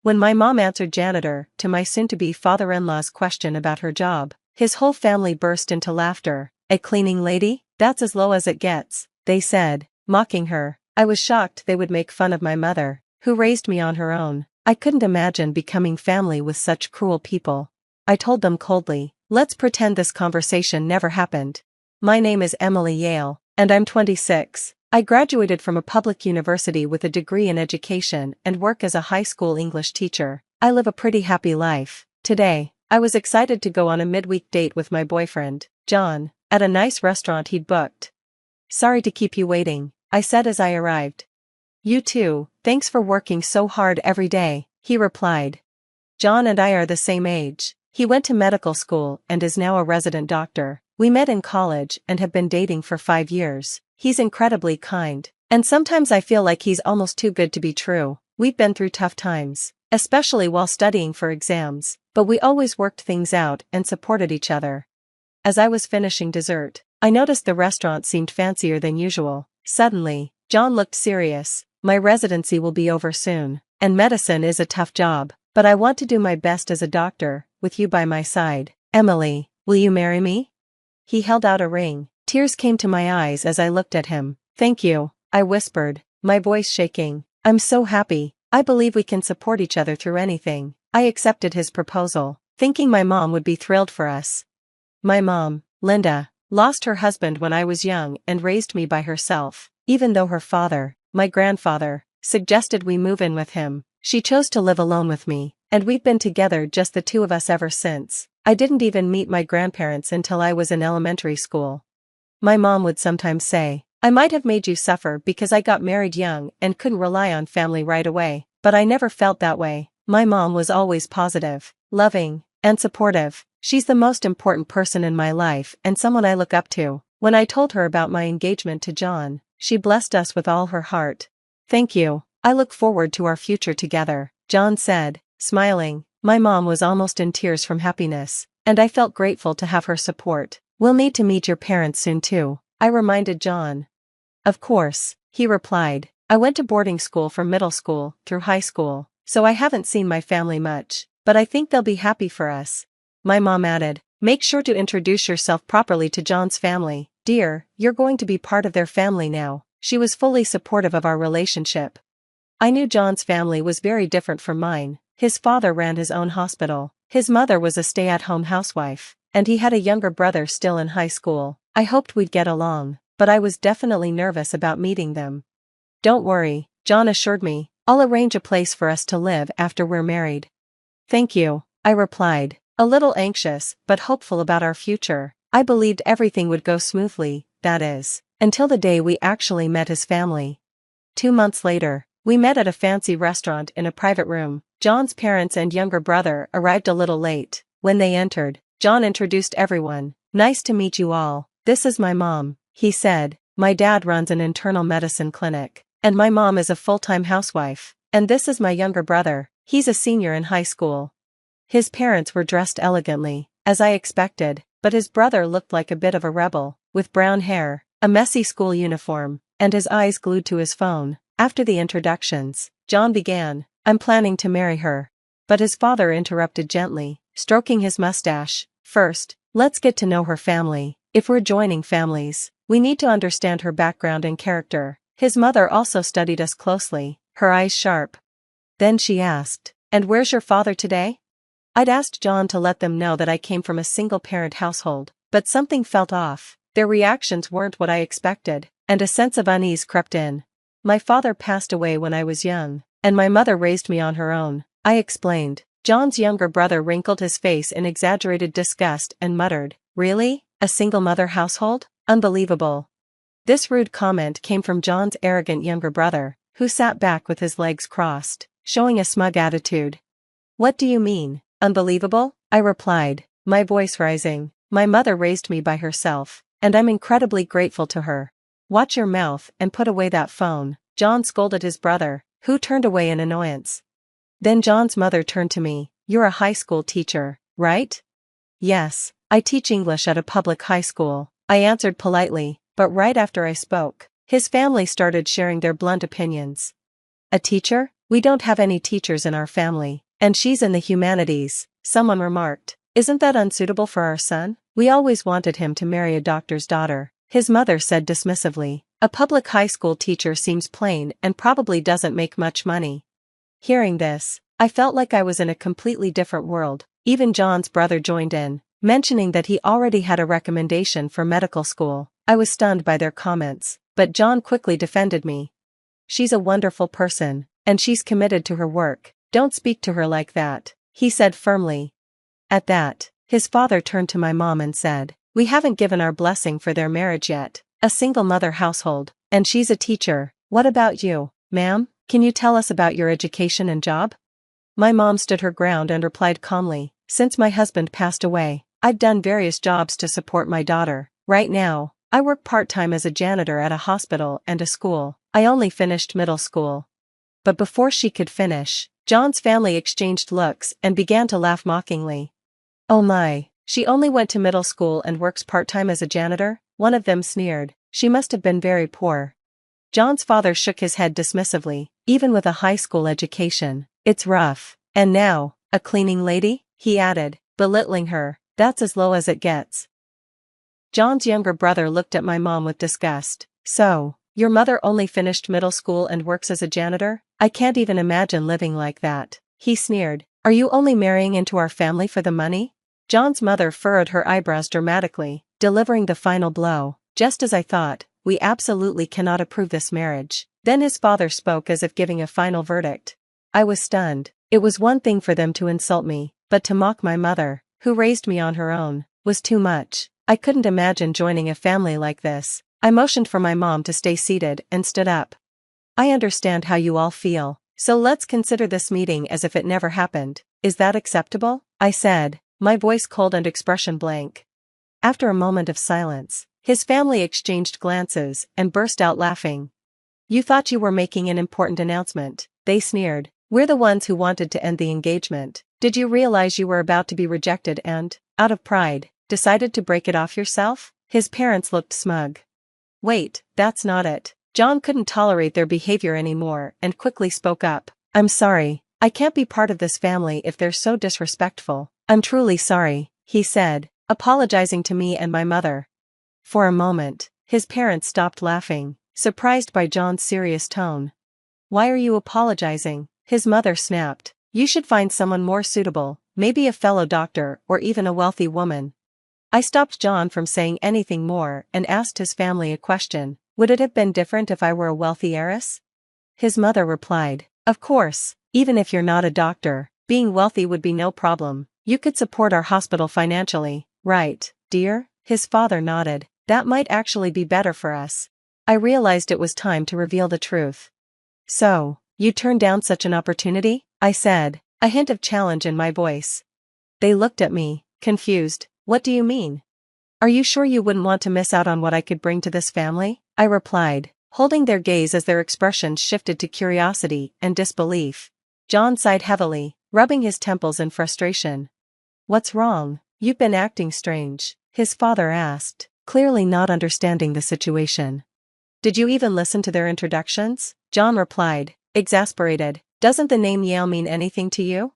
When my mom answered janitor to my soon-to-be father-in-law's question about her job, his whole family burst into laughter. "A cleaning lady? That's as low as it gets," they said, mocking her. I was shocked they would make fun of my mother, who raised me on her own. I couldn't imagine becoming family with such cruel people. I told them coldly, "Let's pretend this conversation never happened. My name is Emily Yale, and I'm 26. I graduated from a public university with a degree in education and work as a high school English teacher. I live a pretty happy life. Today, I was excited to go on a midweek date with my boyfriend, John, at a nice restaurant he'd booked." "Sorry to keep you waiting," I said as I arrived. "You too, thanks for working so hard every day," he replied. John and I are the same age. He went to medical school and is now a resident doctor. We met in college and have been dating for 5 years. He's incredibly kind, and sometimes I feel like he's almost too good to be true. We've been through tough times, especially while studying for exams, but we always worked things out and supported each other. As I was finishing dessert, I noticed the restaurant seemed fancier than usual. Suddenly, John looked serious. "My residency will be over soon, and medicine is a tough job, but I want to do my best as a doctor, with you by my side. Emily, will you marry me?" He held out a ring. Tears came to my eyes as I looked at him. "Thank you," I whispered, my voice shaking. "I'm so happy. I believe we can support each other through anything." I accepted his proposal, thinking my mom would be thrilled for us. My mom, Linda, lost her husband when I was young and raised me by herself. Even though her father, my grandfather, suggested we move in with him, she chose to live alone with me, and we've been together just the two of us ever since. I didn't even meet my grandparents until I was in elementary school. My mom would sometimes say, "I might have made you suffer because I got married young and couldn't rely on family right away," but I never felt that way. My mom was always positive, loving, and supportive. She's the most important person in my life and someone I look up to. When I told her about my engagement to John, she blessed us with all her heart. "Thank you. I look forward to our future together," John said, smiling. My mom was almost in tears from happiness, and I felt grateful to have her support. "We'll need to meet your parents soon too," I reminded John. "Of course," he replied. "I went to boarding school from middle school through high school, so I haven't seen my family much, but I think they'll be happy for us." My mom added, "Make sure to introduce yourself properly to John's family. Dear, you're going to be part of their family now." She was fully supportive of our relationship. I knew John's family was very different from mine. His father ran his own hospital, his mother was a stay-at-home housewife, and he had a younger brother still in high school. I hoped we'd get along, but I was definitely nervous about meeting them. "Don't worry," John assured me, "I'll arrange a place for us to live after we're married." "Thank you," I replied, a little anxious but hopeful about our future. I believed everything would go smoothly, that is, until the day we actually met his family. 2 months later, we met at a fancy restaurant in a private room. John's parents and younger brother arrived a little late. When they entered, John introduced everyone. "Nice to meet you all. This is my mom," he said. "My dad runs an internal medicine clinic, and my mom is a full-time housewife. And this is my younger brother. He's a senior in high school." His parents were dressed elegantly, as I expected, but his brother looked like a bit of a rebel, with brown hair, a messy school uniform, and his eyes glued to his phone. After the introductions, John began, "I'm planning to marry her." But his father interrupted gently, stroking his mustache. "First, let's get to know her family. If we're joining families, we need to understand her background and character." His mother also studied us closely, her eyes sharp. Then she asked, "And where's your father today?" I'd asked John to let them know that I came from a single-parent household, but something felt off. Their reactions weren't what I expected, and a sense of unease crept in. "My father passed away when I was young, and my mother raised me on her own," I explained. John's younger brother wrinkled his face in exaggerated disgust and muttered, "Really? A single-mother household? Unbelievable." This rude comment came from John's arrogant younger brother, who sat back with his legs crossed, showing a smug attitude. "What do you mean, unbelievable?" I replied, my voice rising. "My mother raised me by herself, and I'm incredibly grateful to her." "Watch your mouth and put away that phone," John scolded his brother, who turned away in annoyance. Then John's mother turned to me. "You're a high school teacher, right?" "Yes, I teach English at a public high school," I answered politely, but right after I spoke, his family started sharing their blunt opinions. "A teacher? We don't have any teachers in our family, and she's in the humanities, someone remarked. Isn't that unsuitable for our son? We always wanted him to marry a doctor's daughter, his mother said dismissively. A public high school teacher seems plain and probably doesn't make much money. Hearing this, I felt like I was in a completely different world. Even John's brother joined in, mentioning that he already had a recommendation for medical school. I was stunned by their comments, but John quickly defended me. She's a wonderful person, and she's committed to her work. Don't speak to her like that, he said firmly. At that, his father turned to my mom and said, we haven't given our blessing for their marriage yet. A single mother household, and she's a teacher. What about you, ma'am? Can you tell us about your education and job? My mom stood her ground and replied calmly, since my husband passed away, I've done various jobs to support my daughter. Right now, I work part-time as a janitor at a hospital and a school. I only finished middle school. But before she could finish, John's family exchanged looks and began to laugh mockingly. Oh my, she only went to middle school and works part-time as a janitor? One of them sneered. She must have been very poor. John's father shook his head dismissively. Even with a high school education, it's rough. And now, a cleaning lady? He added, belittling her. That's as low as it gets. John's younger brother looked at my mom with disgust. So, your mother only finished middle school and works as a janitor? I can't even imagine living like that. He sneered. Are you only marrying into our family for the money? John's mother furrowed her eyebrows dramatically, delivering the final blow. Just as I thought, we absolutely cannot approve this marriage. Then his father spoke as if giving a final verdict. I was stunned. It was one thing for them to insult me, but to mock my mother, who raised me on her own, was too much. I couldn't imagine joining a family like this. I motioned for my mom to stay seated and stood up. I understand how you all feel, so let's consider this meeting as if it never happened. Is that acceptable? I said, my voice cold and expression blank. After a moment of silence, his family exchanged glances and burst out laughing. You thought you were making an important announcement, they sneered. We're the ones who wanted to end the engagement. Did you realize you were about to be rejected and, out of pride, decided to break it off yourself? His parents looked smug. Wait, that's not it. John couldn't tolerate their behavior anymore and quickly spoke up. I'm sorry, I can't be part of this family if they're so disrespectful. I'm truly sorry, he said, apologizing to me and my mother. For a moment, his parents stopped laughing, surprised by John's serious tone. Why are you apologizing? His mother snapped. You should find someone more suitable, maybe a fellow doctor or even a wealthy woman. I stopped John from saying anything more and asked his family a question. Would it have been different if I were a wealthy heiress? His mother replied, of course, even if you're not a doctor, being wealthy would be no problem. You could support our hospital financially, right, dear? His father nodded. That might actually be better for us. I realized it was time to reveal the truth. So, you turned down such an opportunity? I said, a hint of challenge in my voice. They looked at me, confused. What do you mean? Are you sure you wouldn't want to miss out on what I could bring to this family? I replied, holding their gaze as their expressions shifted to curiosity and disbelief. John sighed heavily, rubbing his temples in frustration. What's wrong? You've been acting strange, his father asked, clearly not understanding the situation. Did you even listen to their introductions? John replied, exasperated. Doesn't the name Yale mean anything to you?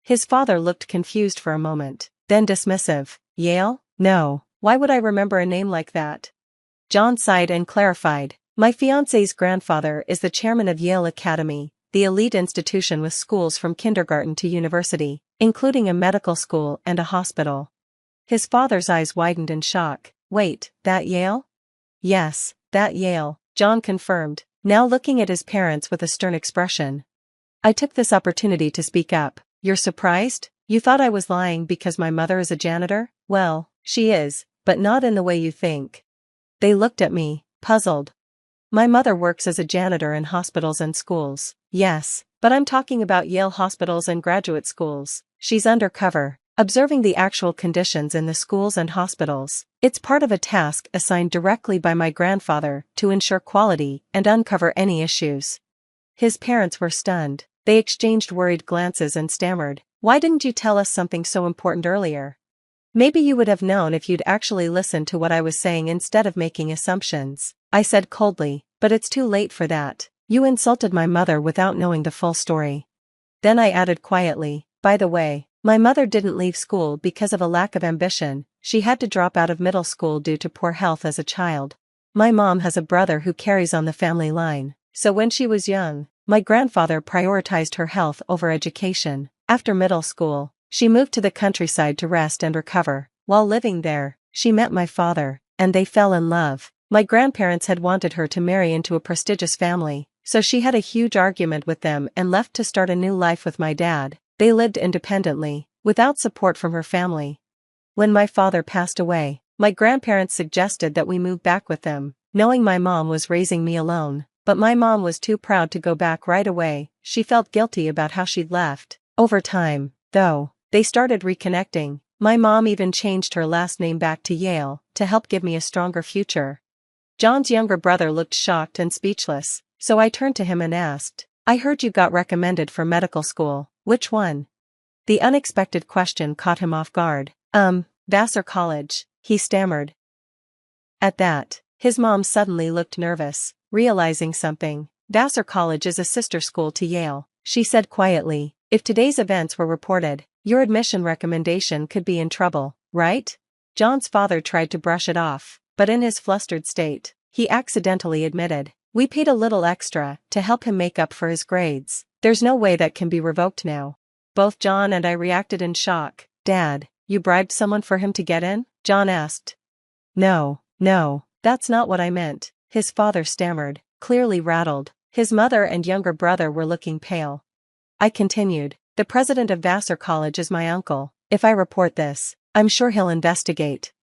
His father looked confused for a moment, then dismissive. Yale? No, why would I remember a name like that? John sighed and clarified. My fiancé's grandfather is the chairman of Yale Academy, the elite institution with schools from kindergarten to university, including a medical school and a hospital. His father's eyes widened in shock. Wait, that Yale? Yes, that Yale, John confirmed, now looking at his parents with a stern expression. I took this opportunity to speak up. You're surprised? You thought I was lying because my mother is a janitor? Well, she is, but not in the way you think. They looked at me, puzzled. My mother works as a janitor in hospitals and schools. Yes, but I'm talking about Yale hospitals and graduate schools. She's undercover, observing the actual conditions in the schools and hospitals. It's part of a task assigned directly by my grandfather to ensure quality and uncover any issues. His parents were stunned. They exchanged worried glances and stammered. Why didn't you tell us something so important earlier? Maybe you would have known if you'd actually listened to what I was saying instead of making assumptions. I said coldly, but it's too late for that. You insulted my mother without knowing the full story. Then I added quietly, by the way, my mother didn't leave school because of a lack of ambition, she had to drop out of middle school due to poor health as a child. My mom has a brother who carries on the family line, so when she was young, my grandfather prioritized her health over education. After middle school, she moved to the countryside to rest and recover. While living there, she met my father, and they fell in love. My grandparents had wanted her to marry into a prestigious family, so she had a huge argument with them and left to start a new life with my dad. They lived independently, without support from her family. When my father passed away, my grandparents suggested that we move back with them, knowing my mom was raising me alone, but my mom was too proud to go back right away. She felt guilty about how she'd left. Over time, though, they started reconnecting. My mom even changed her last name back to Yale, to help give me a stronger future. John's younger brother looked shocked and speechless, so I turned to him and asked, I heard you got recommended for medical school, which one? The unexpected question caught him off guard. Vassar College, he stammered. At that, his mom suddenly looked nervous, realizing something. Vassar College is a sister school to Yale, she said quietly. If today's events were reported, your admission recommendation could be in trouble, right? John's father tried to brush it off, but in his flustered state, he accidentally admitted, we paid a little extra to help him make up for his grades. There's no way that can be revoked now. Both John and I reacted in shock. Dad, you bribed someone for him to get in? John asked. No, that's not what I meant, his father stammered, clearly rattled. His mother and younger brother were looking pale. I continued, the president of Vassar College is my uncle. If I report this, I'm sure he'll investigate.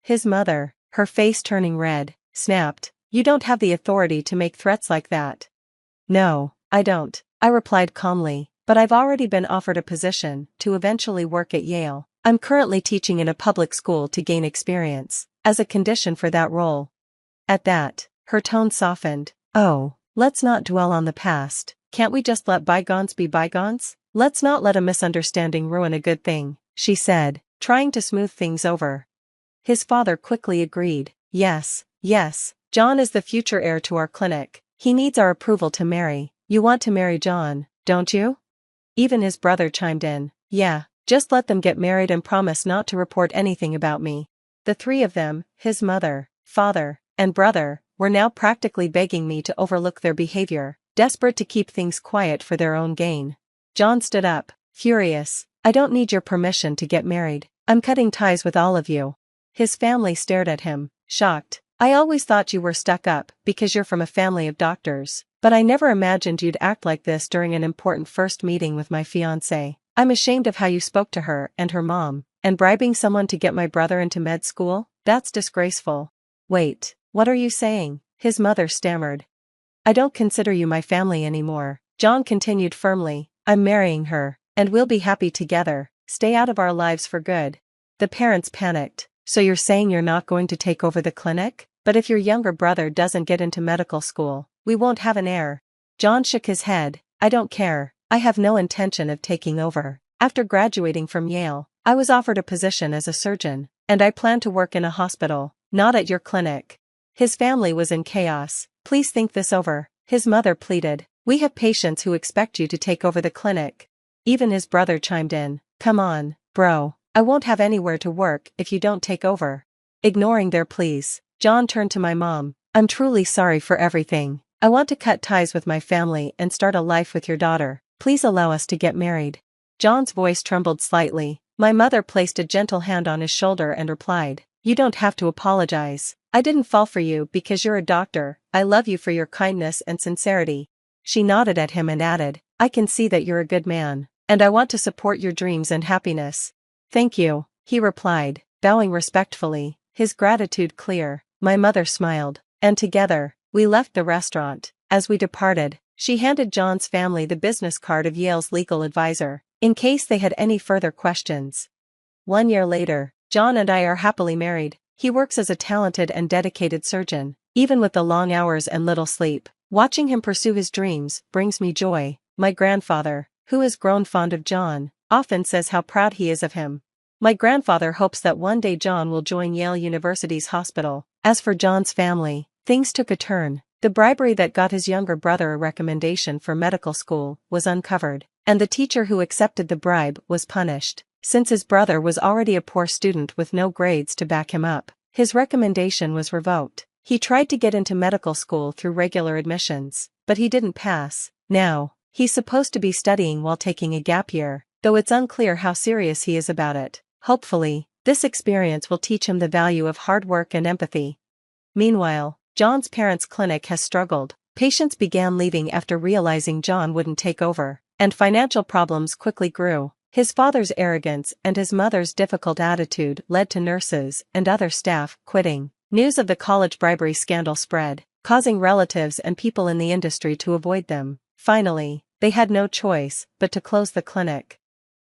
His mother, her face turning red, snapped, you don't have the authority to make threats like that. No, I don't, I replied calmly, but I've already been offered a position to eventually work at Yale. I'm currently teaching in a public school to gain experience, as a condition for that role. At that, her tone softened. Oh, let's not dwell on the past. Can't we just let bygones be bygones? Let's not let a misunderstanding ruin a good thing, she said, trying to smooth things over. His father quickly agreed. Yes, John is the future heir to our clinic. He needs our approval to marry. You want to marry John, don't you? Even his brother chimed in. Yeah, just let them get married and promise not to report anything about me. The three of them, his mother, father, and brother, were now practically begging me to overlook their behavior, desperate to keep things quiet for their own gain. John stood up, furious. I don't need your permission to get married. I'm cutting ties with all of you. His family stared at him, shocked. I always thought you were stuck up because you're from a family of doctors, but I never imagined you'd act like this during an important first meeting with my fiancé. I'm ashamed of how you spoke to her and her mom, and bribing someone to get my brother into med school? That's disgraceful. Wait, what are you saying? His mother stammered. I don't consider you my family anymore, John continued firmly. I'm marrying her, and we'll be happy together. Stay out of our lives for good. The parents panicked. So you're saying you're not going to take over the clinic? But if your younger brother doesn't get into medical school, we won't have an heir. John shook his head. I don't care. I have no intention of taking over. After graduating from Yale, I was offered a position as a surgeon, and I plan to work in a hospital, not at your clinic. His family was in chaos. Please think this over, his mother pleaded. We have patients who expect you to take over the clinic. Even his brother chimed in. Come on, bro. I won't have anywhere to work if you don't take over. Ignoring their pleas, John turned to my mom. I'm truly sorry for everything. I want to cut ties with my family and start a life with your daughter. Please allow us to get married. John's voice trembled slightly. My mother placed a gentle hand on his shoulder and replied, you don't have to apologize. I didn't fall for you because you're a doctor. I love you for your kindness and sincerity. She nodded at him and added, I can see that you're a good man, and I want to support your dreams and happiness. Thank you, he replied, bowing respectfully, his gratitude clear. My mother smiled, and together, we left the restaurant. As we departed, she handed John's family the business card of Yale's legal advisor, in case they had any further questions. 1 year later, John and I are happily married. He works as a talented and dedicated surgeon, even with the long hours and little sleep. Watching him pursue his dreams brings me joy. My grandfather, who has grown fond of John, often says how proud he is of him. My grandfather hopes that one day John will join Yale University's hospital. As for John's family, things took a turn. The bribery that got his younger brother a recommendation for medical school was uncovered, and the teacher who accepted the bribe was punished. Since his brother was already a poor student with no grades to back him up, his recommendation was revoked. He tried to get into medical school through regular admissions, but he didn't pass. Now, he's supposed to be studying while taking a gap year, though it's unclear how serious he is about it. Hopefully, this experience will teach him the value of hard work and empathy. Meanwhile, John's parents' clinic has struggled. Patients began leaving after realizing John wouldn't take over, and financial problems quickly grew. His father's arrogance and his mother's difficult attitude led to nurses and other staff quitting. News of the college bribery scandal spread, causing relatives and people in the industry to avoid them. Finally, they had no choice but to close the clinic.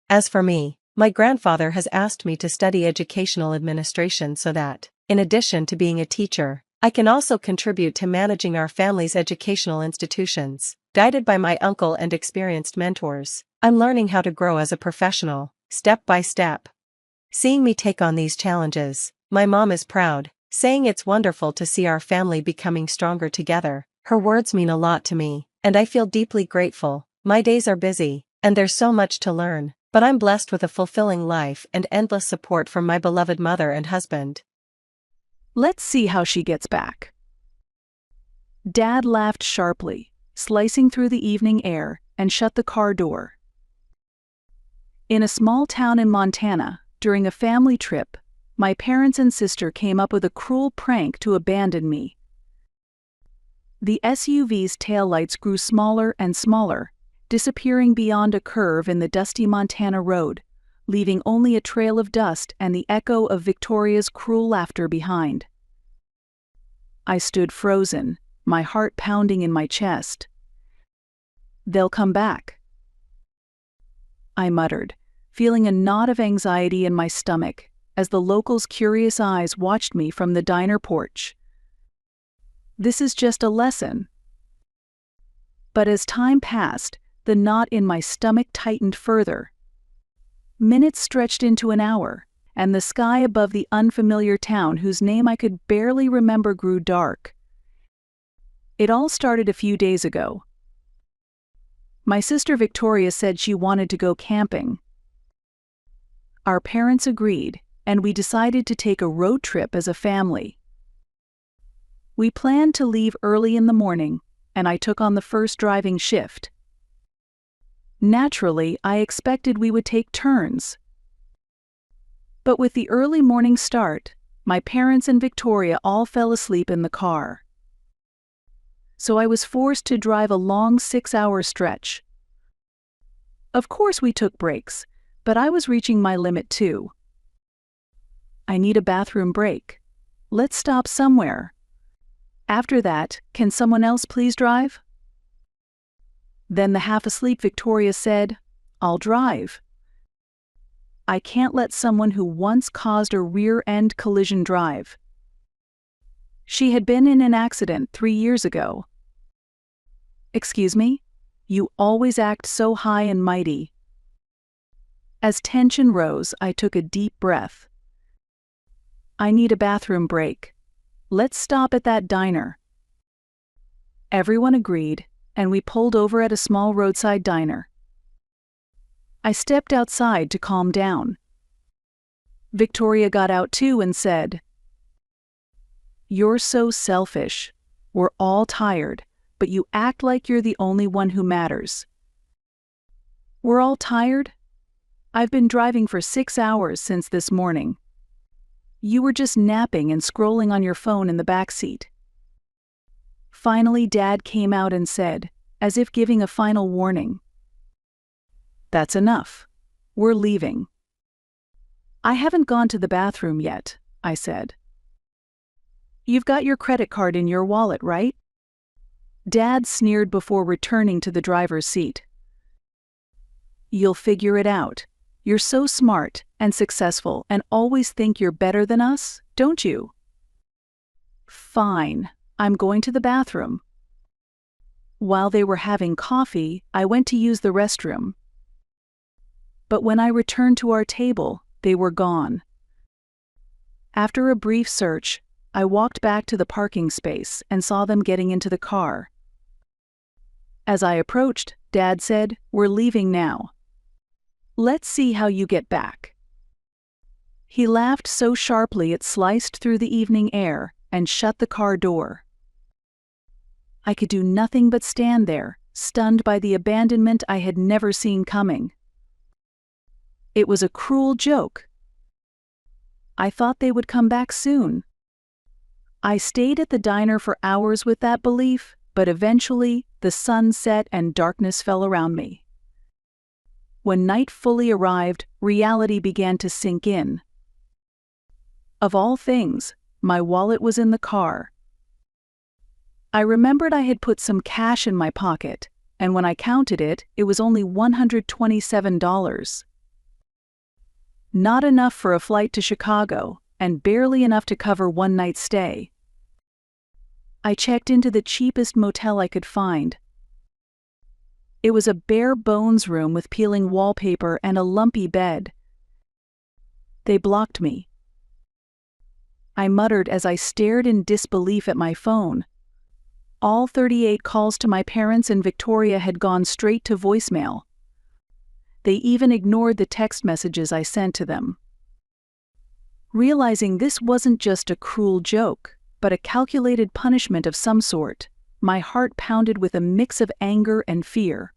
As for me, my grandfather has asked me to study educational administration so that, in addition to being a teacher, I can also contribute to managing our family's educational institutions. Guided by my uncle and experienced mentors, I'm learning how to grow as a professional, step by step. Seeing me take on these challenges, my mom is proud, saying it's wonderful to see our family becoming stronger together. Her words mean a lot to me, and I feel deeply grateful. My days are busy, and there's so much to learn, but I'm blessed with a fulfilling life and endless support from my beloved mother and husband. Let's see how she gets back. Dad laughed sharply, slicing through the evening air, and shut the car door. In a small town in Montana, during a family trip, my parents and sister came up with a cruel prank to abandon me. The SUV's taillights grew smaller and smaller, disappearing beyond a curve in the dusty Montana road, leaving only a trail of dust and the echo of Victoria's cruel laughter behind. I stood frozen, my heart pounding in my chest. "They'll come back," I muttered, feeling a knot of anxiety in my stomach as the locals' curious eyes watched me from the diner porch. This is just a lesson. But as time passed, the knot in my stomach tightened further. Minutes stretched into an hour, and the sky above the unfamiliar town whose name I could barely remember grew dark. It all started a few days ago. My sister Victoria said she wanted to go camping. Our parents agreed, and we decided to take a road trip as a family. We planned to leave early in the morning, and I took on the first driving shift. Naturally, I expected we would take turns. But with the early morning start, my parents and Victoria all fell asleep in the car. So I was forced to drive a long 6-hour stretch. Of course we took breaks, but I was reaching my limit too. "I need a bathroom break. Let's stop somewhere. After that, can someone else please drive?" Then the half-asleep Victoria said, "I'll drive." I can't let someone who once caused a rear-end collision drive. She had been in an accident 3 years ago. "Excuse me? You always act so high and mighty." As tension rose, I took a deep breath. "I need a bathroom break. Let's stop at that diner." Everyone agreed, and we pulled over at a small roadside diner. I stepped outside to calm down. Victoria got out too and said, "You're so selfish. We're all tired, but you act like you're the only one who matters." "We're all tired? I've been driving for 6 hours since this morning. You were just napping and scrolling on your phone in the back seat." Finally, Dad came out and said, as if giving a final warning, "That's enough. We're leaving." "I haven't gone to the bathroom yet," I said. "You've got your credit card in your wallet, right?" Dad sneered before returning to the driver's seat. "You'll figure it out. You're so smart and successful and always think you're better than us, don't you?" "Fine, I'm going to the bathroom." While they were having coffee, I went to use the restroom. But when I returned to our table, they were gone. After a brief search, I walked back to the parking space and saw them getting into the car. As I approached, Dad said, "We're leaving now. Let's see how you get back." He laughed so sharply it sliced through the evening air and shut the car door. I could do nothing but stand there, stunned by the abandonment I had never seen coming. It was a cruel joke. I thought they would come back soon. I stayed at the diner for hours with that belief, but eventually the sun set and darkness fell around me. When night fully arrived, reality began to sink in. Of all things, my wallet was in the car. I remembered I had put some cash in my pocket, and when I counted it, it was only $127. Not enough for a flight to Chicago, and barely enough to cover one night's stay. I checked into the cheapest motel I could find. It was a bare-bones room with peeling wallpaper and a lumpy bed. They blocked me. I muttered as I stared in disbelief at my phone. All 38 calls to my parents in Victoria had gone straight to voicemail. They even ignored the text messages I sent to them. Realizing this wasn't just a cruel joke, but a calculated punishment of some sort, my heart pounded with a mix of anger and fear.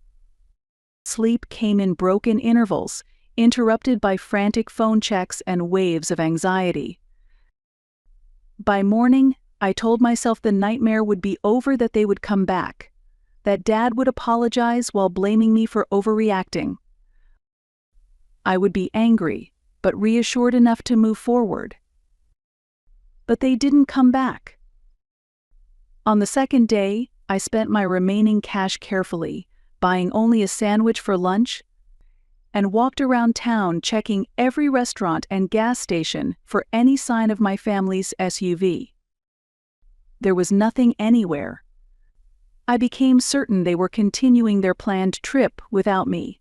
Sleep came in broken intervals, interrupted by frantic phone checks and waves of anxiety. By morning, I told myself the nightmare would be over, that they would come back, that Dad would apologize while blaming me for overreacting. I would be angry, but reassured enough to move forward. But they didn't come back. On the second day, I spent my remaining cash carefully, buying only a sandwich for lunch, and walked around town checking every restaurant and gas station for any sign of my family's SUV. There was nothing anywhere. I became certain they were continuing their planned trip without me.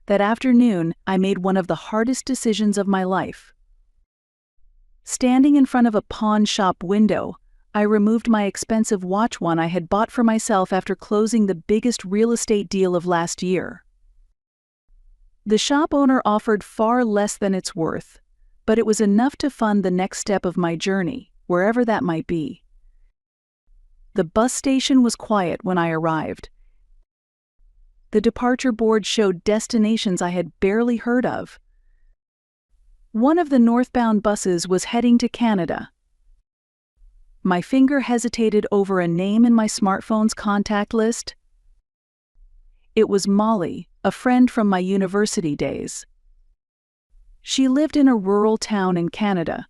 That afternoon, I made one of the hardest decisions of my life. Standing in front of a pawn shop window, I removed my expensive watch, one I had bought for myself after closing the biggest real estate deal of last year. The shop owner offered far less than its worth, but it was enough to fund the next step of my journey, wherever that might be. The bus station was quiet when I arrived. The departure board showed destinations I had barely heard of. One of the northbound buses was heading to Canada. My finger hesitated over a name in my smartphone's contact list. It was Molly, a friend from my university days. She lived in a rural town in Canada.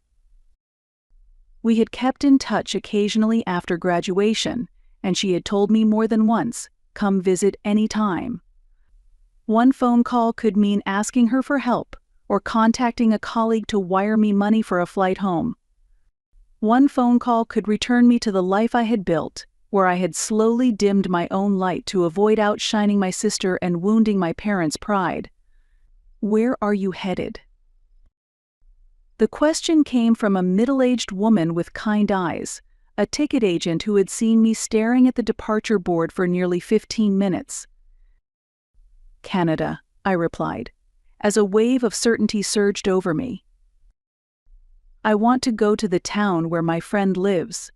We had kept in touch occasionally after graduation, and she had told me more than once, "Come visit any time." One phone call could mean asking her for help, or contacting a colleague to wire me money for a flight home. One phone call could return me to the life I had built, where I had slowly dimmed my own light to avoid outshining my sister and wounding my parents' pride. Where are you headed? The question came from a middle-aged woman with kind eyes, a ticket agent who had seen me staring at the departure board for nearly 15 minutes. "Canada," I replied, as a wave of certainty surged over me. "I want to go to the town where my friend lives."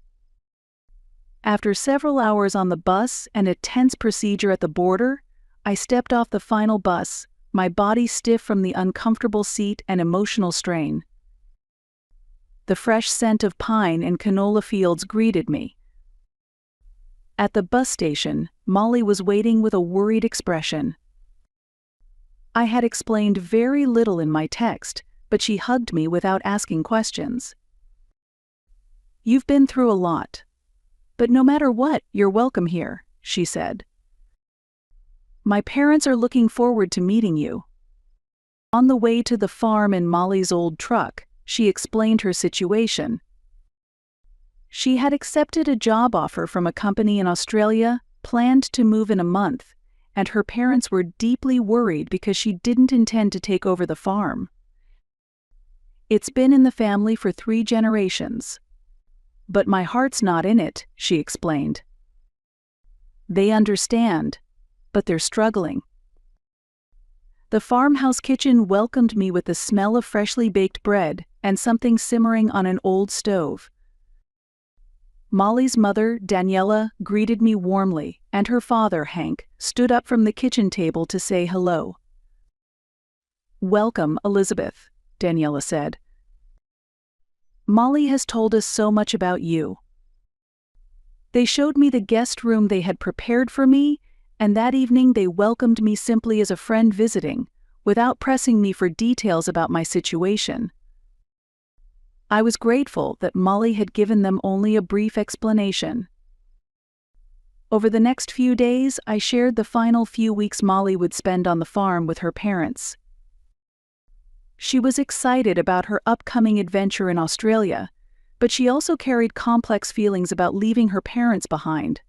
After several hours on the bus and a tense procedure at the border, I stepped off the final bus, my body stiff from the uncomfortable seat and emotional strain. The fresh scent of pine and canola fields greeted me. At the bus station, Molly was waiting with a worried expression. I had explained very little in my text, but she hugged me without asking questions. "You've been through a lot. But no matter what, you're welcome here," she said. "My parents are looking forward to meeting you." On the way to the farm in Molly's old truck, she explained her situation. She had accepted a job offer from a company in Australia, planned to move in a month, and her parents were deeply worried because she didn't intend to take over the farm. It's been in the family for 3 generations. But my heart's not in it, she explained. They understand, but they're struggling. The farmhouse kitchen welcomed me with the smell of freshly baked bread and something simmering on an old stove. Molly's mother, Daniela, greeted me warmly, and her father, Hank, stood up from the kitchen table to say hello. "Welcome, Elizabeth," Daniela said. "Molly has told us so much about you." They showed me the guest room they had prepared for me, and that evening they welcomed me simply as a friend visiting, without pressing me for details about my situation. I was grateful that Molly had given them only a brief explanation. Over the next few days, I shared the final few weeks Molly would spend on the farm with her parents. She was excited about her upcoming adventure in Australia, but she also carried complex feelings about leaving her parents behind.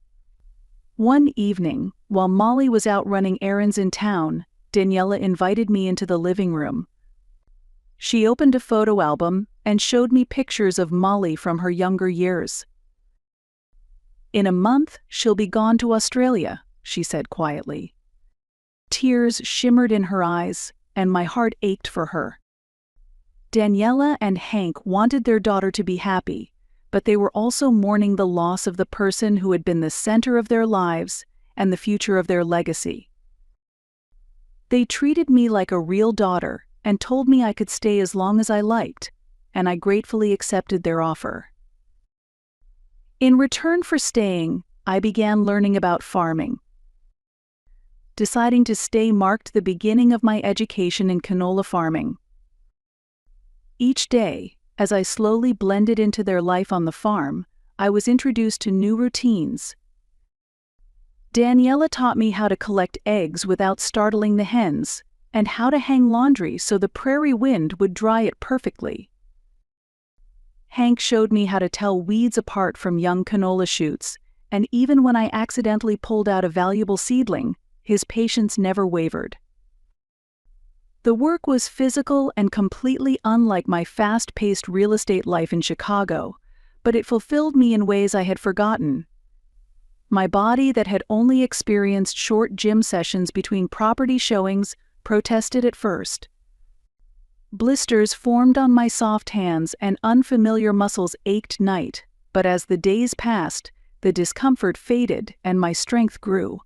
One evening, while Molly was out running errands in town, Daniela invited me into the living room. She opened a photo album and showed me pictures of Molly from her younger years. "In a month, she'll be gone to Australia," she said quietly. Tears shimmered in her eyes, and my heart ached for her. Daniela and Hank wanted their daughter to be happy, but they were also mourning the loss of the person who had been the center of their lives and the future of their legacy. They treated me like a real daughter and told me I could stay as long as I liked, and I gratefully accepted their offer. In return for staying, I began learning about farming. Deciding to stay marked the beginning of my education in canola farming. Each day, as I slowly blended into their life on the farm, I was introduced to new routines. Daniela taught me how to collect eggs without startling the hens, and how to hang laundry so the prairie wind would dry it perfectly. Hank showed me how to tell weeds apart from young canola shoots, and even when I accidentally pulled out a valuable seedling, his patience never wavered. The work was physical and completely unlike my fast-paced real estate life in Chicago, but it fulfilled me in ways I had forgotten. My body that had only experienced short gym sessions between property showings protested at first. Blisters formed on my soft hands and unfamiliar muscles ached night, but as the days passed, the discomfort faded and my strength grew.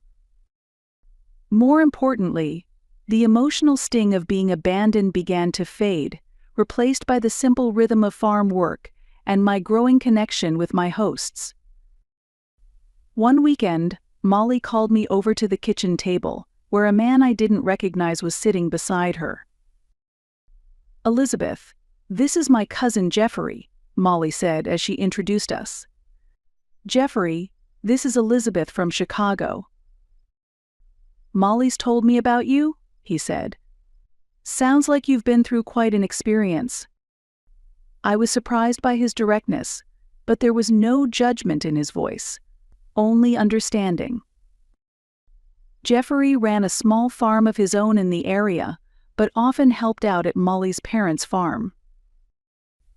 More importantly, the emotional sting of being abandoned began to fade, replaced by the simple rhythm of farm work and my growing connection with my hosts. One weekend, Molly called me over to the kitchen table, where a man I didn't recognize was sitting beside her. "Elizabeth, this is my cousin Jeffrey," Molly said as she introduced us. "Jeffrey, this is Elizabeth from Chicago." "Molly's told me about you," he said. "Sounds like you've been through quite an experience." I was surprised by his directness, but there was no judgment in his voice, only understanding. Jeffrey ran a small farm of his own in the area, but often helped out at Molly's parents' farm.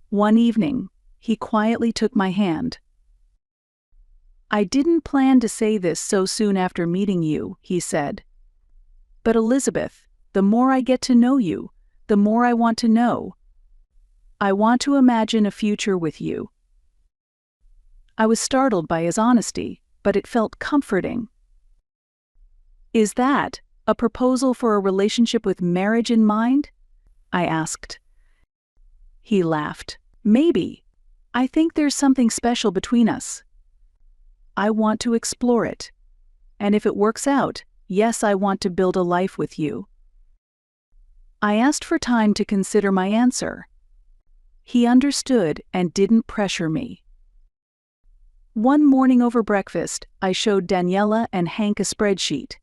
One evening, he quietly took my hand. "I didn't plan to say this so soon after meeting you," he said. "But Elizabeth, the more I get to know you, the more I want to know. I want to imagine a future with you." I was startled by his honesty, but it felt comforting. "Is that a proposal for a relationship with marriage in mind?" I asked. He laughed. "Maybe. I think there's something special between us. I want to explore it. And if it works out, yes, I want to build a life with you." I asked for time to consider my answer. He understood and didn't pressure me. One morning over breakfast, I showed Daniela and Hank a spreadsheet.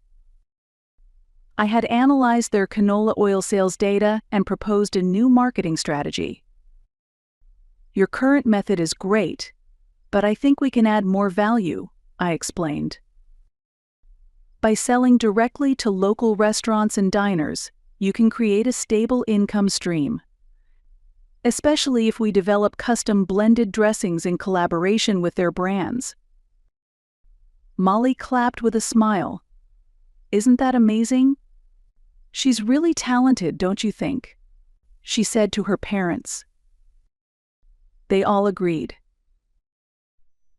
I had analyzed their canola oil sales data and proposed a new marketing strategy. "Your current method is great, but I think we can add more value," I explained. "By selling directly to local restaurants and diners, you can create a stable income stream. especially if we develop custom blended dressings in collaboration with their brands. Molly clapped with a smile. Isn't that amazing? She's really talented, don't you think? She said to her parents. They all agreed.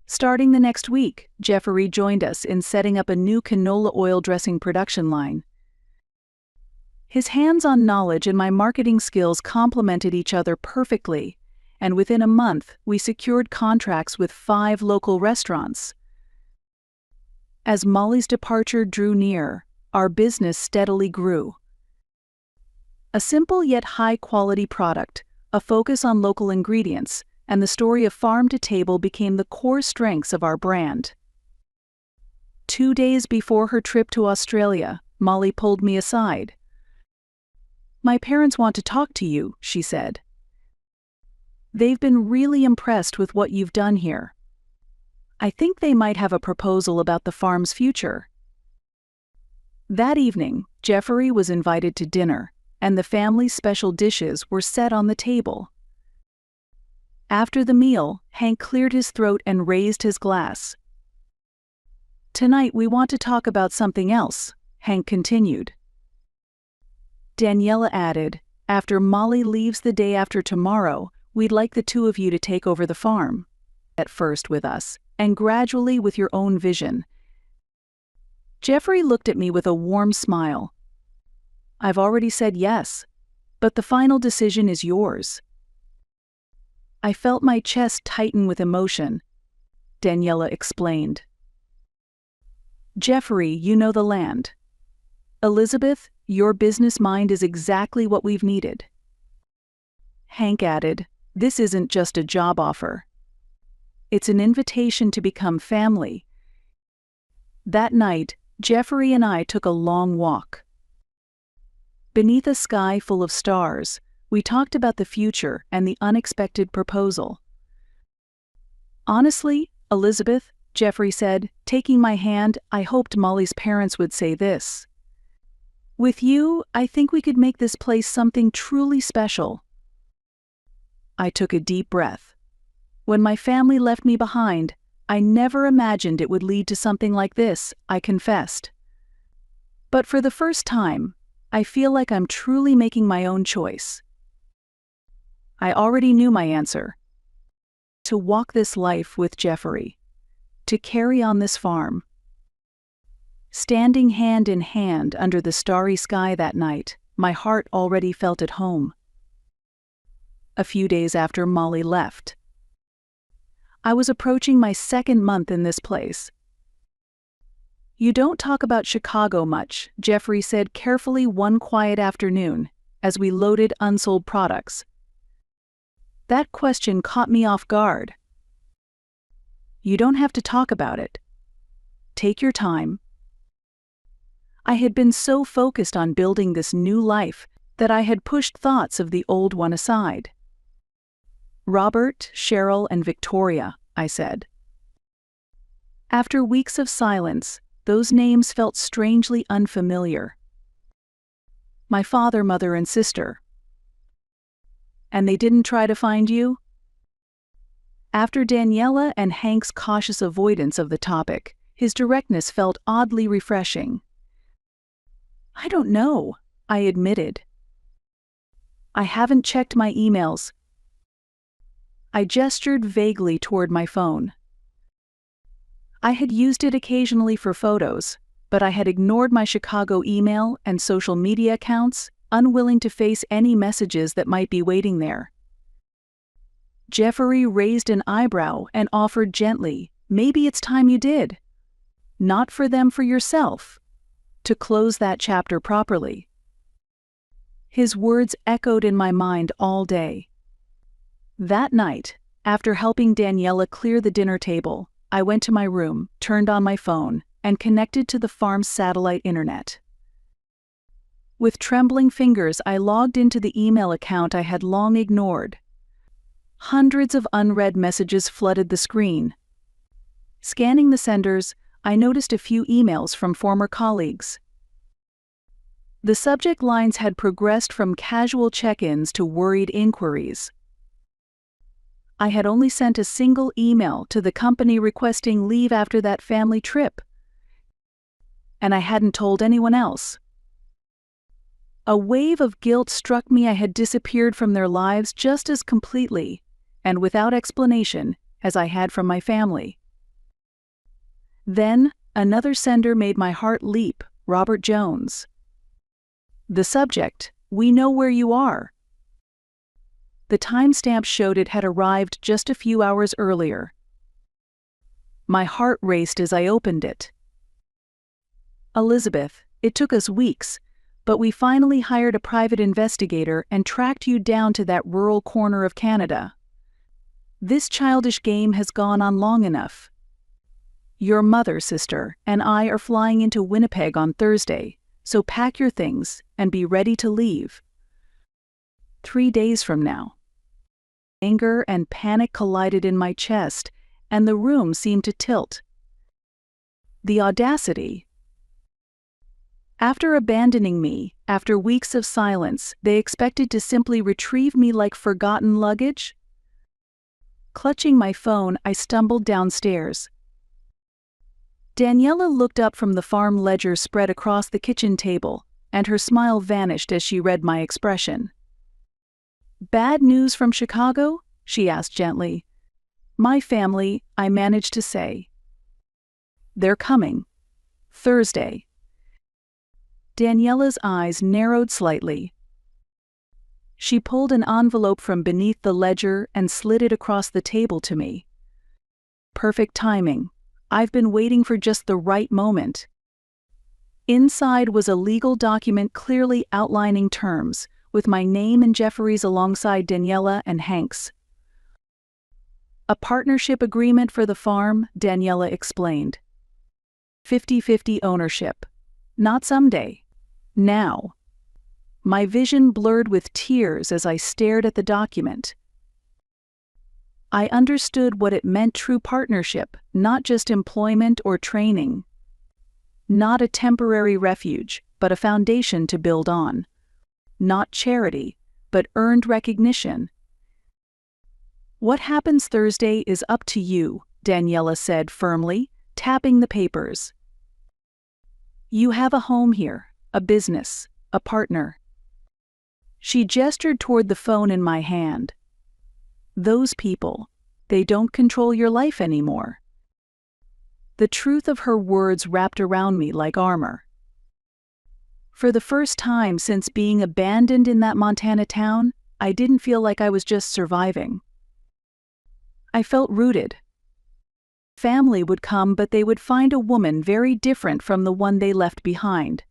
Starting the next week, Jeffrey joined us in setting up a new canola oil dressing production line. His hands-on knowledge and my marketing skills complemented each other perfectly, and within a month, we secured contracts with 5 local restaurants. As Molly's departure drew near, our business steadily grew. A simple yet high-quality product, a focus on local ingredients, and the story of farm to table became the core strengths of our brand. 2 days before her trip to Australia, Molly pulled me aside. "My parents want to talk to you," she said. "They've been really impressed with what you've done here. I think they might have a proposal about the farm's future." That evening, Jeffrey was invited to dinner, and the family's special dishes were set on the table. After the meal, Hank cleared his throat and raised his glass. "Tonight we want to talk about something else," Hank continued. Daniela added, "After Molly leaves the day after tomorrow, we'd like the 2 of you to take over the farm. At first with us, and gradually with your own vision." Jeffrey looked at me with a warm smile. "I've already said yes, but the final decision is yours." I felt my chest tighten with emotion. Daniela explained. "Jeffrey, you know the land. Elizabeth, your business mind is exactly what we've needed." Hank added, "This isn't just a job offer. It's an invitation to become family." That night, Jeffrey and I took a long walk. Beneath a sky full of stars, we talked about the future and the unexpected proposal. "Honestly, Elizabeth," Jeffrey said, taking my hand, "I hoped Molly's parents would say this. With you, I think we could make this place something truly special." I took a deep breath. When my family left me behind, I never imagined it would lead to something like this, I confessed. But for the first time, I feel like I'm truly making my own choice. I already knew my answer. To walk this life with Jeffrey. To carry on this farm. Standing hand in hand under the starry sky that night, my heart already felt at home. A few days after Molly left, I was approaching my 2nd month in this place. "You don't talk about Chicago much," Jeffrey said carefully one quiet afternoon, as we loaded unsold products. That question caught me off guard. "You don't have to talk about it. Take your time." I had been so focused on building this new life that I had pushed thoughts of the old one aside. "Robert, Cheryl, and Victoria," I said. After weeks of silence, those names felt strangely unfamiliar. My father, mother, and sister. "And they didn't try to find you?" After Daniela and Hank's cautious avoidance of the topic, his directness felt oddly refreshing. "I don't know," I admitted. "I haven't checked my emails." I gestured vaguely toward my phone. I had used it occasionally for photos, but I had ignored my Chicago email and social media accounts, unwilling to face any messages that might be waiting there. Jeffrey raised an eyebrow and offered gently, "Maybe it's time you did. Not for them, for yourself. To close that chapter properly." His words echoed in my mind all day. That night, after helping Daniela clear the dinner table, I went to my room, turned on my phone, and connected to the farm's satellite internet. With trembling fingers, I logged into the email account I had long ignored. Hundreds of unread messages flooded the screen. Scanning the senders, I noticed a few emails from former colleagues. The subject lines had progressed from casual check-ins to worried inquiries. I had only sent a single email to the company requesting leave after that family trip. And I hadn't told anyone else. A wave of guilt struck me. I had disappeared from their lives just as completely, and without explanation, as I had from my family. Then, another sender made my heart leap, Robert Jones. The subject, "We know where you are." The timestamp showed it had arrived just a few hours earlier. My heart raced as I opened it. "Elizabeth, it took us weeks, but we finally hired a private investigator and tracked you down to that rural corner of Canada. This childish game has gone on long enough. Your mother, sister, and I are flying into Winnipeg on Thursday, so pack your things and be ready to leave. 3 days from now." Anger and panic collided in my chest, and the room seemed to tilt. The audacity. After abandoning me, after weeks of silence, they expected to simply retrieve me like forgotten luggage? Clutching my phone, I stumbled downstairs. Daniela looked up from the farm ledger spread across the kitchen table, and her smile vanished as she read my expression. "Bad news from Chicago?" she asked gently. "My family," I managed to say. "They're coming. Thursday." Daniela's eyes narrowed slightly. She pulled an envelope from beneath the ledger and slid it across the table to me. Perfect timing. I've been waiting for just the right moment. Inside was a legal document clearly outlining terms, with my name and Jeffrey's alongside Daniela and Hank's. "A partnership agreement for the farm," Daniela explained. 50-50 ownership. Not someday. Now. My vision blurred with tears as I stared at the document. I understood what it meant: true partnership, not just employment or training. Not a temporary refuge, but a foundation to build on. Not charity, but earned recognition. "What happens Thursday is up to you," Daniela said firmly, tapping the papers. "You have a home here, a business, a partner." She gestured toward the phone in my hand. "Those people, they don't control your life anymore." The truth of her words wrapped around me like armor. For the first time since being abandoned in that Montana town, I didn't feel like I was just surviving. I felt rooted. Family would come, but they would find a woman very different from the one they left behind.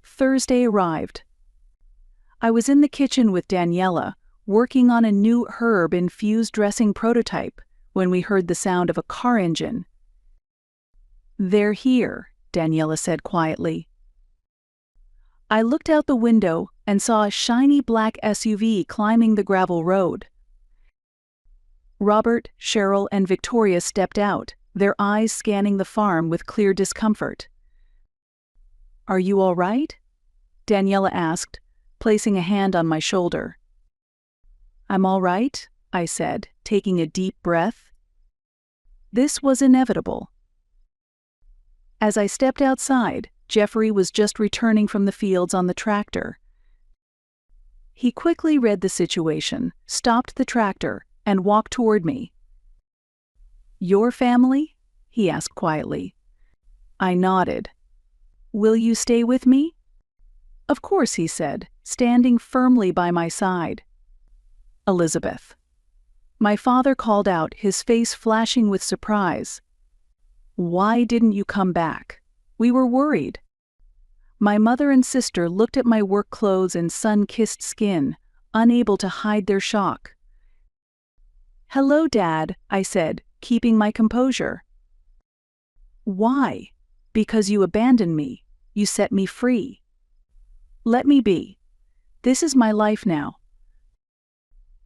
Thursday arrived. I was in the kitchen with Daniela, working on a new herb-infused dressing prototype, when we heard the sound of a car engine. "They're here," Daniela said quietly. I looked out the window and saw a shiny black SUV climbing the gravel road. Robert, Cheryl, and Victoria stepped out, their eyes scanning the farm with clear discomfort. "Are you all right?" Daniela asked, placing a hand on my shoulder. "I'm all right," I said, taking a deep breath. This was inevitable. As I stepped outside, Jeffrey was just returning from the fields on the tractor. He quickly read the situation, stopped the tractor, and walked toward me. "Your family?" he asked quietly. I nodded. "Will you stay with me?" "Of course," he said, standing firmly by my side. "Elizabeth." My father called out, his face flashing with surprise. "Why didn't you come back? We were worried." My mother and sister looked at my work clothes and sun-kissed skin, unable to hide their shock. "Hello, Dad," I said, keeping my composure. "Why?" "Because you abandoned me. You set me free." "Let me be. This is my life now."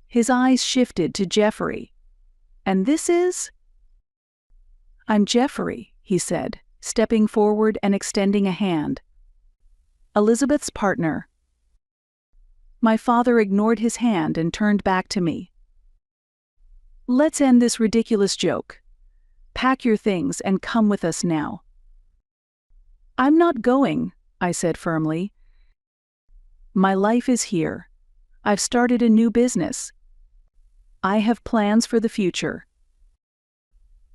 His eyes shifted to Jeffrey. "And this is?" "I'm Jeffrey," he said, stepping forward and extending a hand. "Elizabeth's partner." My father ignored his hand and turned back to me. Let's end this ridiculous joke. Pack your things and come with us now. I'm not going, I said firmly. My life is here. I've started a new business. I have plans for the future.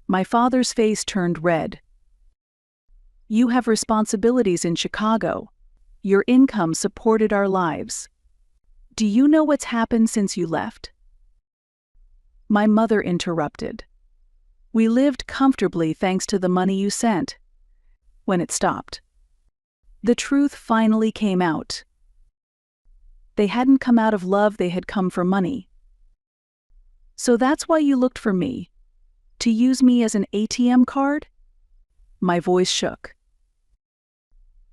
My father's face turned red. You have responsibilities in Chicago. Your income supported our lives. Do you know what's happened since you left? My mother interrupted. We lived comfortably thanks to the money you sent. When it stopped, the truth finally came out. They hadn't come out of love, they had come for money. So that's why you looked for me? To use me as an ATM card? My voice shook.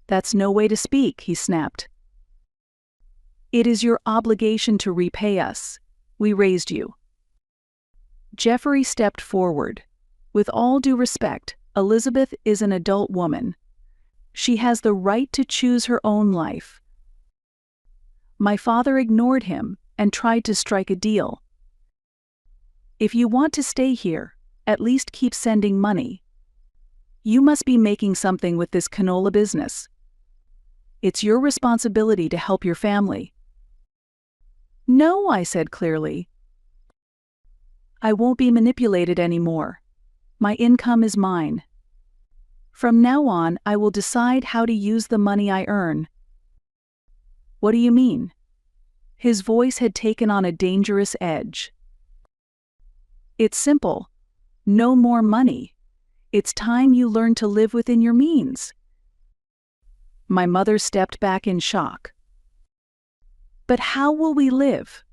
That's no way to speak, he snapped. It is your obligation to repay us. We raised you. Jeffrey stepped forward. With all due respect, Elizabeth is an adult woman. She has the right to choose her own life. My father ignored him and tried to strike a deal. If you want to stay here, at least keep sending money. You must be making something with this canola business. It's your responsibility to help your family. No, I said clearly. I won't be manipulated anymore. My income is mine. From now on, I will decide how to use the money I earn. What do you mean? His voice had taken on a dangerous edge. It's simple. No more money. It's time you learn to live within your means. My mother stepped back in shock. But how will we live?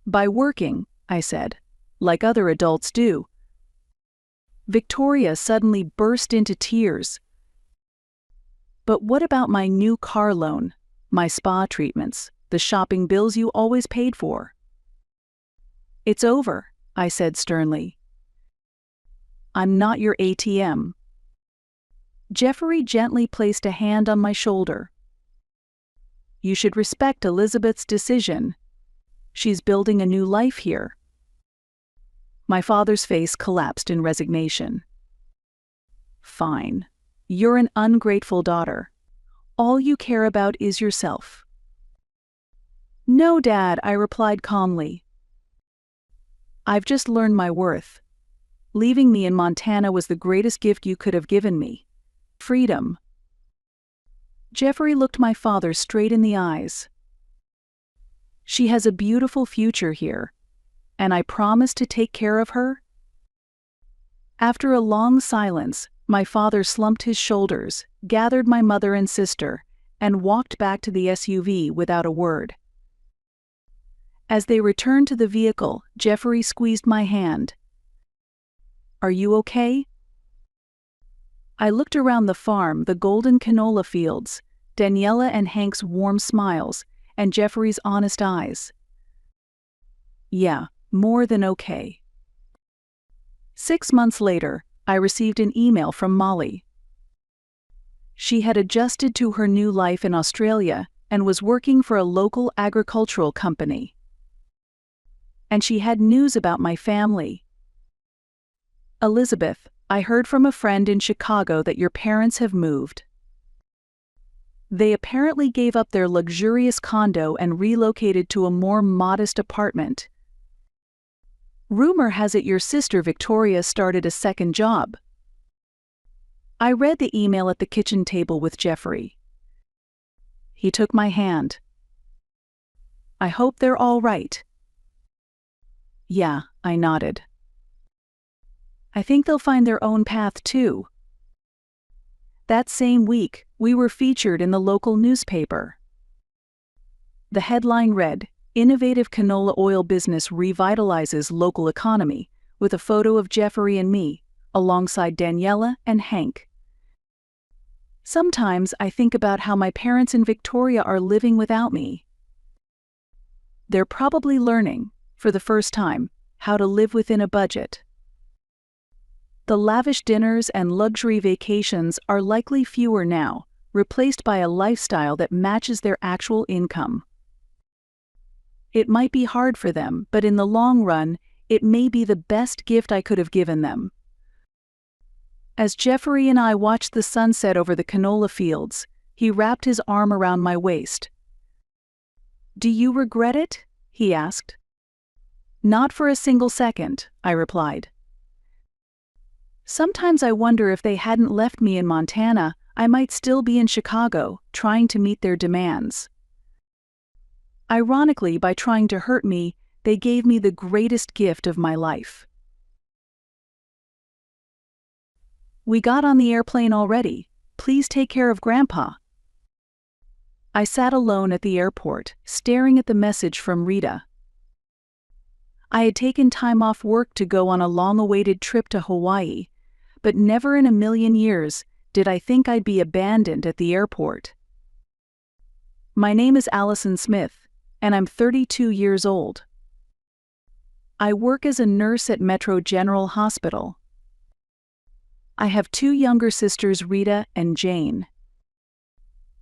By working, I said, like other adults do. Victoria suddenly burst into tears. But what about my new car loan, my spa treatments, the shopping bills you always paid for? It's over, I said sternly. I'm not your ATM. Jeffrey gently placed a hand on my shoulder. You should respect Elizabeth's decision. She's building a new life here. My father's face collapsed in resignation. Fine. You're an ungrateful daughter. All you care about is yourself. No, Dad, I replied calmly. I've just learned my worth. Leaving me in Montana was the greatest gift you could have given me. Freedom. Jeffrey looked my father straight in the eyes. She has a beautiful future here, and I promise to take care of her. After a long silence, my father slumped his shoulders, gathered my mother and sister, and walked back to the SUV without a word. As they returned to the vehicle, Jeffrey squeezed my hand. Are you okay? I looked around the farm, the golden canola fields, Daniela and Hank's warm smiles, and Jeffrey's honest eyes. Yeah, more than okay. 6 months later, I received an email from Molly. She had adjusted to her new life in Australia and was working for a local agricultural company. And she had news about my family. Elizabeth, I heard from a friend in Chicago that your parents have moved. They apparently gave up their luxurious condo and relocated to a more modest apartment. Rumor has it your sister Victoria started a second job. I read the email at the kitchen table with Jeffrey. He took my hand. I hope they're all right. Yeah, I nodded. I think they'll find their own path too. That same week, we were featured in the local newspaper. The headline read, "Innovative canola oil business revitalizes local economy," with a photo of Jeffrey and me, alongside Daniela and Hank. Sometimes I think about how my parents in Victoria are living without me. They're probably learning, for the first time, how to live within a budget. The lavish dinners and luxury vacations are likely fewer now, replaced by a lifestyle that matches their actual income. It might be hard for them, but in the long run, it may be the best gift I could have given them. As Jeffrey and I watched the sunset over the canola fields, he wrapped his arm around my waist. "Do you regret it?" he asked. "Not for a single second," I replied. "Sometimes I wonder if they hadn't left me in Montana, I might still be in Chicago, trying to meet their demands. Ironically, by trying to hurt me, they gave me the greatest gift of my life." "We got on the airplane already. Please take care of Grandpa." I sat alone at the airport, staring at the message from Rita. I had taken time off work to go on a long-awaited trip to Hawaii, but never in a million years did I think I'd be abandoned at the airport. "My name is Allison Smith, and I'm 32 years old. I work as a nurse at Metro General Hospital. I have 2 younger sisters, Rita and Jane.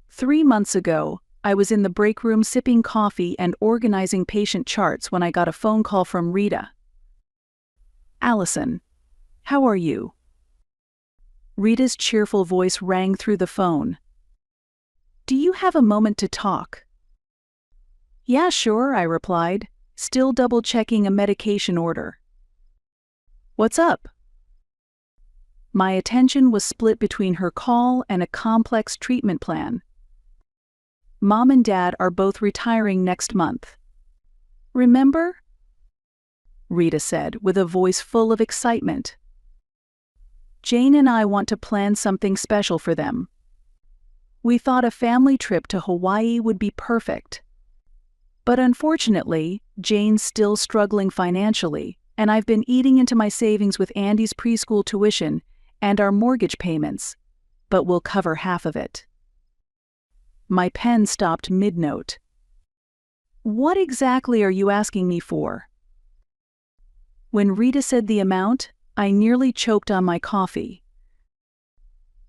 3 months ago, I was in the break room sipping coffee and organizing patient charts when I got a phone call from Rita. "Allison, how are you?" Rita's cheerful voice rang through the phone. "Do you have a moment to talk?" "Yeah, sure," I replied, still double-checking a medication order. "What's up?" My attention was split between her call and a complex treatment plan. "Mom and Dad are both retiring next month. Remember?" Rita said with a voice full of excitement. "Jane and I want to plan something special for them. We thought a family trip to Hawaii would be perfect. But unfortunately, Jane's still struggling financially, and I've been eating into my savings with Andy's preschool tuition and our mortgage payments, but we'll cover half of it." My pen stopped mid-note. "What exactly are you asking me for?" When Rita said the amount, I nearly choked on my coffee.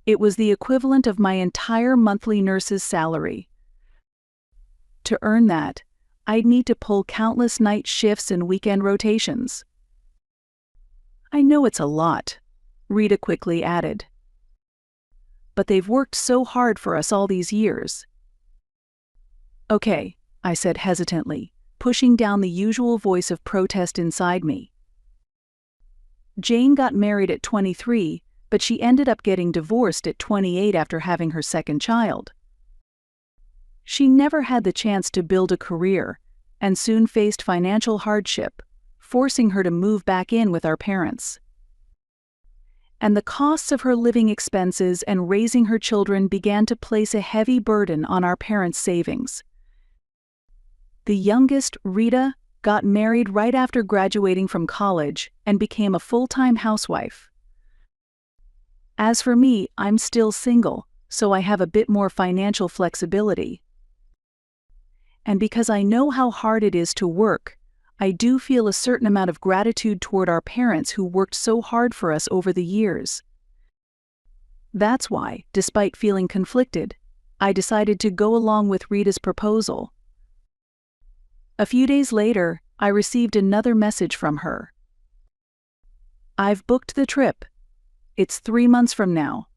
It was the equivalent of my entire monthly nurse's salary. To earn that, I'd need to pull countless night shifts and weekend rotations. "I know it's a lot," Rita quickly added. "But they've worked so hard for us all these years." "Okay," I said hesitantly, pushing down the usual voice of protest inside me. Jane got married at 23, but she ended up getting divorced at 28 after having her second child. She never had the chance to build a career, and soon faced financial hardship, forcing her to move back in with our parents. And the costs of her living expenses and raising her children began to place a heavy burden on our parents' savings. The youngest, Rita, got married right after graduating from college and became a full-time housewife. As for me, I'm still single, so I have a bit more financial flexibility. And because I know how hard it is to work, I do feel a certain amount of gratitude toward our parents who worked so hard for us over the years. That's why, despite feeling conflicted, I decided to go along with Rita's proposal. A few days later, I received another message from her. "I've booked the trip. It's 3 months from now.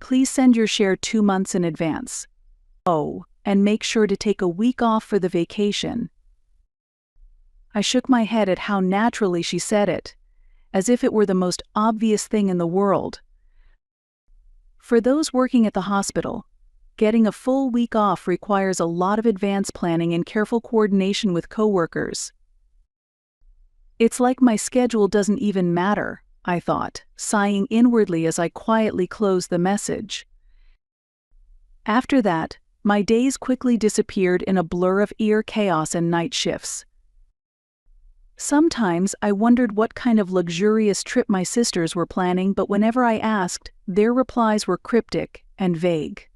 Please send your share 2 months in advance. Oh, and make sure to take a week off for the vacation." I shook my head at how naturally she said it, as if it were the most obvious thing in the world. For those working at the hospital, getting a full week off requires a lot of advance planning and careful coordination with coworkers. It's like my schedule doesn't even matter, I thought, sighing inwardly as I quietly closed the message. After that, my days quickly disappeared in a blur of ear chaos and night shifts. Sometimes I wondered what kind of luxurious trip my sisters were planning, but whenever I asked, their replies were cryptic and vague.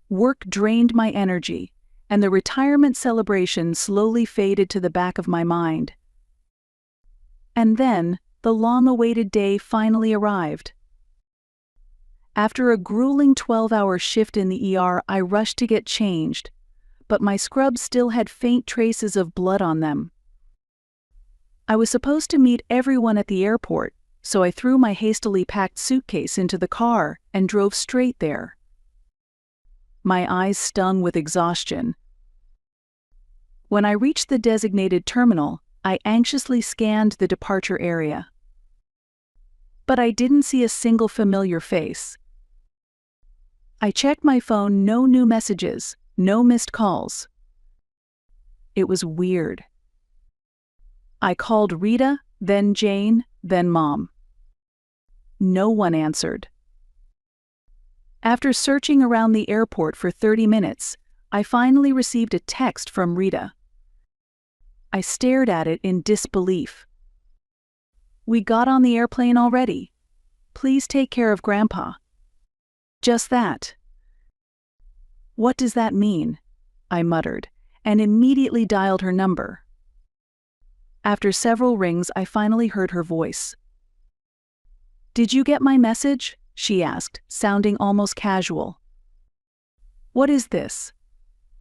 Work drained my energy, and the retirement celebration slowly faded to the back of my mind. And then, the long-awaited day finally arrived. After a grueling 12-hour shift in the ER, I rushed to get changed, but my scrubs still had faint traces of blood on them. I was supposed to meet everyone at the airport, so I threw my hastily packed suitcase into the car and drove straight there. My eyes stung with exhaustion. When I reached the designated terminal, I anxiously scanned the departure area. But I didn't see a single familiar face. I checked my phone, no new messages, no missed calls. It was weird. I called Rita, then Jane, then Mom. No one answered. After searching around the airport for 30 minutes, I finally received a text from Rita. I stared at it in disbelief. "We got on the airplane already. Please take care of Grandpa." Just that. "What does that mean?" I muttered, and immediately dialed her number. After several rings, I finally heard her voice. "Did you get my message?" she asked, sounding almost casual. "What is this?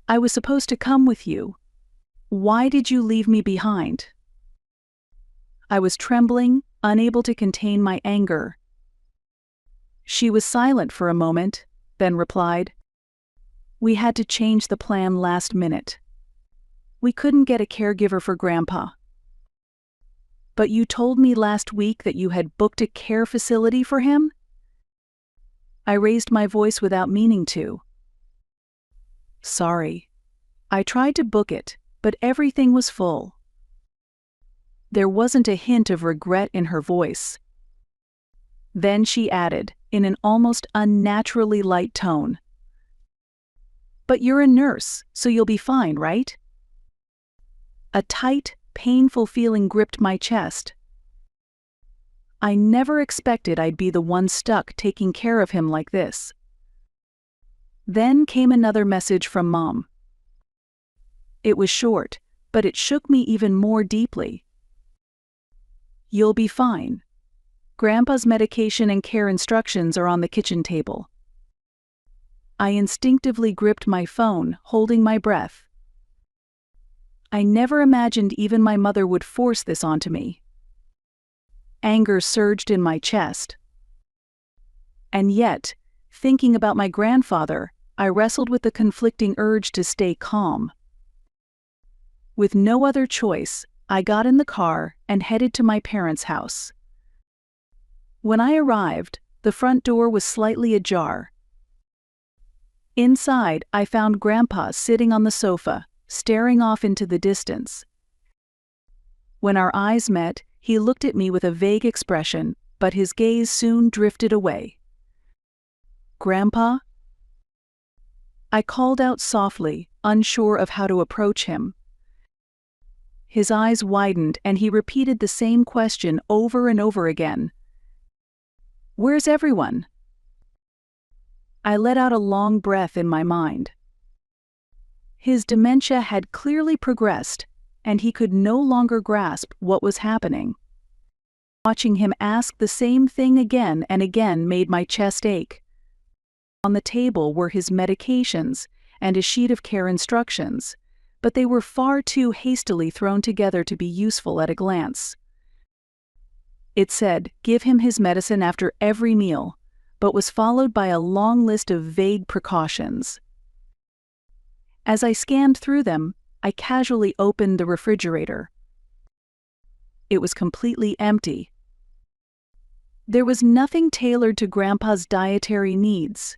I was supposed to come with you. Why did you leave me behind?" I was trembling, unable to contain my anger. She was silent for a moment, then replied, "We had to change the plan last minute. We couldn't get a caregiver for Grandpa." "But you told me last week that you had booked a care facility for him?" I raised my voice without meaning to. "Sorry. I tried to book it, but everything was full." There wasn't a hint of regret in her voice. Then she added, in an almost unnaturally light tone, "But you're a nurse, so you'll be fine, right?" A tight, painful feeling gripped my chest. I never expected I'd be the one stuck taking care of him like this. Then came another message from Mom. It was short, but it shook me even more deeply. "You'll be fine. Grandpa's medication and care instructions are on the kitchen table." I instinctively gripped my phone, holding my breath. I never imagined even my mother would force this onto me. Anger surged in my chest. And yet, thinking about my grandfather, I wrestled with the conflicting urge to stay calm. With no other choice, I got in the car and headed to my parents' house. When I arrived, the front door was slightly ajar. Inside, I found Grandpa sitting on the sofa, staring off into the distance. When our eyes met, he looked at me with a vague expression, but his gaze soon drifted away. "Grandpa?" I called out softly, unsure of how to approach him. His eyes widened and he repeated the same question over and over again. "Where's everyone?" I let out a long breath in my mind. His dementia had clearly progressed, and he could no longer grasp what was happening. Watching him ask the same thing again and again made my chest ache. On the table were his medications and a sheet of care instructions, but they were far too hastily thrown together to be useful at a glance. It said, "Give him his medicine after every meal," but was followed by a long list of vague precautions. As I scanned through them, I casually opened the refrigerator. It was completely empty. There was nothing tailored to Grandpa's dietary needs.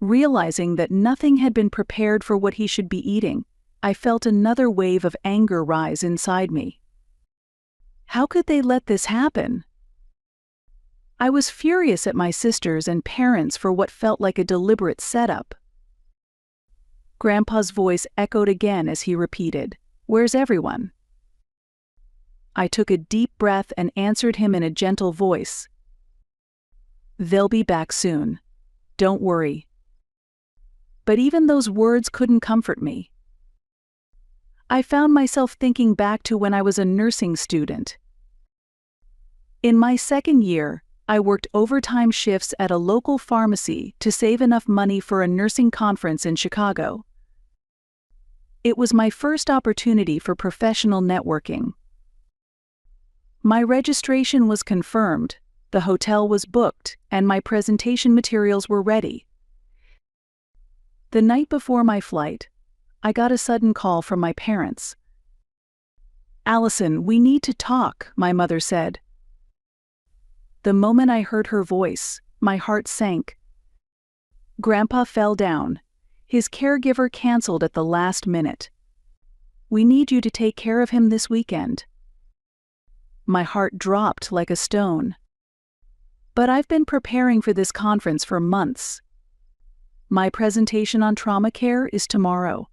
Realizing that nothing had been prepared for what he should be eating, I felt another wave of anger rise inside me. How could they let this happen? I was furious at my sisters and parents for what felt like a deliberate setup. Grandpa's voice echoed again as he repeated, "Where's everyone?" I took a deep breath and answered him in a gentle voice. "They'll be back soon. Don't worry." But even those words couldn't comfort me. I found myself thinking back to when I was a nursing student. In my second year, I worked overtime shifts at a local pharmacy to save enough money for a nursing conference in Chicago. It was my first opportunity for professional networking. My registration was confirmed, the hotel was booked, and my presentation materials were ready. The night before my flight, I got a sudden call from my parents. "Allison, we need to talk," my mother said. The moment I heard her voice, my heart sank. Grandpa fell down. His caregiver canceled at the last minute. "We need you to take care of him this weekend." My heart dropped like a stone. But I've been preparing for this conference for months. My presentation on trauma care is tomorrow.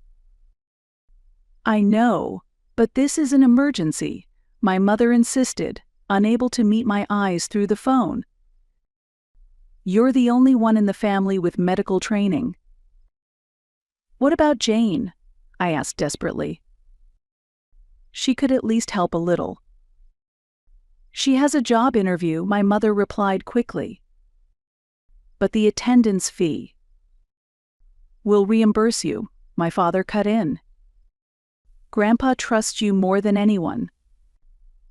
"I know, but this is an emergency," my mother insisted, unable to meet my eyes through the phone. "You're the only one in the family with medical training." "What about Jane?" I asked desperately. "She could at least help a little." "She has a job interview," my mother replied quickly. "But the attendance fee." "We'll reimburse you," my father cut in. "Grandpa trusts you more than anyone.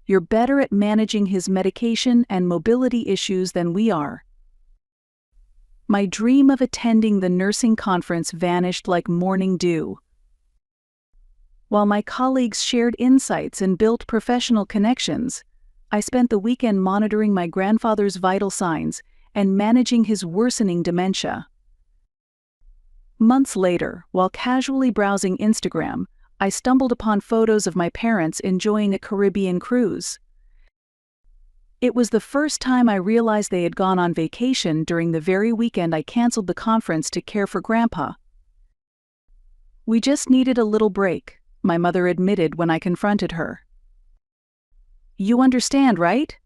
You're better at managing his medication and mobility issues than we are." My dream of attending the nursing conference vanished like morning dew. While my colleagues shared insights and built professional connections, I spent the weekend monitoring my grandfather's vital signs and managing his worsening dementia. Months later, while casually browsing Instagram, I stumbled upon photos of my parents enjoying a Caribbean cruise. It was the first time I realized they had gone on vacation during the very weekend I canceled the conference to care for Grandpa. "We just needed a little break," my mother admitted when I confronted her. "You understand, right?"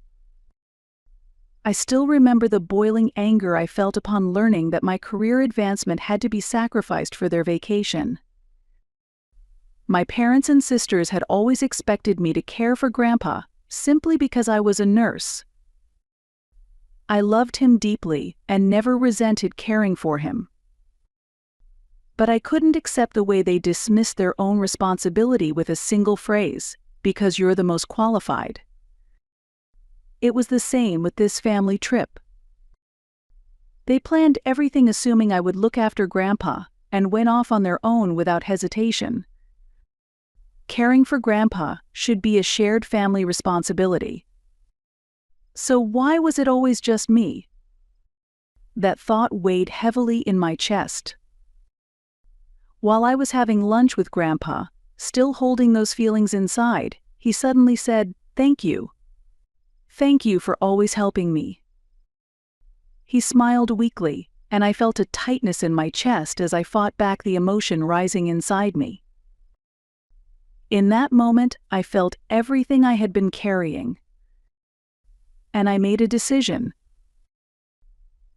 I still remember the boiling anger I felt upon learning that my career advancement had to be sacrificed for their vacation. My parents and sisters had always expected me to care for Grandpa simply because I was a nurse. I loved him deeply and never resented caring for him. But I couldn't accept the way they dismissed their own responsibility with a single phrase, "Because you're the most qualified." It was the same with this family trip. They planned everything assuming I would look after Grandpa, and went off on their own without hesitation. Caring for Grandpa should be a shared family responsibility. So why was it always just me? That thought weighed heavily in my chest. While I was having lunch with Grandpa, still holding those feelings inside, he suddenly said, "Thank you. Thank you for always helping me." He smiled weakly, and I felt a tightness in my chest as I fought back the emotion rising inside me. In that moment, I felt everything I had been carrying. And I made a decision.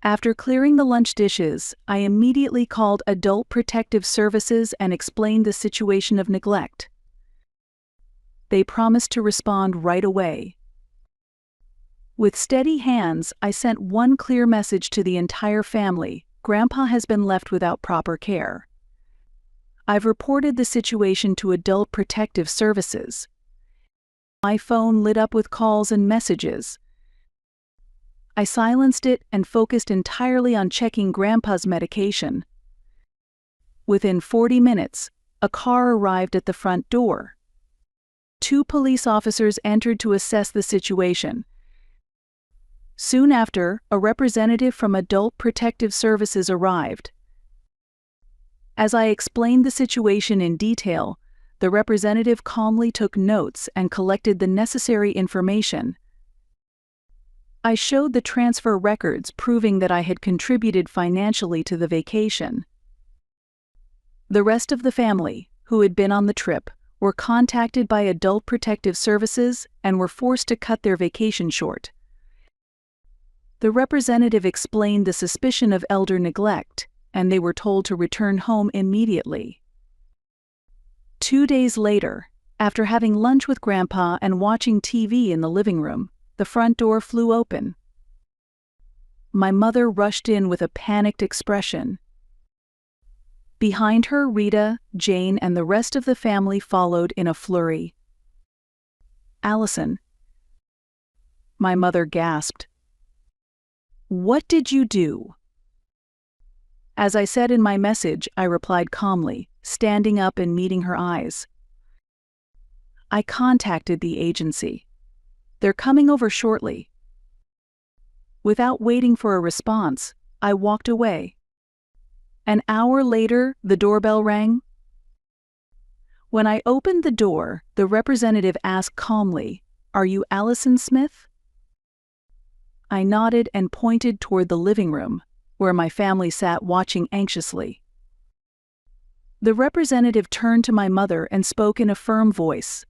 After clearing the lunch dishes, I immediately called Adult Protective Services and explained the situation of neglect. They promised to respond right away. With steady hands, I sent one clear message to the entire family: Grandpa has been left without proper care. I've reported the situation to Adult Protective Services. My phone lit up with calls and messages. I silenced it and focused entirely on checking Grandpa's medication. Within 40 minutes, a car arrived at the front door. 2 police officers entered to assess the situation. Soon after, a representative from Adult Protective Services arrived. As I explained the situation in detail, the representative calmly took notes and collected the necessary information. I showed the transfer records proving that I had contributed financially to the vacation. The rest of the family, who had been on the trip, were contacted by Adult Protective Services and were forced to cut their vacation short. The representative explained the suspicion of elder neglect, and they were told to return home immediately. 2 days later, after having lunch with Grandpa and watching TV in the living room, the front door flew open. My mother rushed in with a panicked expression. Behind her, Rita, Jane, and the rest of the family followed in a flurry. "Allison, my mother gasped. "What did you do?" As I said in my message, I replied calmly, standing up and meeting her eyes. "I contacted the agency. They're coming over shortly." Without waiting for a response, I walked away. An hour later, the doorbell rang. When I opened the door, the representative asked calmly, "Are you Allison Smith?" I nodded and pointed toward the living room, where my family sat watching anxiously. The representative turned to my mother and spoke in a firm voice.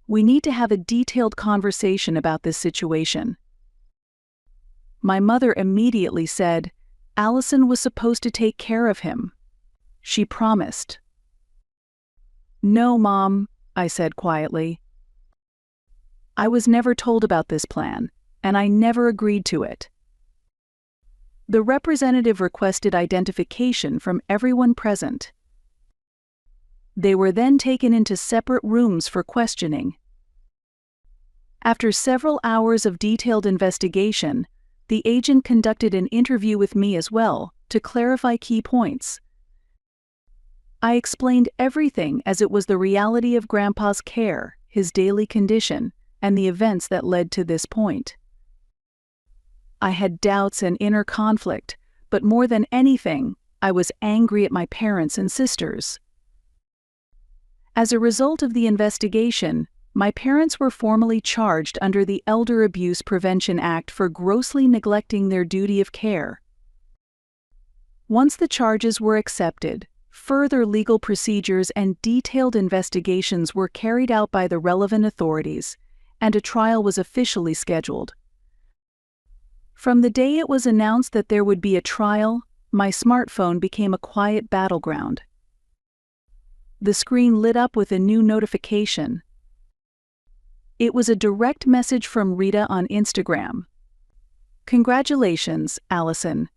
"We need to have a detailed conversation about this situation." My mother immediately said, "Allison was supposed to take care of him. She promised." "No, Mom," I said quietly. "I was never told about this plan, and I never agreed to it." The representative requested identification from everyone present. They were then taken into separate rooms for questioning. After several hours of detailed investigation, the agent conducted an interview with me as well to clarify key points. I explained everything as it was the reality of Grandpa's care, his daily condition, and the events that led to this point. I had doubts and inner conflict, but more than anything, I was angry at my parents and sisters. As a result of the investigation, my parents were formally charged under the Elder Abuse Prevention Act for grossly neglecting their duty of care. Once the charges were accepted, further legal procedures and detailed investigations were carried out by the relevant authorities, and a trial was officially scheduled. From the day it was announced that there would be a trial, my smartphone became a quiet battleground. The screen lit up with a new notification. It was a direct message from Rita on Instagram. "Congratulations, Allison.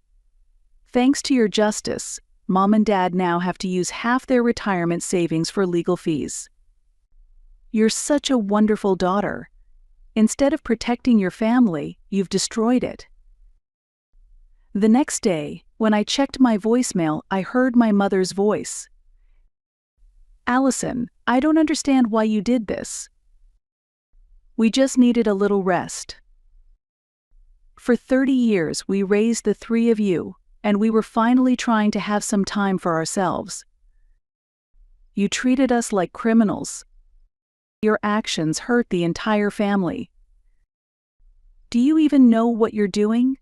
Thanks to your justice, Mom and Dad now have to use half their retirement savings for legal fees. You're such a wonderful daughter. Instead of protecting your family, you've destroyed it." The next day, when I checked my voicemail, I heard my mother's voice. "Allison, I don't understand why you did this. We just needed a little rest. For 30 years we raised the three of you, and we were finally trying to have some time for ourselves. You treated us like criminals. Your actions hurt the entire family. Do you even know what you're doing?"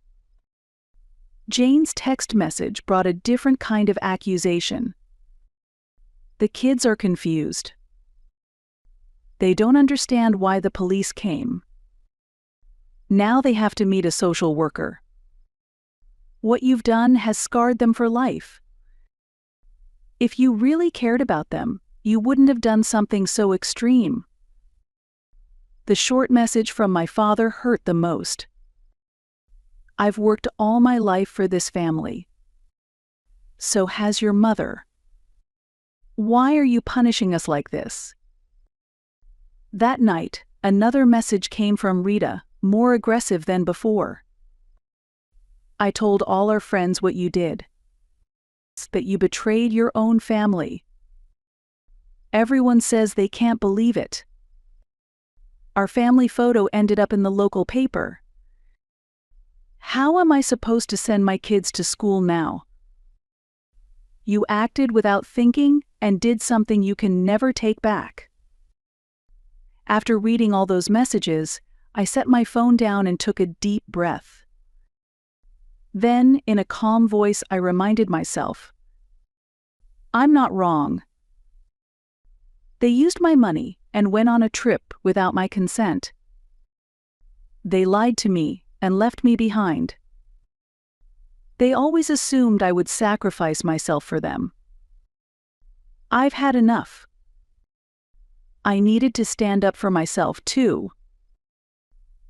Jane's text message brought a different kind of accusation. "The kids are confused. They don't understand why the police came. Now they have to meet a social worker. What you've done has scarred them for life. If you really cared about them, you wouldn't have done something so extreme." The short message from my father hurt the most. "I've worked all my life for this family. So has your mother. Why are you punishing us like this?" That night, another message came from Rita, more aggressive than before. "I told all our friends what you did. That you betrayed your own family. Everyone says they can't believe it. Our family photo ended up in the local paper. How am I supposed to send my kids to school now? You acted without thinking and did something you can never take back." After reading all those messages, I set my phone down and took a deep breath. Then, in a calm voice, I reminded myself, "I'm not wrong. They used my money and went on a trip without my consent. They lied to me and left me behind. They always assumed I would sacrifice myself for them. I've had enough. I needed to stand up for myself too.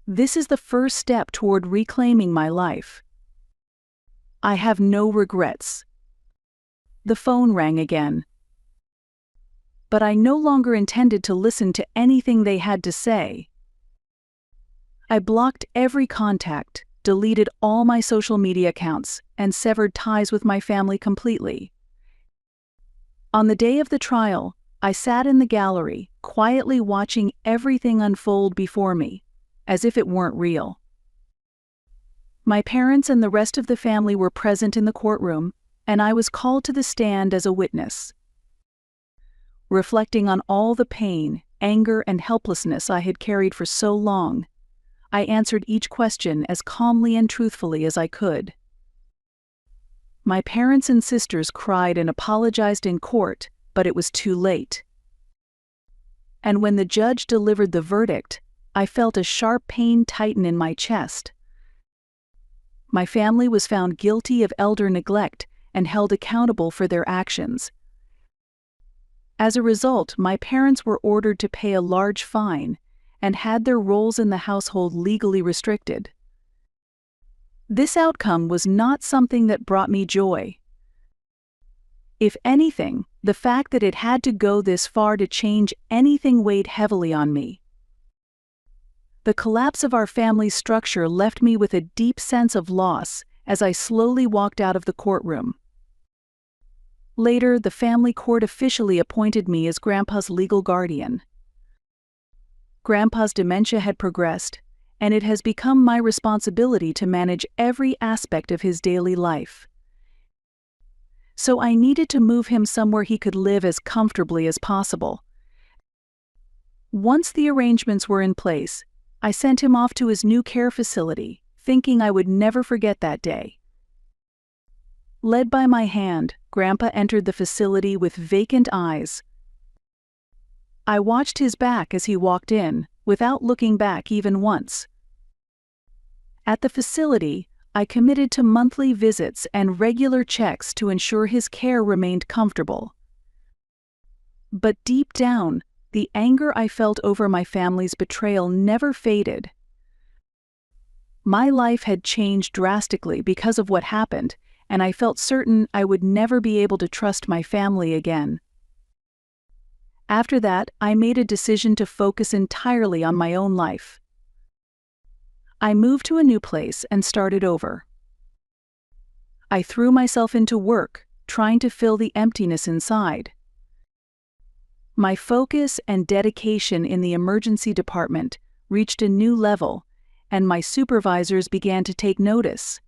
This is the first step toward reclaiming my life. I have no regrets." The phone rang again. But I no longer intended to listen to anything they had to say. I blocked every contact, deleted all my social media accounts, and severed ties with my family completely. On the day of the trial, I sat in the gallery, quietly watching everything unfold before me, as if it weren't real. My parents and the rest of the family were present in the courtroom, and I was called to the stand as a witness. Reflecting on all the pain, anger, and helplessness I had carried for so long, I answered each question as calmly and truthfully as I could. My parents and sisters cried and apologized in court, but it was too late. And when the judge delivered the verdict, I felt a sharp pain tighten in my chest. My family was found guilty of elder neglect and held accountable for their actions. As a result, my parents were ordered to pay a large fine and had their roles in the household legally restricted. This outcome was not something that brought me joy. If anything, the fact that it had to go this far to change anything weighed heavily on me. The collapse of our family structure left me with a deep sense of loss as I slowly walked out of the courtroom. Later, the family court officially appointed me as Grandpa's legal guardian. Grandpa's dementia had progressed, and it has become my responsibility to manage every aspect of his daily life. So I needed to move him somewhere he could live as comfortably as possible. Once the arrangements were in place, I sent him off to his new care facility, thinking I would never forget that day. Led by my hand, Grandpa entered the facility with vacant eyes. I watched his back as he walked in, without looking back even once. At the facility, I committed to monthly visits and regular checks to ensure his care remained comfortable. But deep down, the anger I felt over my family's betrayal never faded. My life had changed drastically because of what happened, and I felt certain I would never be able to trust my family again. After that, I made a decision to focus entirely on my own life. I moved to a new place and started over. I threw myself into work, trying to fill the emptiness inside. My focus and dedication in the emergency department reached a new level, and my supervisors began to take notice.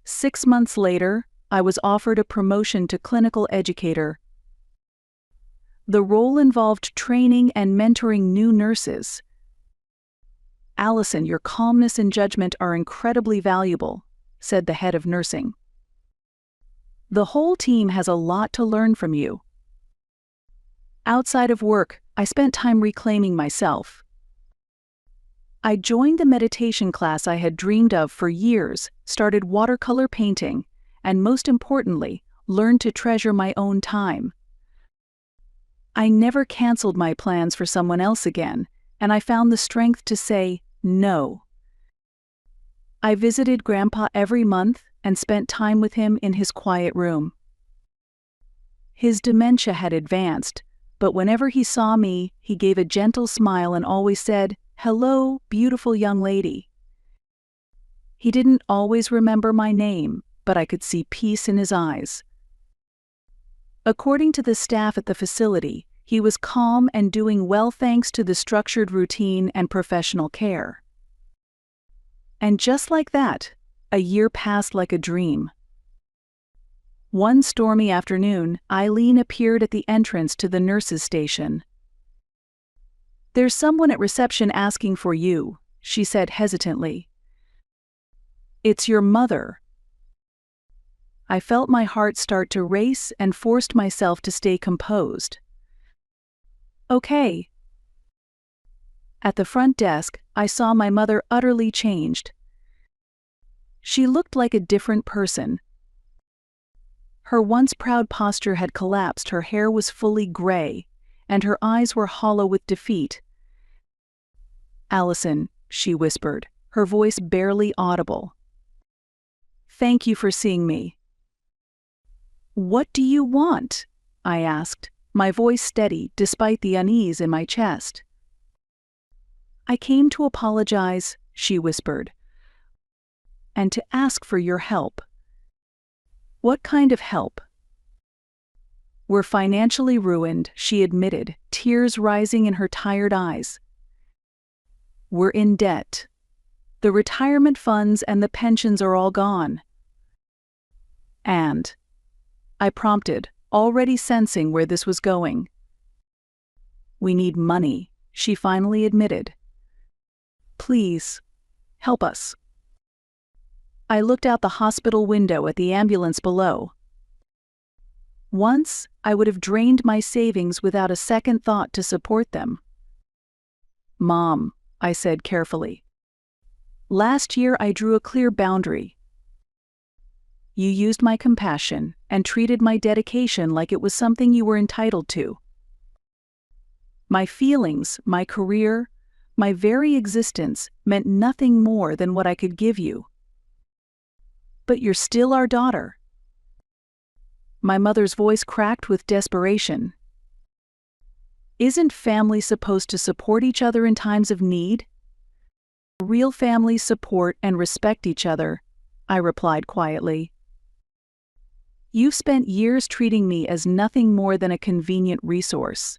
6 months later, I was offered a promotion to clinical educator. The role involved training and mentoring new nurses. "Allison, your calmness and judgment are incredibly valuable," said the head of nursing. "The whole team has a lot to learn from you." Outside of work, I spent time reclaiming myself. I joined the meditation class I had dreamed of for years, started watercolor painting, and most importantly, learned to treasure my own time. I never canceled my plans for someone else again, and I found the strength to say no. I visited Grandpa every month and spent time with him in his quiet room. His dementia had advanced, but whenever he saw me, he gave a gentle smile and always said, "Hello, beautiful young lady." He didn't always remember my name, but I could see peace in his eyes. According to the staff at the facility, he was calm and doing well thanks to the structured routine and professional care. And just like that, a year passed like a dream. One stormy afternoon, Eileen appeared at the entrance to the nurses' station. "There's someone at reception asking for you," she said hesitantly. "It's your mother." I felt my heart start to race and forced myself to stay composed. "Okay." At the front desk, I saw my mother utterly changed. She looked like a different person. Her once proud posture had collapsed, her hair was fully gray, and her eyes were hollow with defeat. "Allison," she whispered, her voice barely audible. "Thank you for seeing me." "What do you want?" I asked, my voice steady despite the unease in my chest. "I came to apologize," she whispered, "and to ask for your help." "What kind of help?" "We're financially ruined," she admitted, tears rising in her tired eyes. "We're in debt. The retirement funds and the pensions are all gone." "And?" I prompted, already sensing where this was going. "We need money," she finally admitted. "Please, help us." I looked out the hospital window at the ambulance below. Once, I would have drained my savings without a second thought to support them. "Mom," I said carefully, "last year I drew a clear boundary. You used my compassion and treated my dedication like it was something you were entitled to. My feelings, my career, my very existence meant nothing more than what I could give you. But you're still our daughter." My mother's voice cracked with desperation. "Isn't family supposed to support each other in times of need?" "Real families support and respect each other," I replied quietly. "You've spent years treating me as nothing more than a convenient resource.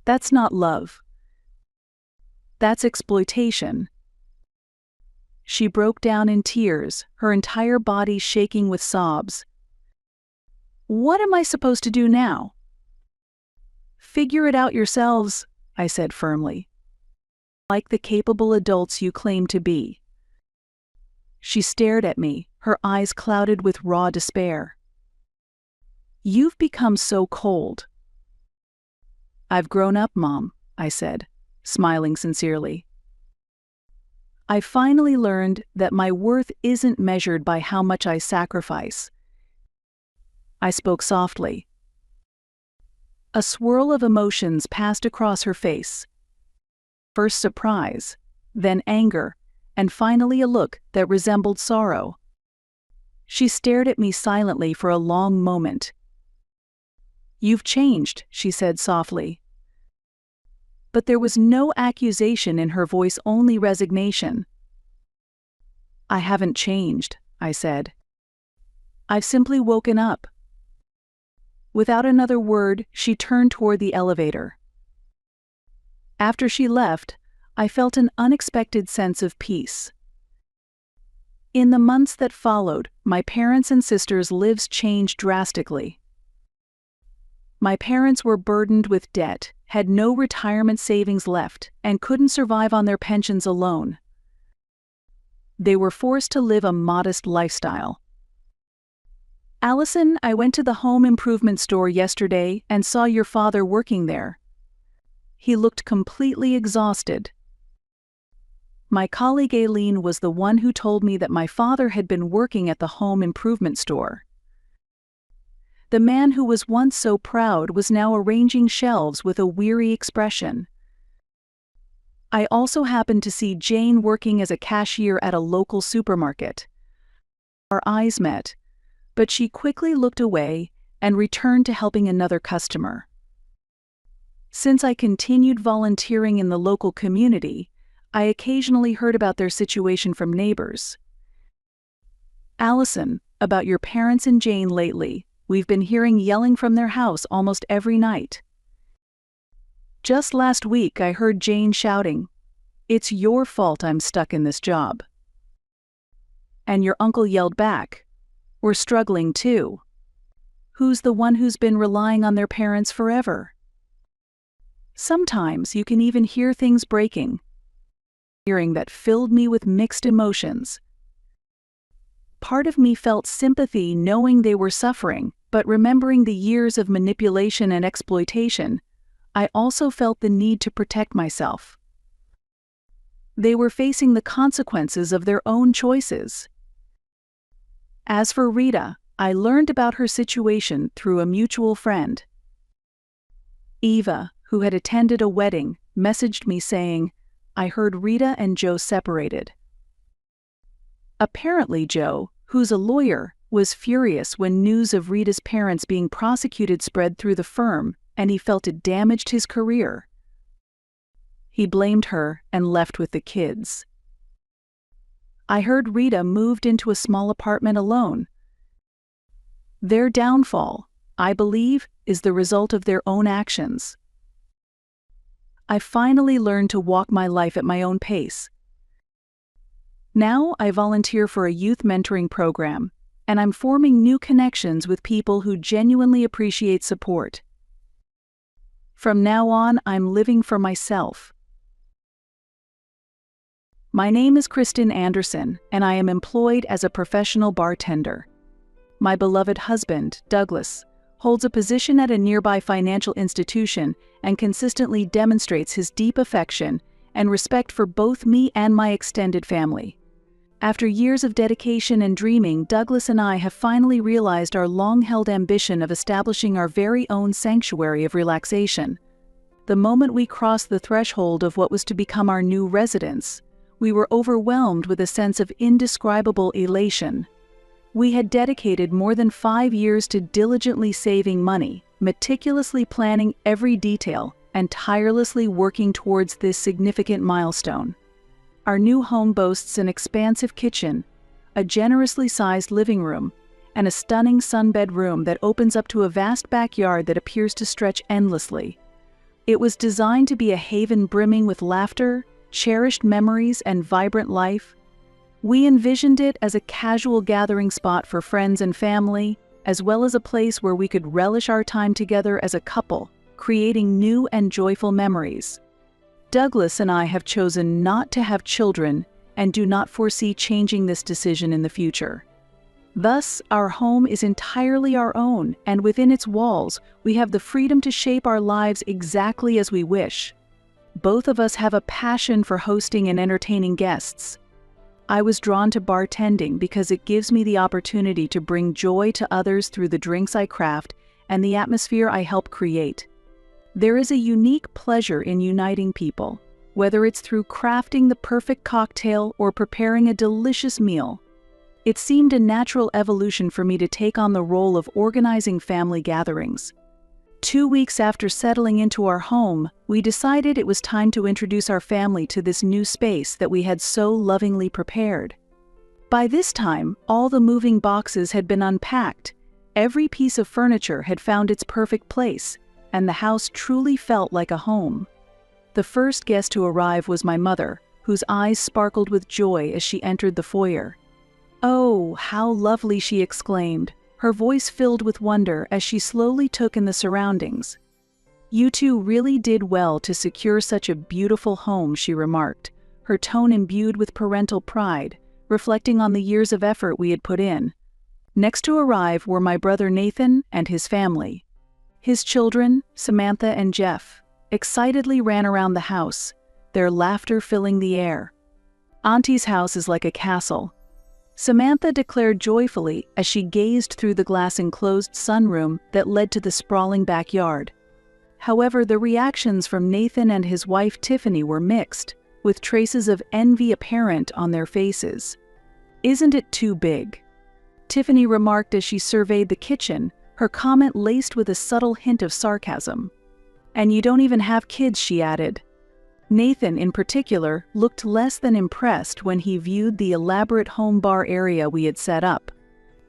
That's not love. That's exploitation." She broke down in tears, her entire body shaking with sobs. "What am I supposed to do now?" "Figure it out yourselves," I said firmly. "Like the capable adults you claim to be." She stared at me, her eyes clouded with raw despair. "You've become so cold." "I've grown up, Mom," I said, smiling sincerely. "I finally learned that my worth isn't measured by how much I sacrifice." I spoke softly. A swirl of emotions passed across her face. First surprise, then anger, and finally a look that resembled sorrow. She stared at me silently for a long moment. "You've changed," she said softly. But there was no accusation in her voice, only resignation. "I haven't changed," I said. "I've simply woken up." Without another word, she turned toward the elevator. After she left, I felt an unexpected sense of peace. In the months that followed, my parents' and sisters' lives changed drastically. My parents were burdened with debt, had no retirement savings left, and couldn't survive on their pensions alone. They were forced to live a modest lifestyle. "Allison, I went to the home improvement store yesterday and saw your father working there. He looked completely exhausted." My colleague Aileen was the one who told me that my father had been working at the home improvement store. The man who was once so proud was now arranging shelves with a weary expression. I also happened to see Jane working as a cashier at a local supermarket. Our eyes met, but she quickly looked away and returned to helping another customer. Since I continued volunteering in the local community, I occasionally heard about their situation from neighbors. "Allison, about your parents and Jane lately, we've been hearing yelling from their house almost every night. Just last week I heard Jane shouting, 'It's your fault I'm stuck in this job.' And your uncle yelled back, 'We're struggling too.' Who's the one who's been relying on their parents forever?" Sometimes you can even hear things breaking. Hearing that filled me with mixed emotions. Part of me felt sympathy knowing they were suffering, but remembering the years of manipulation and exploitation, I also felt the need to protect myself. They were facing the consequences of their own choices. As for Rita, I learned about her situation through a mutual friend. Eva, who had attended a wedding, messaged me saying, "I heard Rita and Joe separated." Apparently Joe, who's a lawyer, was furious when news of Rita's parents being prosecuted spread through the firm, and he felt it damaged his career. He blamed her and left with the kids. I heard Rita moved into a small apartment alone. Their downfall, I believe, is the result of their own actions. I finally learned to walk my life at my own pace. Now I volunteer for a youth mentoring program, and I'm forming new connections with people who genuinely appreciate support. From now on, I'm living for myself. My name is Kristen Anderson, and I am employed as a professional bartender. My beloved husband, Douglas, holds a position at a nearby financial institution and consistently demonstrates his deep affection and respect for both me and my extended family. After years of dedication and dreaming, Douglas and I have finally realized our long-held ambition of establishing our very own sanctuary of relaxation. The moment we crossed the threshold of what was to become our new residence, we were overwhelmed with a sense of indescribable elation. We had dedicated more than 5 years to diligently saving money, meticulously planning every detail, and tirelessly working towards this significant milestone. Our new home boasts an expansive kitchen, a generously sized living room, and a stunning sunbed room that opens up to a vast backyard that appears to stretch endlessly. It was designed to be a haven brimming with laughter, cherished memories, and vibrant life. We envisioned it as a casual gathering spot for friends and family, as well as a place where we could relish our time together as a couple, creating new and joyful memories. Douglas and I have chosen not to have children and do not foresee changing this decision in the future. Thus, our home is entirely our own, and within its walls, we have the freedom to shape our lives exactly as we wish. Both of us have a passion for hosting and entertaining guests. I was drawn to bartending because it gives me the opportunity to bring joy to others through the drinks I craft and the atmosphere I help create. There is a unique pleasure in uniting people, whether it's through crafting the perfect cocktail or preparing a delicious meal. It seemed a natural evolution for me to take on the role of organizing family gatherings. 2 weeks after settling into our home, we decided it was time to introduce our family to this new space that we had so lovingly prepared. By this time, all the moving boxes had been unpacked, every piece of furniture had found its perfect place, and the house truly felt like a home. The first guest to arrive was my mother, whose eyes sparkled with joy as she entered the foyer. "Oh, how lovely!" she exclaimed, her voice filled with wonder as she slowly took in the surroundings. "You two really did well to secure such a beautiful home," she remarked, her tone imbued with parental pride, reflecting on the years of effort we had put in. Next to arrive were my brother Nathan and his family. His children, Samantha and Jeff, excitedly ran around the house, their laughter filling the air. "Auntie's house is like a castle," Samantha declared joyfully as she gazed through the glass-enclosed sunroom that led to the sprawling backyard. However, the reactions from Nathan and his wife Tiffany were mixed, with traces of envy apparent on their faces. "Isn't it too big?" Tiffany remarked as she surveyed the kitchen, her comment laced with a subtle hint of sarcasm. "And you don't even have kids," she added. Nathan, in particular, looked less than impressed when he viewed the elaborate home bar area we had set up.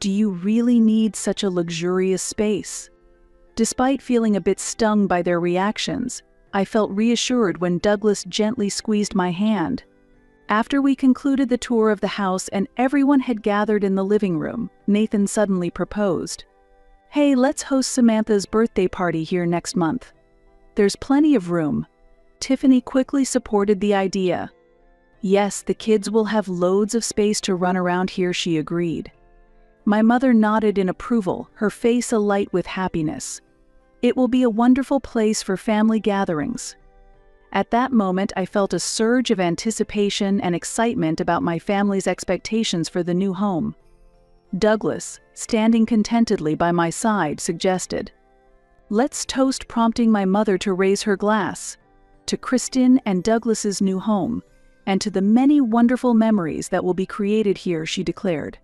"Do you really need such a luxurious space?" Despite feeling a bit stung by their reactions, I felt reassured when Douglas gently squeezed my hand. After we concluded the tour of the house and everyone had gathered in the living room, Nathan suddenly proposed. "Hey, let's host Samantha's birthday party here next month. There's plenty of room." Tiffany quickly supported the idea. "Yes, the kids will have loads of space to run around here," she agreed. My mother nodded in approval, her face alight with happiness. "It will be a wonderful place for family gatherings." At that moment, I felt a surge of anticipation and excitement about my family's expectations for the new home. Douglas, standing contentedly by my side, suggested, "Let's toast," prompting my mother to raise her glass. "To Kristen and Douglas's new home, and to the many wonderful memories that will be created here," she declared.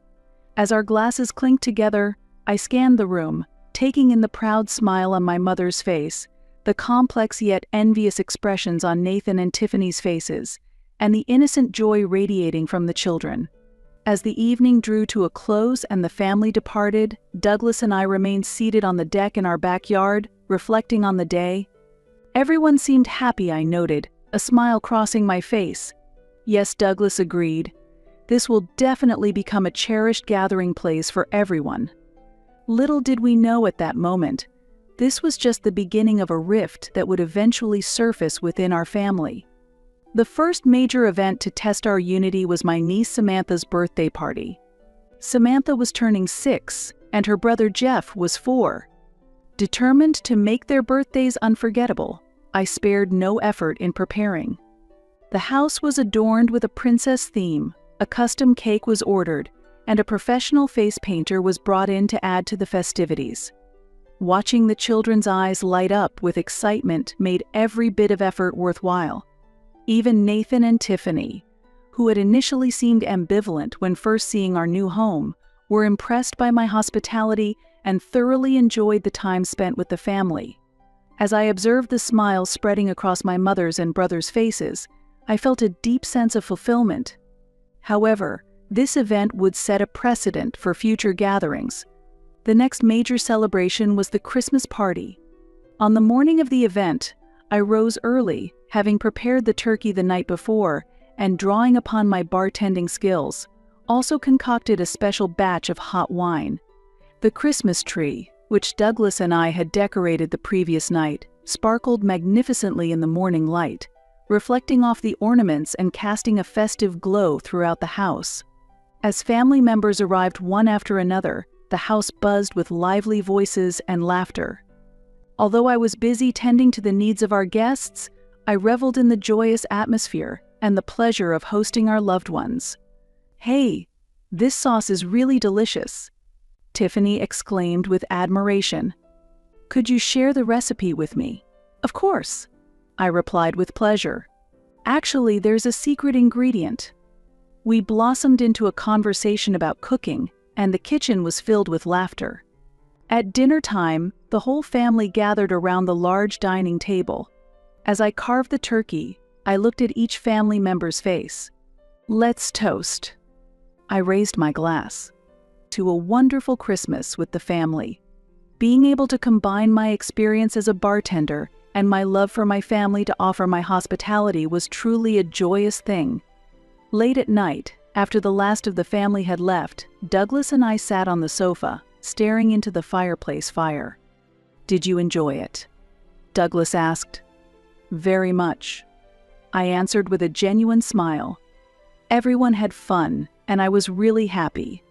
As our glasses clinked together, I scanned the room, taking in the proud smile on my mother's face, the complex yet envious expressions on Nathan and Tiffany's faces, and the innocent joy radiating from the children. As the evening drew to a close and the family departed, Douglas and I remained seated on the deck in our backyard, reflecting on the day. Everyone seemed happy, I noted, a smile crossing my face. Yes, Douglas agreed. This will definitely become a cherished gathering place for everyone. Little did we know at that moment, this was just the beginning of a rift that would eventually surface within our family. The first major event to test our unity was my niece Samantha's birthday party. Samantha was turning 6, and her brother Jeff was 4. Determined to make their birthdays unforgettable, I spared no effort in preparing. The house was adorned with a princess theme, a custom cake was ordered, and a professional face painter was brought in to add to the festivities. Watching the children's eyes light up with excitement made every bit of effort worthwhile. Even Nathan and Tiffany, who had initially seemed ambivalent when first seeing our new home, were impressed by my hospitality and thoroughly enjoyed the time spent with the family. As I observed the smiles spreading across my mother's and brother's faces, I felt a deep sense of fulfillment. However, this event would set a precedent for future gatherings. The next major celebration was the Christmas party. On the morning of the event, I rose early, having prepared the turkey the night before, and drawing upon my bartending skills, also concocted a special batch of hot wine. The Christmas tree, which Douglas and I had decorated the previous night, sparkled magnificently in the morning light, reflecting off the ornaments and casting a festive glow throughout the house. As family members arrived one after another, the house buzzed with lively voices and laughter. Although I was busy tending to the needs of our guests, I reveled in the joyous atmosphere and the pleasure of hosting our loved ones. "Hey, this sauce is really delicious," Tiffany exclaimed with admiration. "Could you share the recipe with me?" "Of course," I replied with pleasure. "Actually, there's a secret ingredient." We blossomed into a conversation about cooking, and the kitchen was filled with laughter. At dinner time, the whole family gathered around the large dining table. As I carved the turkey, I looked at each family member's face. "Let's toast." I raised my glass. "To a wonderful Christmas with the family." Being able to combine my experience as a bartender and my love for my family to offer my hospitality was truly a joyous thing. Late at night, after the last of the family had left, Douglas and I sat on the sofa, staring into the fireplace fire. "Did you enjoy it?" Douglas asked. "Very much," I answered with a genuine smile. Everyone had fun, and I was really happy.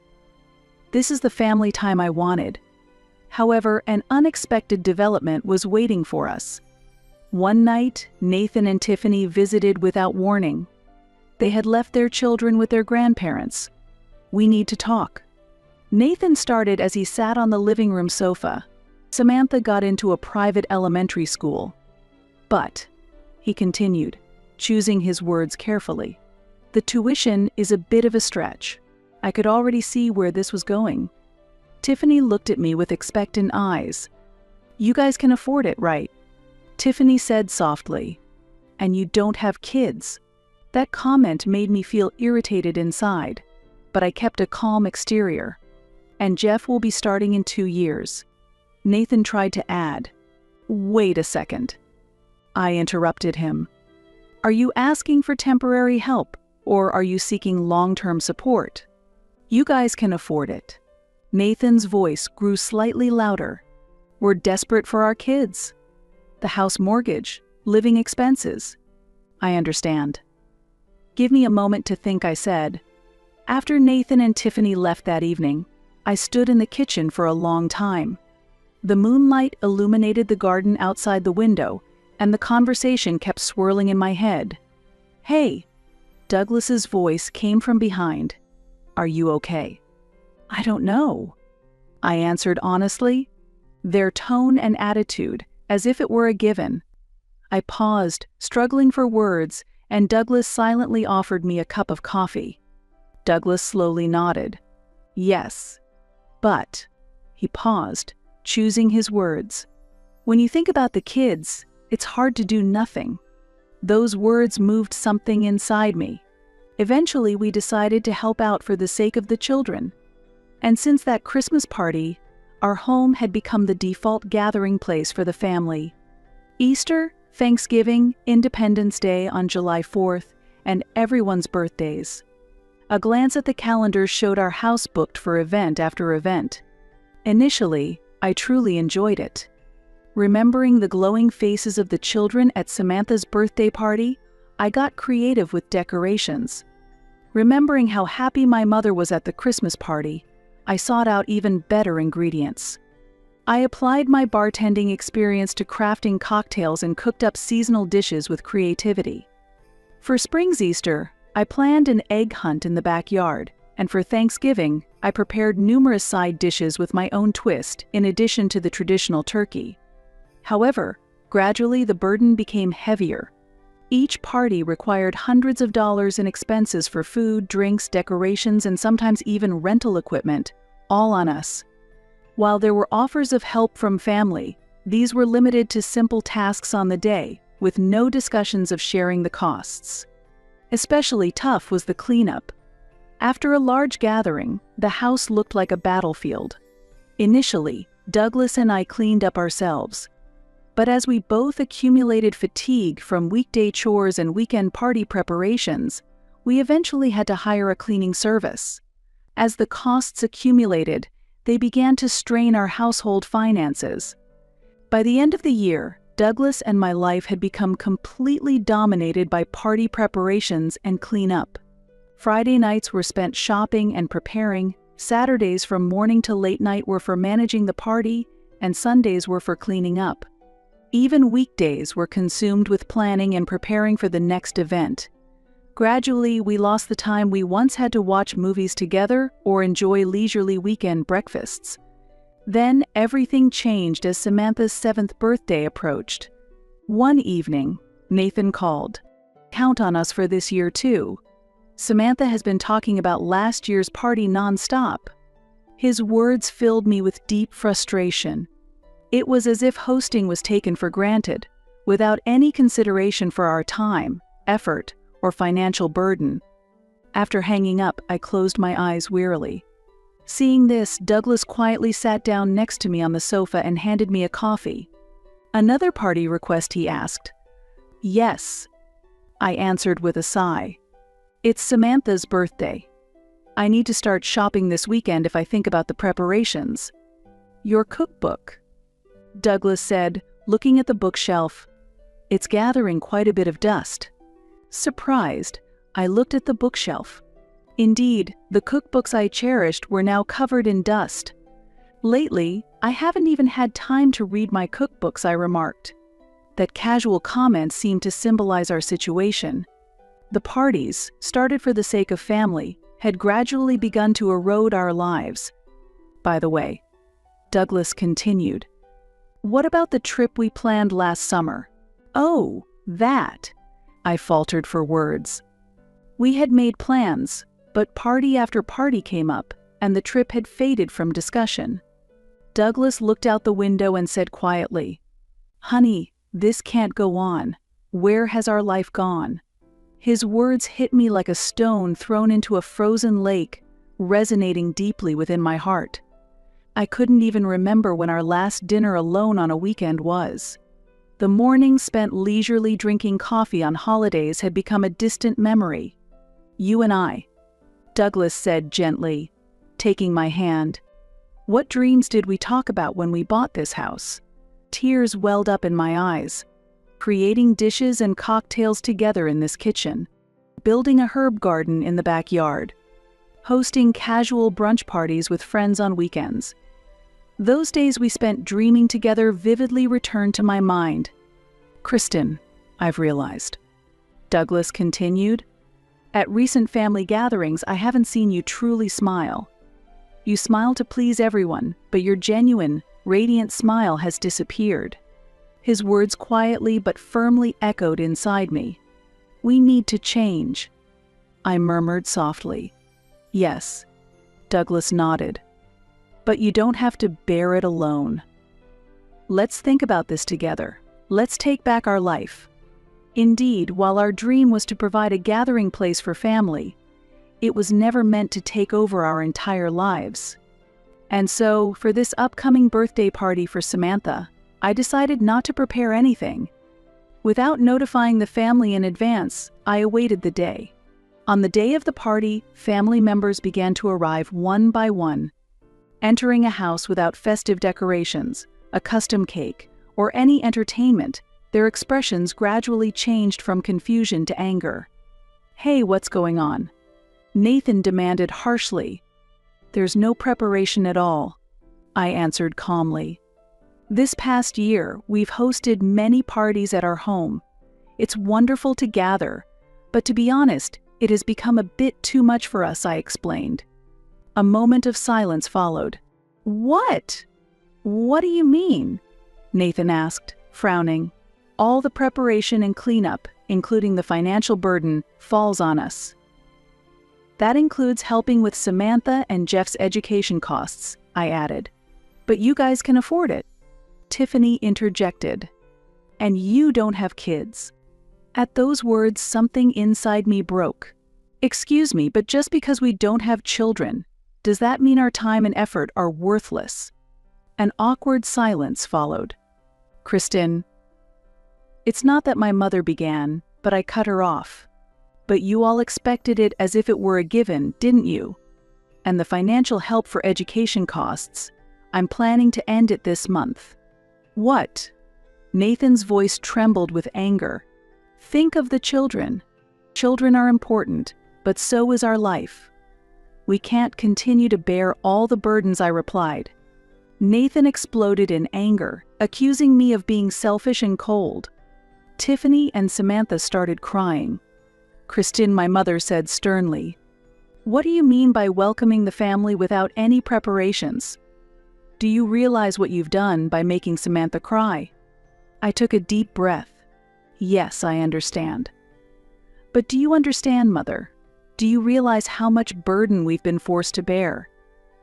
This is the family time I wanted. However, an unexpected development was waiting for us. One night, Nathan and Tiffany visited without warning. They had left their children with their grandparents. "We need to talk." Nathan started as he sat on the living room sofa. Samantha got into a private elementary school. "But," he continued, choosing his words carefully, "the tuition is a bit of a stretch." I could already see where this was going. Tiffany looked at me with expectant eyes. "You guys can afford it, right?" Tiffany said softly. "And you don't have kids." That comment made me feel irritated inside, but I kept a calm exterior. "And Jeff will be starting in 2 years. Nathan tried to add. "Wait a second." I interrupted him. "Are you asking for temporary help, or are you seeking long-term support? You guys can afford it." Nathan's voice grew slightly louder. "We're desperate for our kids. The house mortgage, living expenses." "I understand." "Give me a moment to think," I said. After Nathan and Tiffany left that evening, I stood in the kitchen for a long time. The moonlight illuminated the garden outside the window, and the conversation kept swirling in my head. "Hey," Douglas's voice came from behind. "Are you okay?" "I don't know," I answered honestly. Their tone and attitude, as if it were a given. I paused, struggling for words, and Douglas silently offered me a cup of coffee. Douglas slowly nodded. "Yes, but," he paused, choosing his words. When you think about the kids, it's hard to do nothing. Those words moved something inside me. Eventually, we decided to help out for the sake of the children. And since that Christmas party, our home had become the default gathering place for the family. Easter, Thanksgiving, Independence Day on July 4th, and everyone's birthdays. A glance at the calendar showed our house booked for event after event. Initially, I truly enjoyed it. Remembering the glowing faces of the children at Samantha's birthday party, I got creative with decorations. Remembering how happy my mother was at the Christmas party, I sought out even better ingredients. I applied my bartending experience to crafting cocktails and cooked up seasonal dishes with creativity. For Spring's Easter, I planned an egg hunt in the backyard, and for Thanksgiving, I prepared numerous side dishes with my own twist in addition to the traditional turkey. However, gradually the burden became heavier. Each party required hundreds of dollars in expenses for food, drinks, decorations, and sometimes even rental equipment, all on us. While there were offers of help from family, these were limited to simple tasks on the day, with no discussions of sharing the costs. Especially tough was the cleanup. After a large gathering, the house looked like a battlefield. Initially, Douglas and I cleaned up ourselves. But as we both accumulated fatigue from weekday chores and weekend party preparations, we eventually had to hire a cleaning service. As the costs accumulated, they began to strain our household finances. By the end of the year, Douglas and my life had become completely dominated by party preparations and cleanup. Friday nights were spent shopping and preparing, Saturdays from morning to late night were for managing the party, and Sundays were for cleaning up. Even weekdays were consumed with planning and preparing for the next event. Gradually, we lost the time we once had to watch movies together or enjoy leisurely weekend breakfasts. Then everything changed as Samantha's 7th birthday approached. One evening, Nathan called. "Count on us for this year too. Samantha has been talking about last year's party nonstop." His words filled me with deep frustration. It was as if hosting was taken for granted, without any consideration for our time, effort, or financial burden. After hanging up, I closed my eyes wearily. Seeing this, Douglas quietly sat down next to me on the sofa and handed me a coffee. "Another party request?" he asked. "Yes," I answered with a sigh. "It's Samantha's birthday. I need to start shopping this weekend if I think about the preparations." "Your cookbook," Douglas said, looking at the bookshelf. "It's gathering quite a bit of dust." Surprised, I looked at the bookshelf. Indeed, the cookbooks I cherished were now covered in dust. "Lately, I haven't even had time to read my cookbooks," I remarked. That casual comment seemed to symbolize our situation. The parties, started for the sake of family, had gradually begun to erode our lives. "By the way," Douglas continued, "what about the trip we planned last summer?" "Oh, that," I faltered for words. We had made plans, but party after party came up, and the trip had faded from discussion. Douglas looked out the window and said quietly, "Honey, this can't go on. Where has our life gone?" His words hit me like a stone thrown into a frozen lake, resonating deeply within my heart. I couldn't even remember when our last dinner alone on a weekend was. The mornings spent leisurely drinking coffee on holidays had become a distant memory. "You and I," Douglas said gently, taking my hand. "What dreams did we talk about when we bought this house?" Tears welled up in my eyes. Creating dishes and cocktails together in this kitchen, building a herb garden in the backyard, hosting casual brunch parties with friends on weekends. Those days we spent dreaming together vividly returned to my mind. "Kristen, I've realized," Douglas continued, "at recent family gatherings I haven't seen you truly smile. You smile to please everyone, but your genuine, radiant smile has disappeared." His words quietly but firmly echoed inside me. "We need to change," I murmured softly. "Yes," Douglas nodded. "But you don't have to bear it alone." Let's think about this together. Let's take back our life. Indeed, while our dream was to provide a gathering place for family, it was never meant to take over our entire lives. And so, for this upcoming birthday party for Samantha, I decided not to prepare anything. Without notifying the family in advance, I awaited the day. On the day of the party, family members began to arrive one by one. Entering a house without festive decorations, a custom cake, or any entertainment, their expressions gradually changed from confusion to anger. "Hey, what's going on?" Nathan demanded harshly. "There's no preparation at all," I answered calmly. "This past year, we've hosted many parties at our home. It's wonderful to gather, but to be honest, it has become a bit too much for us," I explained. A moment of silence followed. "What? What do you mean?" Nathan asked, frowning. "All the preparation and cleanup, including the financial burden, falls on us. That includes helping with Samantha and Jeff's education costs," I added. "But you guys can afford it," Tiffany interjected. "And you don't have kids." At those words, something inside me broke. "Excuse me, but just because we don't have children, does that mean our time and effort are worthless?" An awkward silence followed. "Kristen," it's not that my mother began, but I cut her off. "But you all expected it as if it were a given, didn't you? And the financial help for education costs, I'm planning to end it this month." "What?" Nathan's voice trembled with anger. "Think of the children. Children are important, but so is our life. We can't continue to bear all the burdens," I replied. Nathan exploded in anger, accusing me of being selfish and cold. Tiffany and Samantha started crying. Kristen, my mother, said sternly, "What do you mean by welcoming the family without any preparations? Do you realize what you've done by making Samantha cry?" I took a deep breath. "Yes, I understand." "But do you understand, Mother? Do you realize how much burden we've been forced to bear?"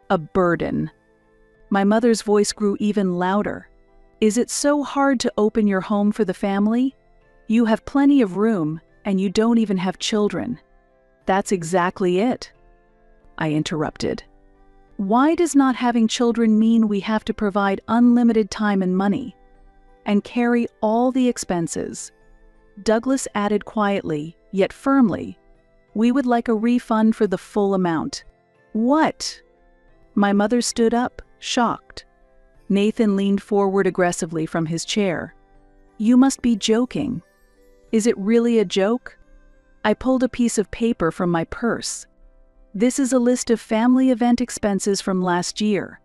"A burden." My mother's voice grew even louder. "Is it so hard to open your home for the family? You have plenty of room, and you don't even have children." "That's exactly it," I interrupted. "Why does not having children mean we have to provide unlimited time and money and carry all the expenses?" Douglas added quietly, yet firmly, "We would like a refund for the full amount." "What?" My mother stood up, shocked. Nathan leaned forward aggressively from his chair. "You must be joking. Is it really a joke?" I pulled a piece of paper from my purse. "This is a list of family event expenses from last year.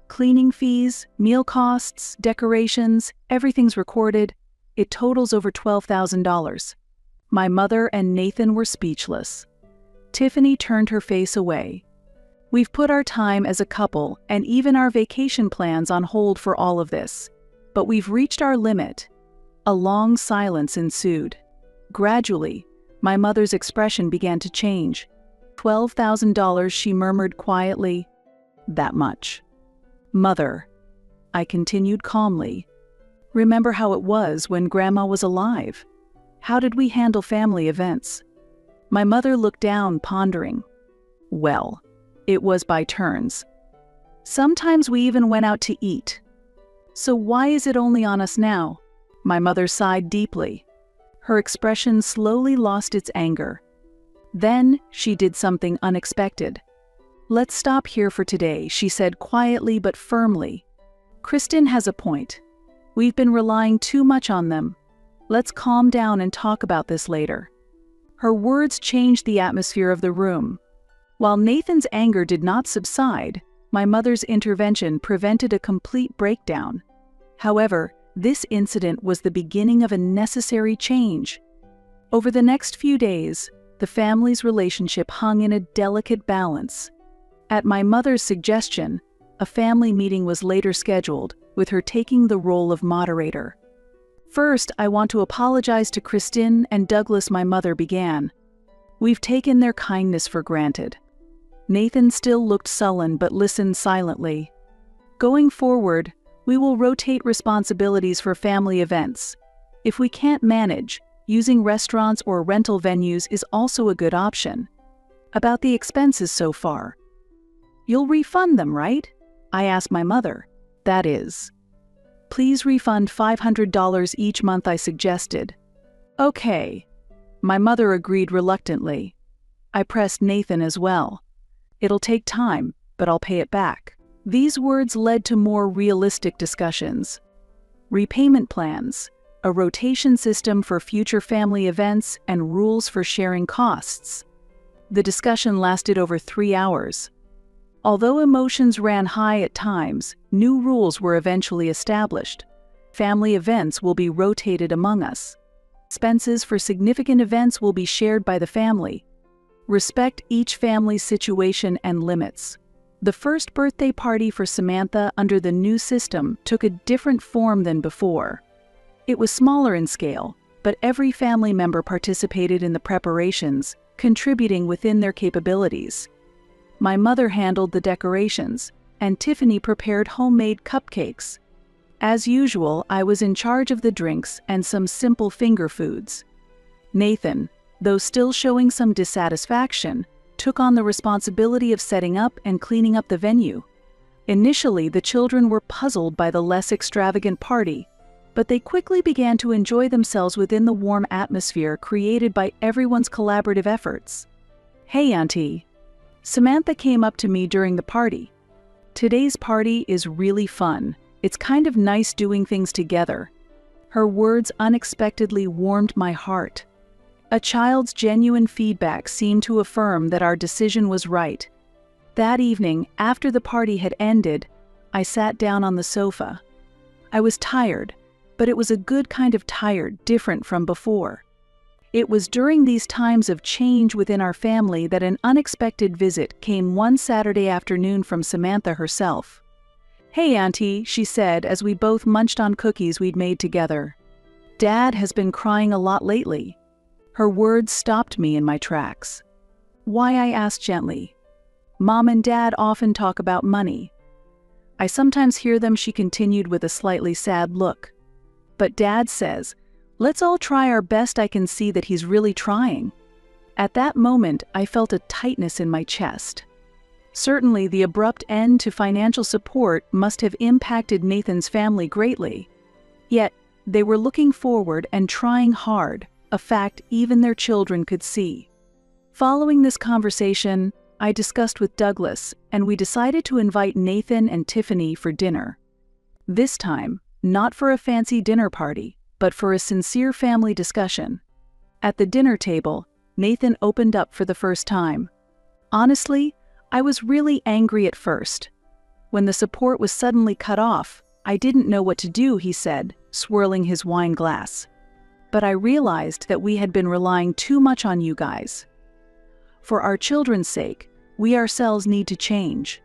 Cleaning fees, meal costs, decorations, everything's recorded. It totals over $12,000. My mother and Nathan were speechless. Tiffany turned her face away. "We've put our time as a couple and even our vacation plans on hold for all of this. But we've reached our limit." A long silence ensued. Gradually, my mother's expression began to change. $12,000, she murmured quietly. "That much." "Mother," I continued calmly, "remember how it was when Grandma was alive? How did we handle family events?" My mother looked down, pondering. "Well, it was by turns. Sometimes we even went out to eat. So why is it only on us now?" My mother sighed deeply. Her expression slowly lost its anger. Then she did something unexpected. "Let's stop here for today," she said quietly but firmly. "Kristen has a point. We've been relying too much on them. Let's calm down and talk about this later." Her words changed the atmosphere of the room. While Nathan's anger did not subside, my mother's intervention prevented a complete breakdown. However, this incident was the beginning of a necessary change. Over the next few days, the family's relationship hung in a delicate balance. At my mother's suggestion, a family meeting was later scheduled, with her taking the role of moderator. "First, I want to apologize to Kristen and Douglas," my mother began. "We've taken their kindness for granted." Nathan still looked sullen but listened silently. "Going forward, We will rotate responsibilities for family events. If we can't manage, using restaurants or rental venues is also a good option. About the expenses so far. You'll refund them, right? I asked my mother. That is. Please refund $500 each month, I suggested. Okay. My mother agreed reluctantly. I pressed Nathan as well. It'll take time, but I'll pay it back. These words led to more realistic discussions. Repayment plans, a rotation system for future family events, and rules for sharing costs. The discussion lasted over 3 hours. Although emotions ran high at times, new rules were eventually established. Family events will be rotated among us. Expenses for significant events will be shared by the family. Respect each family's situation and limits. The first birthday party for Samantha under the new system took a different form than before. It was smaller in scale, but every family member participated in the preparations, contributing within their capabilities. My mother handled the decorations, and Tiffany prepared homemade cupcakes. As usual, I was in charge of the drinks and some simple finger foods. Nathan, though still showing some dissatisfaction, took on the responsibility of setting up and cleaning up the venue. Initially, the children were puzzled by the less extravagant party, but they quickly began to enjoy themselves within the warm atmosphere created by everyone's collaborative efforts. Hey, Auntie. Samantha came up to me during the party. Today's party is really fun. It's kind of nice doing things together. Her words unexpectedly warmed my heart. A child's genuine feedback seemed to affirm that our decision was right. That evening, after the party had ended, I sat down on the sofa. I was tired, but it was a good kind of tired, different from before. It was during these times of change within our family that an unexpected visit came one Saturday afternoon from Samantha herself. Hey, Auntie, she said as we both munched on cookies we'd made together. Dad has been crying a lot lately. Her words stopped me in my tracks. Why, I asked gently. Mom and Dad often talk about money. I sometimes hear them, she continued with a slightly sad look. But Dad says, let's all try our best. I can see that he's really trying. At that moment, I felt a tightness in my chest. Certainly, the abrupt end to financial support must have impacted Nathan's family greatly. Yet, they were looking forward and trying hard, a fact even their children could see. Following this conversation, I discussed with Douglas, and we decided to invite Nathan and Tiffany for dinner. This time, not for a fancy dinner party, but for a sincere family discussion. At the dinner table, Nathan opened up for the first time. Honestly, I was really angry at first. When the support was suddenly cut off, I didn't know what to do, he said, swirling his wine glass. But I realized that we had been relying too much on you guys. For our children's sake, we ourselves need to change.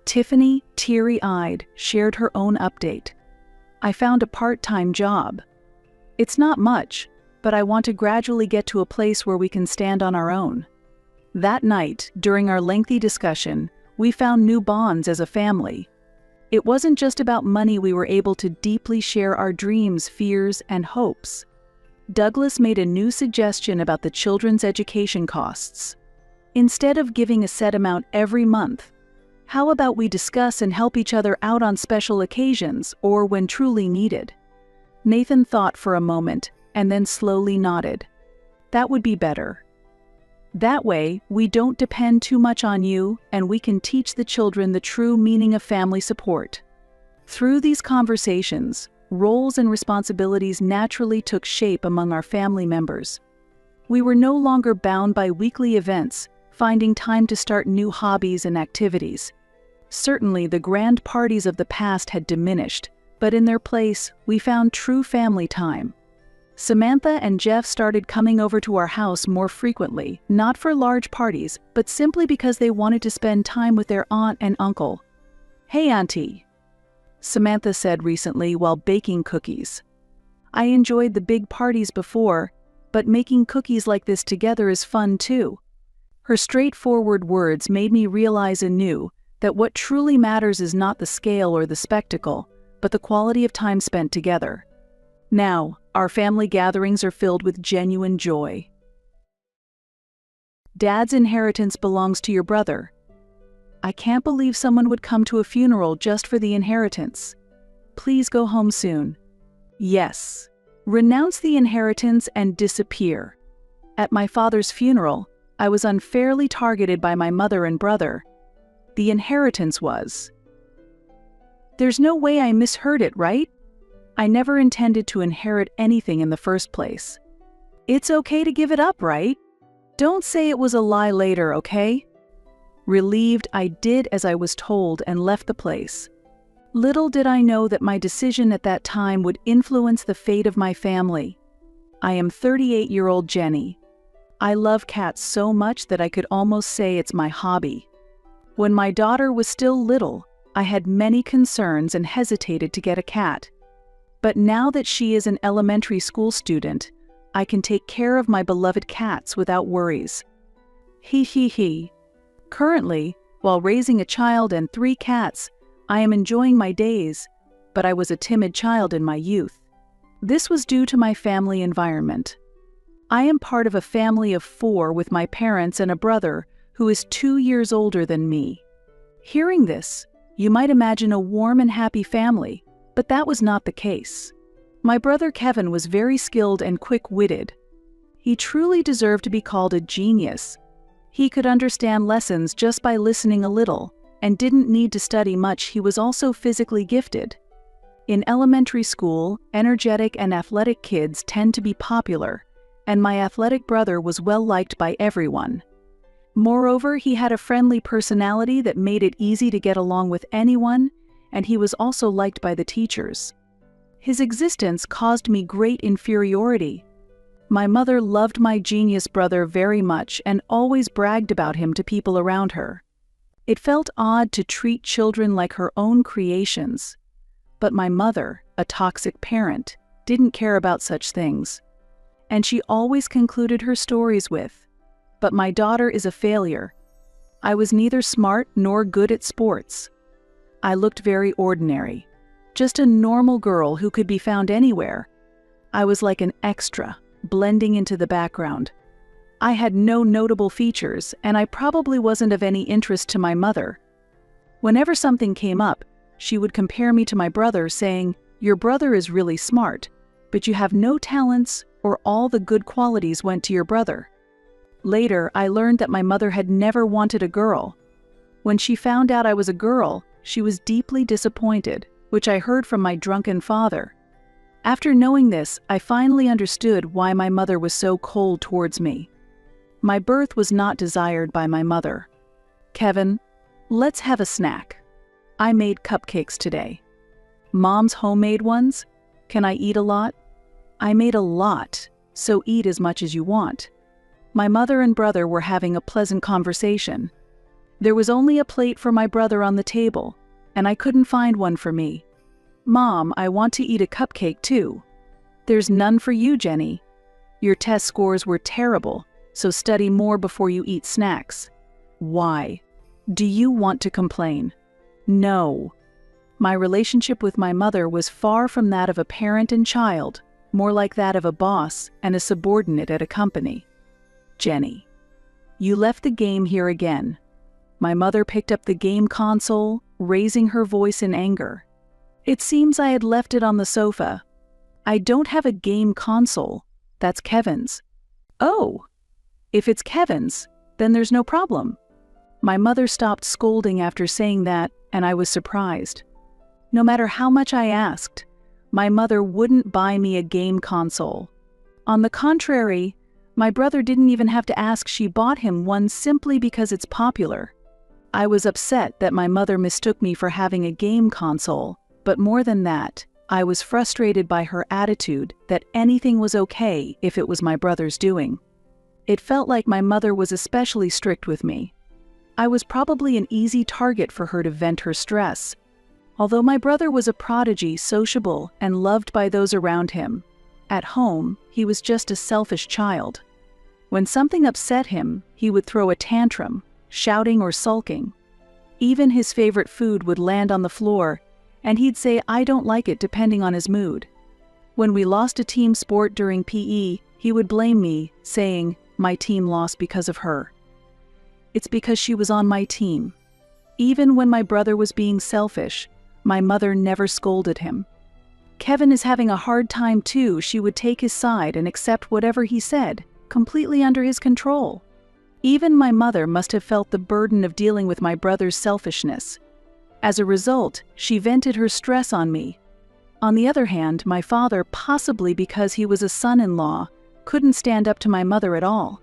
Tiffany, teary-eyed, shared her own update. I found a part-time job. It's not much, but I want to gradually get to a place where we can stand on our own. That night, during our lengthy discussion, we found new bonds as a family. It wasn't just about money. We were able to deeply share our dreams, fears, and hopes. Douglas made a new suggestion about the children's education costs. Instead of giving a set amount every month, how about we discuss and help each other out on special occasions or when truly needed? Nathan thought for a moment and then slowly nodded. That would be better. That way, we don't depend too much on you, and we can teach the children the true meaning of family support. Through these conversations, roles and responsibilities naturally took shape among our family members. We were no longer bound by weekly events, finding time to start new hobbies and activities. Certainly, the grand parties of the past had diminished, but in their place, we found true family time. Samantha and Jeff started coming over to our house more frequently, not for large parties, but simply because they wanted to spend time with their aunt and uncle. Hey, Auntie, Samantha said recently while baking cookies. I enjoyed the big parties before, but making cookies like this together is fun too. Her straightforward words made me realize anew that what truly matters is not the scale or the spectacle, but the quality of time spent together. Now, our family gatherings are filled with genuine joy. Dad's inheritance belongs to your brother. I can't believe someone would come to a funeral just for the inheritance. Please go home soon. Yes. Renounce the inheritance and disappear. At my father's funeral, I was unfairly targeted by my mother and brother. The inheritance was. There's no way I misheard it, right? I never intended to inherit anything in the first place. It's okay to give it up, right? Don't say it was a lie later, okay? Relieved, I did as I was told and left the place. Little did I know that my decision at that time would influence the fate of my family. I am 38-year-old Jenny. I love cats so much that I could almost say it's my hobby. When my daughter was still little, I had many concerns and hesitated to get a cat. But now that she is an elementary school student, I can take care of my beloved cats without worries. He. Currently, while raising a child and 3 cats, I am enjoying my days, but I was a timid child in my youth. This was due to my family environment. I am part of a family of 4 with my parents and a brother who is 2 years older than me. Hearing this, you might imagine a warm and happy family, but that was not the case. My brother Kevin was very skilled and quick-witted. He truly deserved to be called a genius. He could understand lessons just by listening a little, and didn't need to study much. He was also physically gifted. In elementary school, energetic and athletic kids tend to be popular, and my athletic brother was well-liked by everyone. Moreover, he had a friendly personality that made it easy to get along with anyone, and he was also liked by the teachers. His existence caused me great inferiority. My mother loved my genius brother very much and always bragged about him to people around her. It felt odd to treat children like her own creations. But my mother, a toxic parent, didn't care about such things. And she always concluded her stories with, "But my daughter is a failure. I was neither smart nor good at sports. I looked very ordinary, just a normal girl who could be found anywhere. I was like an extra, blending into the background. I had no notable features, and I probably wasn't of any interest to my mother. Whenever something came up, she would compare me to my brother, saying, 'Your brother is really smart, but you have no talents, or all the good qualities went to your brother.' Later, I learned that my mother had never wanted a girl. When she found out I was a girl, she was deeply disappointed, which I heard from my drunken father. After knowing this, I finally understood why my mother was so cold towards me. My birth was not desired by my mother. 'Kevin, let's have a snack. I made cupcakes today.' 'Mom's homemade ones? Can I eat a lot?' 'I made a lot, so eat as much as you want.' My mother and brother were having a pleasant conversation. There was only a plate for my brother on the table, and I couldn't find one for me. 'Mom, I want to eat a cupcake too.' 'There's none for you, Jenny. Your test scores were terrible, so study more before you eat snacks.' 'Why? Do you want to complain?' 'No.' My relationship with my mother was far from that of a parent and child, more like that of a boss and a subordinate at a company. 'Jenny, you left the game here again.' My mother picked up the game console, raising her voice in anger. It seems I had left it on the sofa. 'I don't have a game console. That's Kevin's.' 'Oh, if it's Kevin's, then there's no problem.' My mother stopped scolding after saying that, and I was surprised. No matter how much I asked, my mother wouldn't buy me a game console. On the contrary, my brother didn't even have to ask. She bought him one simply because it's popular. I was upset that my mother mistook me for having a game console, but more than that, I was frustrated by her attitude that anything was okay if it was my brother's doing. It felt like my mother was especially strict with me. I was probably an easy target for her to vent her stress. Although my brother was a prodigy, sociable, and loved by those around him, at home, he was just a selfish child. When something upset him, he would throw a tantrum, shouting or sulking. Even his favorite food would land on the floor, and he'd say I don't like it depending on his mood. When we lost a team sport during PE, he would blame me, saying, my team lost because of her. It's because she was on my team. Even when my brother was being selfish, my mother never scolded him. Kevin is having a hard time too. She would take his side and accept whatever he said, completely under his control. Even my mother must have felt the burden of dealing with my brother's selfishness. As a result, she vented her stress on me. On the other hand, my father, possibly because he was a son-in-law, couldn't stand up to my mother at all.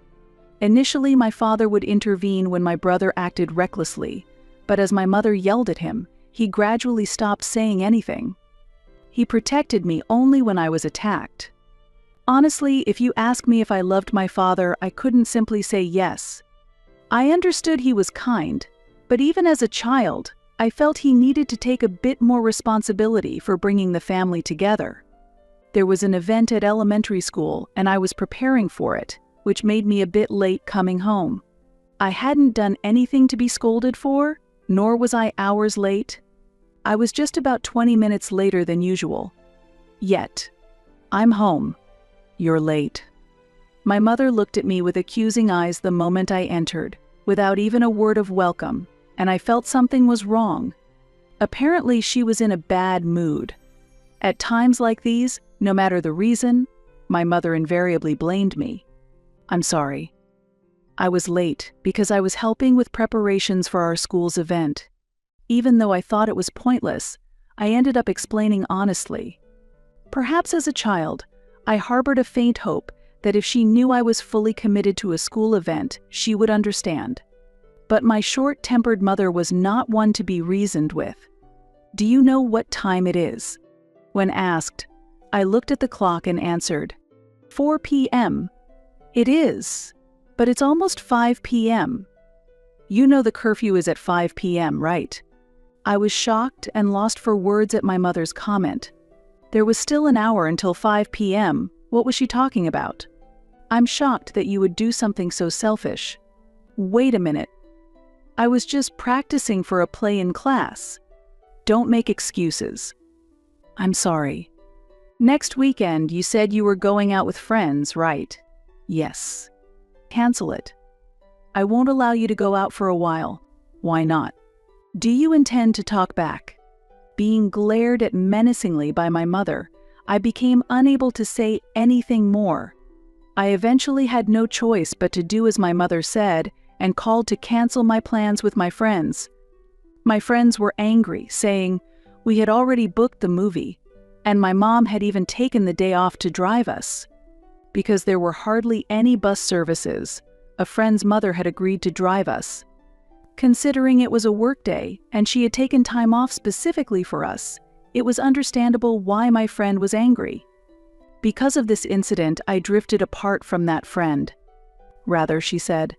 Initially, my father would intervene when my brother acted recklessly, but as my mother yelled at him, he gradually stopped saying anything. He protected me only when I was attacked. Honestly, if you ask me if I loved my father, I couldn't simply say yes. I understood he was kind, but even as a child, I felt he needed to take a bit more responsibility for bringing the family together. There was an event at elementary school, and I was preparing for it, which made me a bit late coming home. I hadn't done anything to be scolded for, nor was I hours late. I was just about 20 minutes later than usual. Yet, I'm home. You're late. My mother looked at me with accusing eyes the moment I entered, without even a word of welcome, and I felt something was wrong. Apparently, she was in a bad mood. At times like these, no matter the reason, my mother invariably blamed me. I'm sorry. I was late because I was helping with preparations for our school's event. Even though I thought it was pointless, I ended up explaining honestly. Perhaps as a child, I harbored a faint hope that if she knew I was fully committed to a school event, she would understand. But my short-tempered mother was not one to be reasoned with. Do you know what time it is? When asked, I looked at the clock and answered, 4 p.m. It is, but it's almost 5 p.m. You know the curfew is at 5 p.m., right? I was shocked and lost for words at my mother's comment. There was still an hour until 5 p.m. What was she talking about? I'm shocked that you would do something so selfish. Wait a minute. I was just practicing for a play in class. Don't make excuses. I'm sorry. Next weekend, you said you were going out with friends, right? Yes. Cancel it. I won't allow you to go out for a while. Why not? Do you intend to talk back? Being glared at menacingly by my mother, I became unable to say anything more. I eventually had no choice but to do as my mother said and called to cancel my plans with my friends. My friends were angry, saying we had already booked the movie, and my mom had even taken the day off to drive us. Because there were hardly any bus services, a friend's mother had agreed to drive us. Considering it was a work day and she had taken time off specifically for us, it was understandable why my friend was angry. Because of this incident, I drifted apart from that friend. Rather, she said,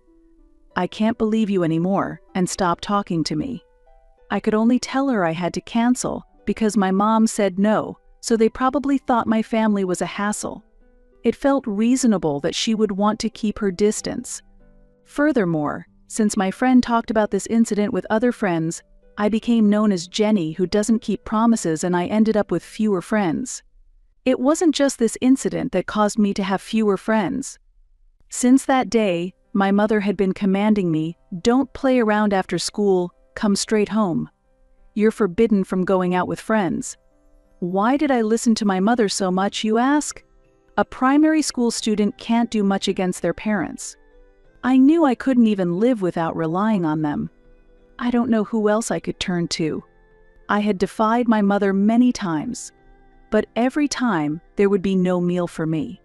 I can't believe you anymore, and stopped talking to me. I could only tell her I had to cancel because my mom said no, so they probably thought my family was a hassle. It felt reasonable that she would want to keep her distance. Furthermore, since my friend talked about this incident with other friends, I became known as Jenny who doesn't keep promises, and I ended up with fewer friends. It wasn't just this incident that caused me to have fewer friends. Since that day, my mother had been commanding me, don't play around after school, come straight home. You're forbidden from going out with friends. Why did I listen to my mother so much, you ask? A primary school student can't do much against their parents. I knew I couldn't even live without relying on them. I don't know who else I could turn to. I had defied my mother many times, but every time there would be no meal for me.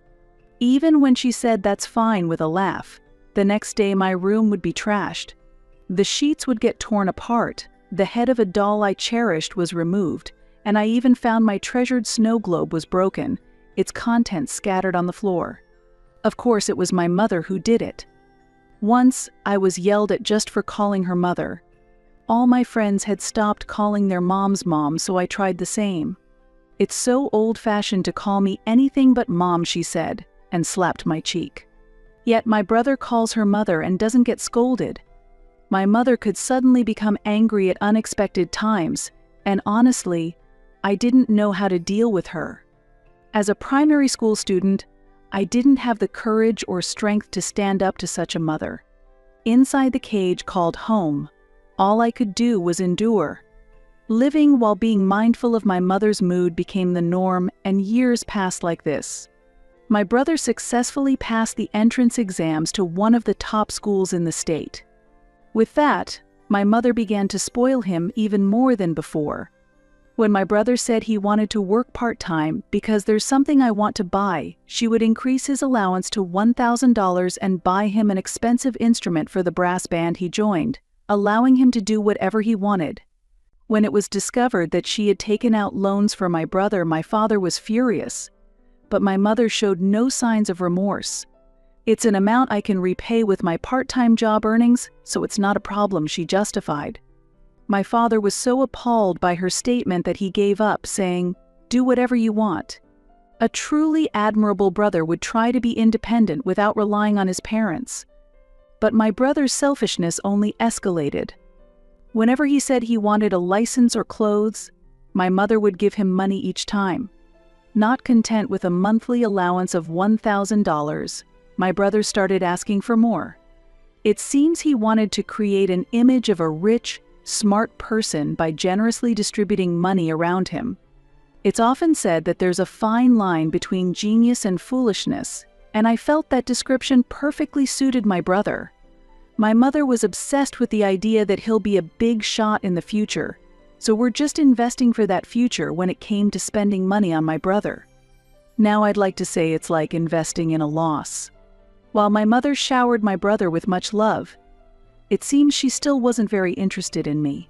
Even when she said that's fine with a laugh, the next day my room would be trashed. The sheets would get torn apart, the head of a doll I cherished was removed, and I even found my treasured snow globe was broken, its contents scattered on the floor. Of course, it was my mother who did it. Once, I was yelled at just for calling her mother. All my friends had stopped calling their mom's mom, so I tried the same. It's so old-fashioned to call me anything but mom, she said, and slapped my cheek. Yet my brother calls her mother and doesn't get scolded. My mother could suddenly become angry at unexpected times, and honestly, I didn't know how to deal with her. As a primary school student, I didn't have the courage or strength to stand up to such a mother. Inside the cage called home, all I could do was endure. Living while being mindful of my mother's mood became the norm, and years passed like this. My brother successfully passed the entrance exams to one of the top schools in the state. With that, my mother began to spoil him even more than before. When my brother said he wanted to work part-time because there's something I want to buy, she would increase his allowance to $1,000 and buy him an expensive instrument for the brass band he joined, allowing him to do whatever he wanted. When it was discovered that she had taken out loans for my brother, my father was furious. But my mother showed no signs of remorse. "It's an amount I can repay with my part-time job earnings, so it's not a problem," she justified. My father was so appalled by her statement that he gave up, saying, "Do whatever you want." A truly admirable brother would try to be independent without relying on his parents. But my brother's selfishness only escalated. Whenever he said he wanted a license or clothes, my mother would give him money each time. Not content with a monthly allowance of $1,000, my brother started asking for more. It seems he wanted to create an image of a rich, smart person by generously distributing money around him. It's often said that there's a fine line between genius and foolishness, and I felt that description perfectly suited my brother. My mother was obsessed with the idea that he'll be a big shot in the future, so we're just investing for that future when it came to spending money on my brother. Now I'd like to say it's like investing in a loss. While my mother showered my brother with much love, it seems she still wasn't very interested in me.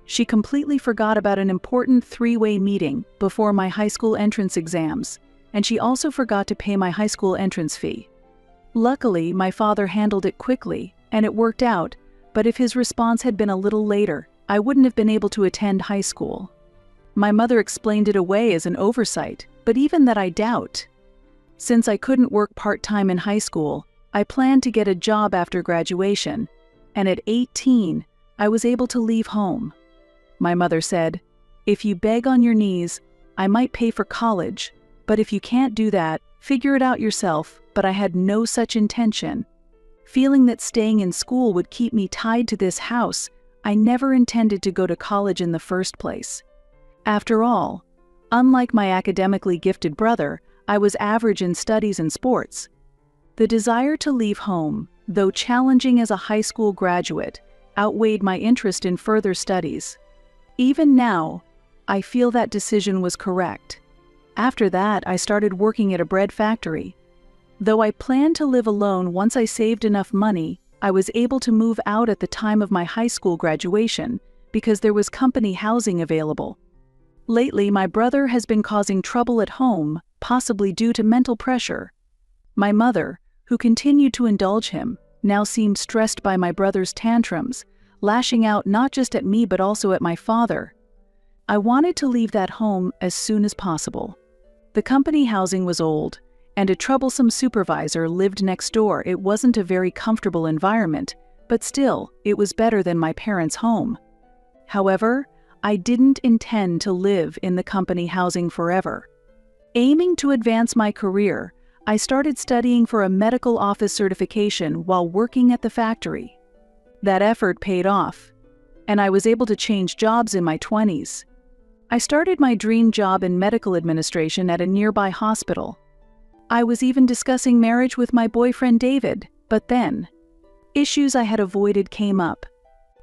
She completely forgot about an important three-way meeting before my high school entrance exams, and she also forgot to pay my high school entrance fee. Luckily, my father handled it quickly, and it worked out, but if his response had been a little later, I wouldn't have been able to attend high school. My mother explained it away as an oversight, but even that I doubt. Since I couldn't work part-time in high school, I planned to get a job after graduation, and at 18, I was able to leave home. My mother said, "If you beg on your knees, I might pay for college, but if you can't do that, figure it out yourself," but I had no such intention. Feeling that staying in school would keep me tied to this house, I never intended to go to college in the first place. After all, unlike my academically gifted brother, I was average in studies and sports. The desire to leave home, though challenging as a high school graduate, outweighed my interest in further studies. Even now, I feel that decision was correct. After that, I started working at a bread factory. Though I planned to live alone once I saved enough money, I was able to move out at the time of my high school graduation because there was company housing available. Lately, my brother has been causing trouble at home, possibly due to mental pressure. My mother, who continued to indulge him, now seemed stressed by my brother's tantrums, lashing out not just at me but also at my father. I wanted to leave that home as soon as possible. The company housing was old, and a troublesome supervisor lived next door. It wasn't a very comfortable environment, but still, it was better than my parents' home. However, I didn't intend to live in the company housing forever. Aiming to advance my career, I started studying for a medical office certification while working at the factory. That effort paid off, and I was able to change jobs in my 20s. I started my dream job in medical administration at a nearby hospital. I was even discussing marriage with my boyfriend David, but then, issues I had avoided came up.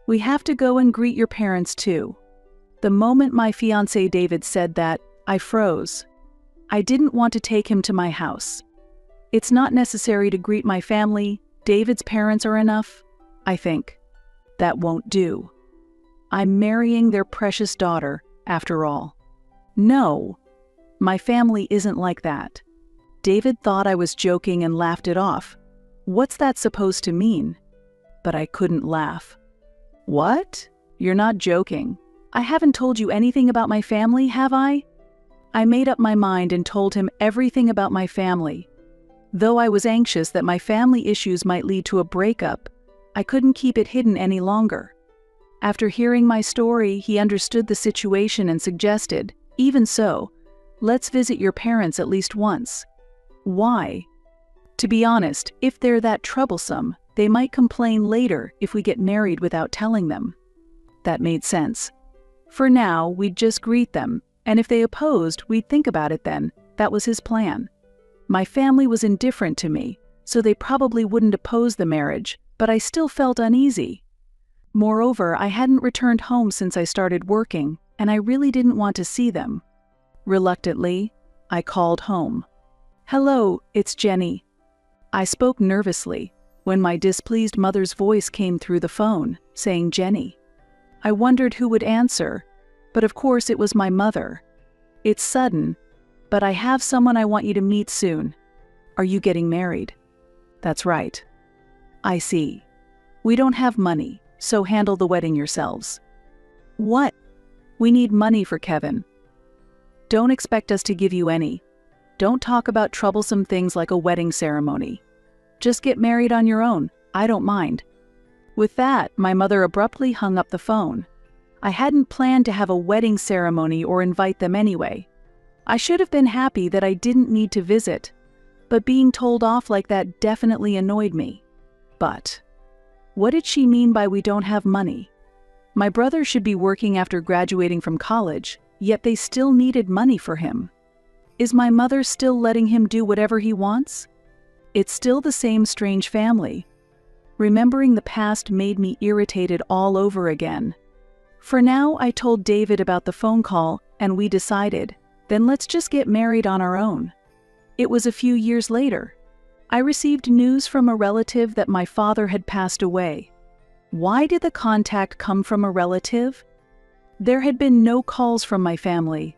"We have to go and greet your parents too." The moment my fiancé David said that, I froze. I didn't want to take him to my house. It's not necessary to greet my family, David's parents are enough, I think. That won't do. I'm marrying their precious daughter, after all. No, my family isn't like that. David thought I was joking and laughed it off. What's that supposed to mean? But I couldn't laugh. What? You're not joking. I haven't told you anything about my family, have I? I made up my mind and told him everything about my family. Though I was anxious that my family issues might lead to a breakup, I couldn't keep it hidden any longer. After hearing my story, he understood the situation and suggested, Even so, let's visit your parents at least once. Why? To be honest, if they're that troublesome, they might complain later if we get married without telling them. That made sense. For now, we'd just greet them, and if they opposed, we'd think about it then. That was his plan. My family was indifferent to me, so they probably wouldn't oppose the marriage, but I still felt uneasy. Moreover, I hadn't returned home since I started working, and I really didn't want to see them. Reluctantly, I called home. "Hello, it's Jenny." I spoke nervously when my displeased mother's voice came through the phone, saying Jenny. I wondered who would answer, but of course it was my mother. "It's sudden, but I have someone I want you to meet soon. Are you getting married?" "That's right." "I see. We don't have money, so handle the wedding yourselves." "What?" "We need money for Kevin." "Don't expect us to give you any. Don't talk about troublesome things like a wedding ceremony. Just get married on your own, I don't mind." With that, my mother abruptly hung up the phone. I hadn't planned to have a wedding ceremony or invite them anyway. I should have been happy that I didn't need to visit, but being told off like that definitely annoyed me. But what did she mean by we don't have money? My brother should be working after graduating from college, yet they still needed money for him. Is my mother still letting him do whatever he wants? It's still the same strange family. Remembering the past made me irritated all over again. For now, I told David about the phone call, and we decided, then let's just get married on our own. It was a few years later. I received news from a relative that my father had passed away. Why did the contact come from a relative? There had been no calls from my family.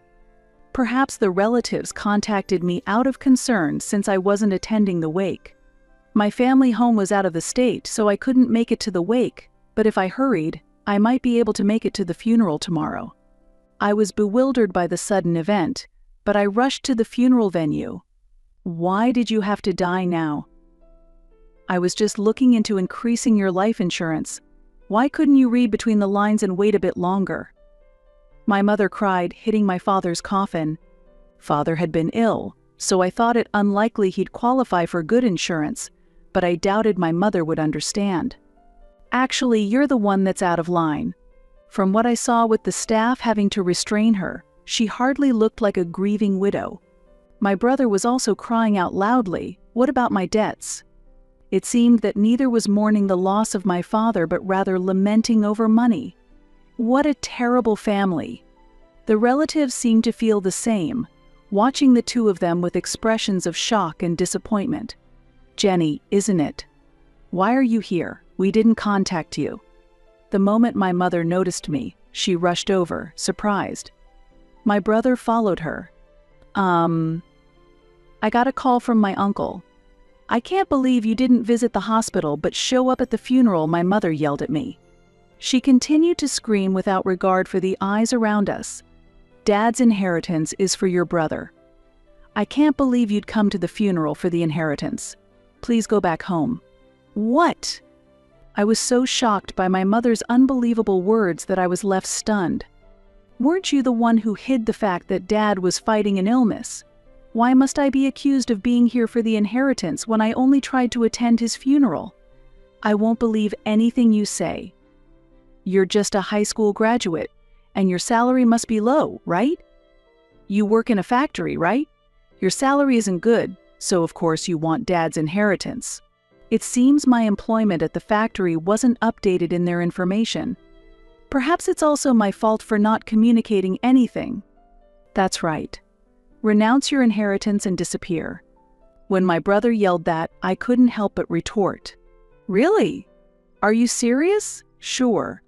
Perhaps the relatives contacted me out of concern since I wasn't attending the wake. My family home was out of the state, so I couldn't make it to the wake, but if I hurried, I might be able to make it to the funeral tomorrow. I was bewildered by the sudden event, but I rushed to the funeral venue. "Why did you have to die now?" "I was just looking into increasing your life insurance. Why couldn't you read between the lines and wait a bit longer?" My mother cried, hitting my father's coffin. Father had been ill, so I thought it unlikely he'd qualify for good insurance, but I doubted my mother would understand. "Actually, you're the one that's out of line. From what I saw with the staff having to restrain her, she hardly looked like a grieving widow." My brother was also crying out loudly, "What about my debts?" It seemed that neither was mourning the loss of my father but rather lamenting over money. What a terrible family. The relatives seemed to feel the same, watching the two of them with expressions of shock and disappointment. "Jenny, isn't it? Why are you here? We didn't contact you." The moment my mother noticed me, she rushed over, surprised. My brother followed her. I got a call from my uncle. "I can't believe you didn't visit the hospital but show up at the funeral," my mother yelled at me. She continued to scream without regard for the eyes around us. "Dad's inheritance is for your brother. I can't believe you'd come to the funeral for the inheritance. Please go back home." "What?" I was so shocked by my mother's unbelievable words that I was left stunned. "Weren't you the one who hid the fact that Dad was fighting an illness? Why must I be accused of being here for the inheritance when I only tried to attend his funeral? I won't believe anything you say. You're just a high school graduate, and your salary must be low, right? You work in a factory, right? Your salary isn't good, so of course you want Dad's inheritance. It seems my employment at the factory wasn't updated in their information. Perhaps it's also my fault for not communicating anything. That's right. Renounce your inheritance and disappear." When my brother yelled that, I couldn't help but retort. "Really? Are you serious?" "Sure."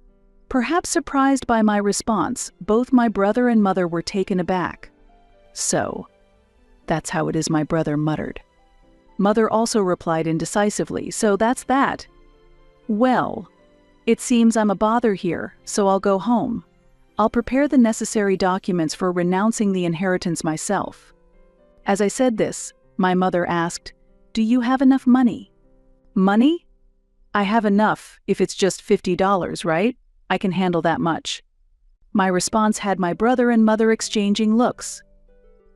Perhaps surprised by my response, both my brother and mother were taken aback. "So, that's how it is," my brother muttered. Mother also replied indecisively, "So that's that." "Well, it seems I'm a bother here, so I'll go home. I'll prepare the necessary documents for renouncing the inheritance myself." As I said this, my mother asked, "Do you have enough money?" "Money? I have enough if it's just $50, right? I can handle that much." My response had my brother and mother exchanging looks.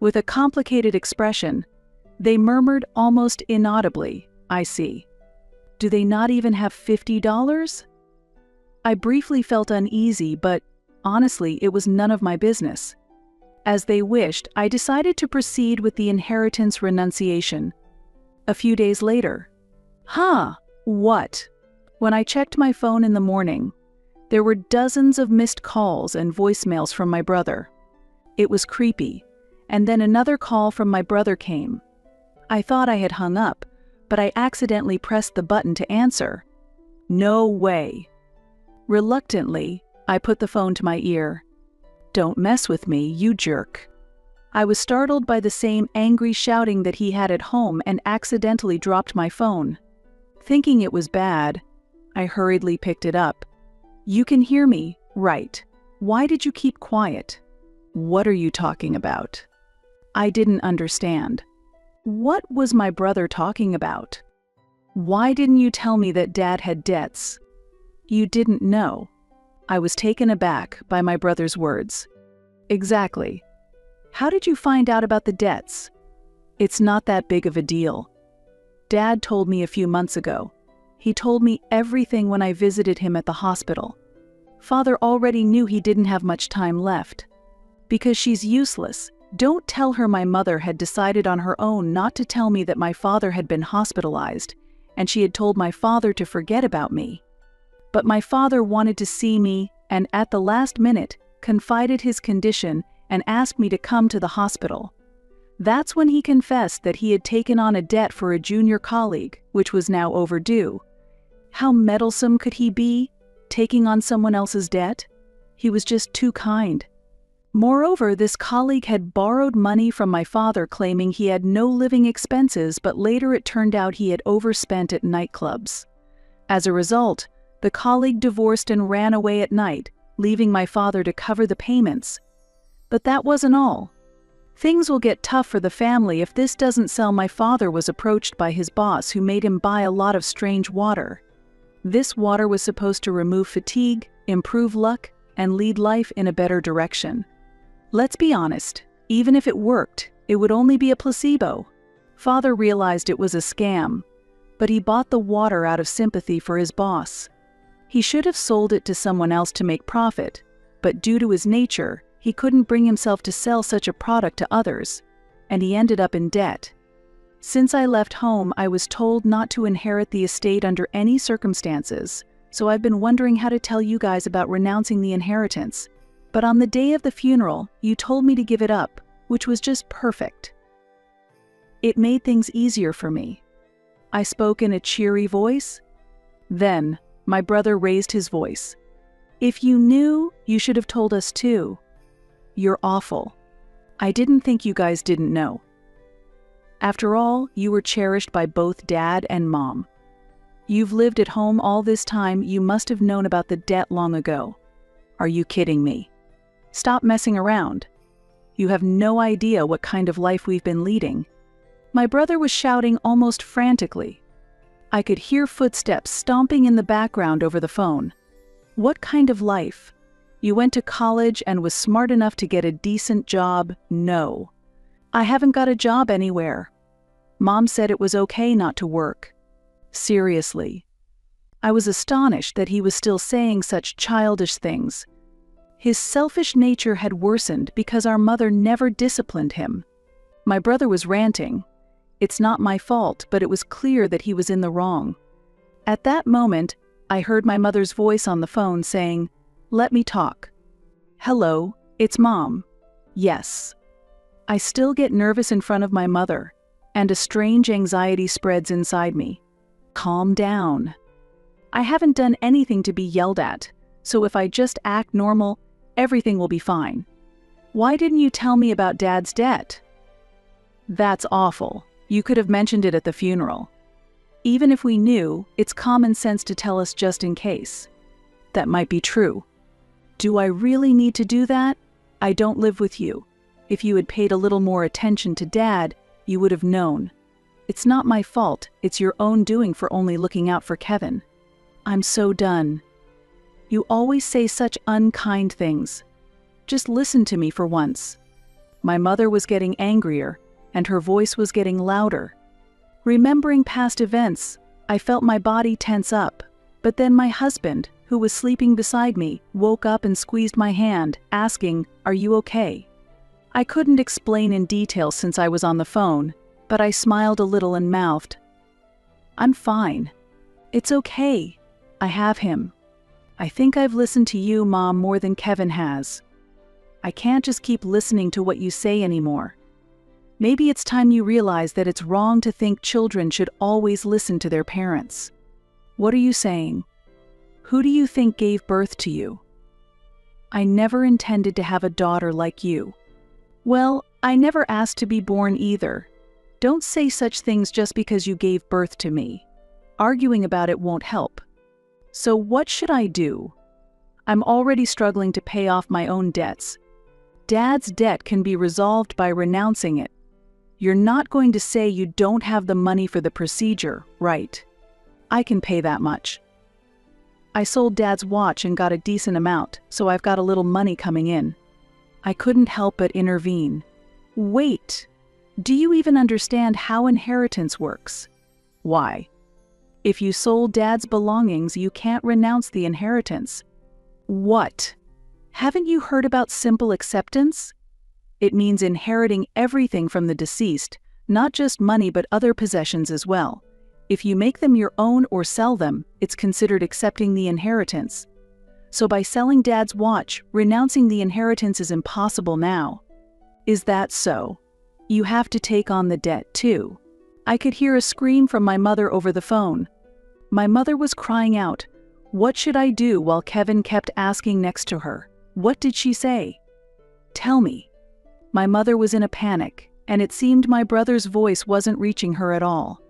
With a complicated expression, they murmured almost inaudibly, "I see. Do they not even have $50? I briefly felt uneasy, but honestly, it was none of my business. As they wished, I decided to proceed with the inheritance renunciation. A few days later. What? When I checked my phone in the morning, there were dozens of missed calls and voicemails from my brother. It was creepy, and then another call from my brother came. I thought I had hung up, but I accidentally pressed the button to answer. No way. Reluctantly, I put the phone to my ear. "Don't mess with me, you jerk." I was startled by the same angry shouting that he had at home and accidentally dropped my phone. Thinking it was bad, I hurriedly picked it up. "You can hear me, right? Why did you keep quiet? What are you talking about?" I didn't understand. What was my brother talking about? Why didn't you tell me that Dad had debts? You didn't know. I was taken aback by my brother's words. Exactly. How did you find out about the debts? It's not that big of a deal. Dad told me a few months ago. He told me everything when I visited him at the hospital. Father already knew he didn't have much time left. Because she's useless, don't tell her my mother had decided on her own not to tell me that my father had been hospitalized, and she had told my father to forget about me. But my father wanted to see me, and at the last minute, confided his condition and asked me to come to the hospital. That's when he confessed that he had taken on a debt for a junior colleague, which was now overdue. How meddlesome could he be, taking on someone else's debt? He was just too kind. Moreover, this colleague had borrowed money from my father, claiming he had no living expenses, but later it turned out he had overspent at nightclubs. As a result, the colleague divorced and ran away at night, leaving my father to cover the payments. But that wasn't all. Things will get tough for the family if this doesn't sell. My father was approached by his boss, who made him buy a lot of strange water. This water was supposed to remove fatigue, improve luck, and lead life in a better direction. Let's be honest, even if it worked, it would only be a placebo. Father realized it was a scam, but he bought the water out of sympathy for his boss. He should have sold it to someone else to make profit, but due to his nature, he couldn't bring himself to sell such a product to others, and he ended up in debt. Since I left home, I was told not to inherit the estate under any circumstances, so I've been wondering how to tell you guys about renouncing the inheritance. But on the day of the funeral, you told me to give it up, which was just perfect. It made things easier for me. I spoke in a cheery voice. Then, my brother raised his voice. "If you knew, you should have told us too. You're awful. I didn't think you guys didn't know. After all, you were cherished by both Dad and Mom. You've lived at home all this time, you must have known about the debt long ago. Are you kidding me? Stop messing around. You have no idea what kind of life we've been leading." My brother was shouting almost frantically. I could hear footsteps stomping in the background over the phone. What kind of life? You went to college and was smart enough to get a decent job? No. I haven't got a job anywhere. Mom said it was okay not to work. Seriously. I was astonished that he was still saying such childish things. His selfish nature had worsened because our mother never disciplined him. My brother was ranting. It's not my fault, but it was clear that he was in the wrong. At that moment, I heard my mother's voice on the phone saying, "Let me talk." "Hello, it's Mom." "Yes." I still get nervous in front of my mother, and a strange anxiety spreads inside me. Calm down. I haven't done anything to be yelled at, so if I just act normal, everything will be fine. Why didn't you tell me about Dad's debt? That's awful. You could have mentioned it at the funeral. Even if we knew, it's common sense to tell us just in case. That might be true. Do I really need to do that? I don't live with you. If you had paid a little more attention to Dad, you would have known. It's not my fault, it's your own doing for only looking out for Kevin. I'm so done. You always say such unkind things. Just listen to me for once." My mother was getting angrier, and her voice was getting louder. Remembering past events, I felt my body tense up, but then my husband, who was sleeping beside me, woke up and squeezed my hand, asking, "Are you okay?" I couldn't explain in detail since I was on the phone, but I smiled a little and mouthed, "I'm fine. It's okay. I have him. I think I've listened to you, Mom, more than Kevin has. I can't just keep listening to what you say anymore. Maybe it's time you realize that it's wrong to think children should always listen to their parents. What are you saying? Who do you think gave birth to you? I never intended to have a daughter like you." "Well, I never asked to be born either. Don't say such things just because you gave birth to me. Arguing about it won't help. So what should I do? I'm already struggling to pay off my own debts. Dad's debt can be resolved by renouncing it. You're not going to say you don't have the money for the procedure, right? I can pay that much. I sold Dad's watch and got a decent amount, so I've got a little money coming in." I couldn't help but intervene. "Wait, do you even understand how inheritance works? Why? If you sold Dad's belongings, you can't renounce the inheritance." "What? Haven't you heard about simple acceptance? It means inheriting everything from the deceased, not just money but other possessions as well. If you make them your own or sell them, it's considered accepting the inheritance. So by selling Dad's watch, renouncing the inheritance is impossible now." "Is that so? You have to take on the debt too." I could hear a scream from my mother over the phone. My mother was crying out, "What should I do?" while Kevin kept asking next to her, "What did she say? Tell me." My mother was in a panic, and it seemed my brother's voice wasn't reaching her at all.